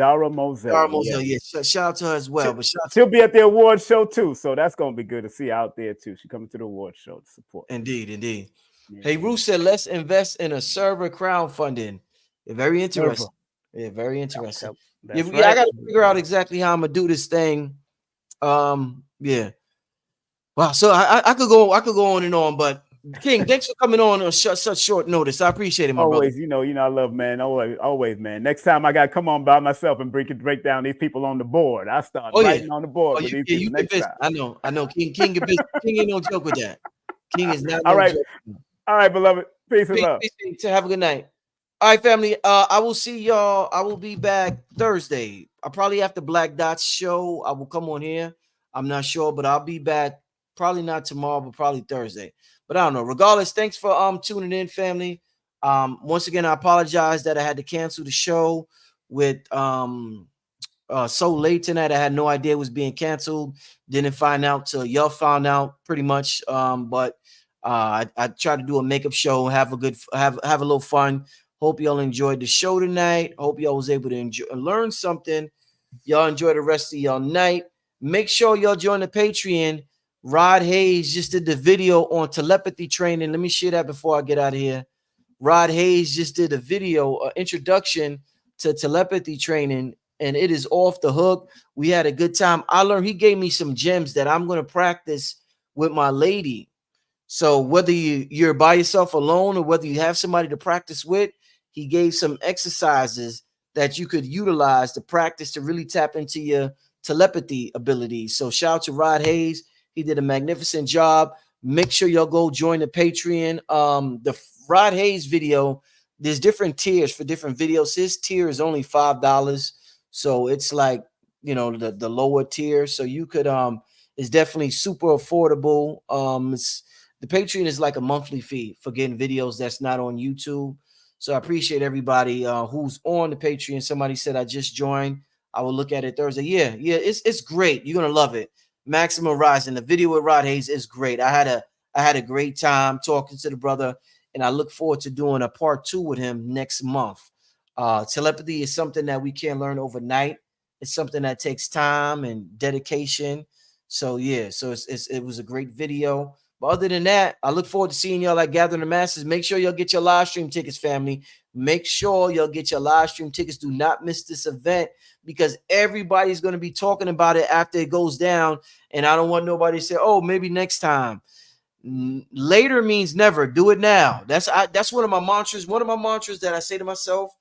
Yeah. Shout out to her as well. But she'll be at the award show too. So that's gonna be good to see out there too. She's coming to the award show to support. Indeed. Yeah. Hey, Ruth said, let's invest in a server crowdfunding. Very interesting. Yeah, very interesting. I gotta figure out exactly how I'm gonna do this thing. Yeah. Wow. So I could go on and on, but King, thanks for coming on such short notice. I appreciate it, my brother. I love, man. Always, man. Next time I got to come on by myself and break down these people on the board. I start writing on the board with these people next time. I know. King get busy. King ain't no joke with that. King is not. All right, beloved. Peace and love. Peace. Have a good night. All right, family. I will see y'all. I will be back Thursday. I probably after Black Dot's show. I will come on here. I'm not sure, but I'll be back. Probably not tomorrow, but probably Thursday. But I don't know. Regardless, thanks for tuning in, family. Once again, I apologize that I had to cancel the show with so late tonight. I had no idea it was being canceled. Didn't find out till y'all found out pretty much. But I tried to do a makeup show, have a little fun. Hope y'all enjoyed the show tonight. Hope y'all was able to learn something. Y'all enjoy the rest of y'all night. Make sure y'all join the Patreon. Rod Hayes just did the video on telepathy training. Let me share that before I get out of here. Rod Hayes just did a video, introduction to telepathy training, and it is off the hook. We had a good time. He gave me some gems that I'm going to practice with my lady. So whether you're by yourself alone or whether you have somebody to practice with, he gave some exercises that you could utilize to practice to really tap into your telepathy abilities. So shout out to Rod Hayes. He did a magnificent job. Make sure y'all go join the Patreon. The Rod Hayes video, there's different tiers for different videos. His tier is only $5. So it's like, the lower tier. So you could, it's definitely super affordable. The Patreon is like a monthly fee for getting videos that's not on YouTube. So I appreciate everybody who's on the Patreon. Somebody said I just joined. I will look at it Thursday. Yeah, it's great. You're gonna love it. Maximum Rising. The video with Rod Hayes is great. I had a great time talking to the brother, and I look forward to doing a part 2 with him next month. Telepathy is something that we can't learn overnight. It's something that takes time and dedication. So yeah, it was a great video. But other than that, I look forward to seeing y'all at Gathering the Masses. Make sure y'all get your live stream tickets, family. Make sure y'all get your live stream tickets. Do not miss this event, because everybody's going to be talking about it after it goes down. And I don't want nobody to say, oh, maybe next time. Later means never. Do it now. That's one of my mantras. One of my mantras that I say to myself.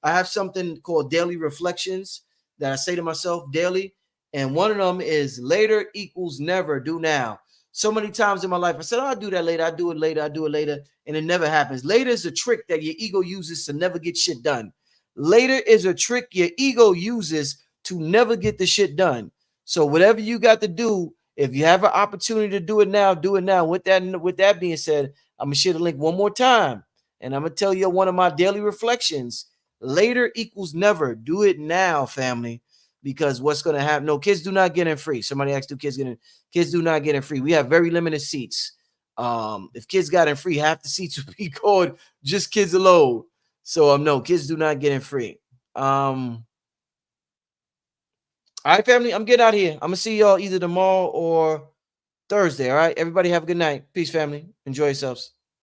I have something called daily reflections that I say to myself daily. And one of them is later equals never. Do now. So many times in my life, I said, oh, I'll do that later. I'll do it later. I'll do it later. And it never happens. Later is a trick that your ego uses to never get shit done. Later is a trick your ego uses to never get the shit done. So whatever you got to do, if you have an opportunity to do it now, do it now. With that being said, I'm gonna share the link one more time, and I'm gonna tell you one of my daily reflections. Later equals never. Do it now, family, because what's gonna happen? No, kids do not get in free. Somebody asked, do kids get in? Kids do not get in free. We have very limited seats. If kids got in free, half the seats would be called just kids alone. So no, kids do not get in free. All right, family, I'm getting out of here. I'm gonna see y'all either tomorrow or Thursday. All right, everybody have a good night. Peace, family. Enjoy yourselves.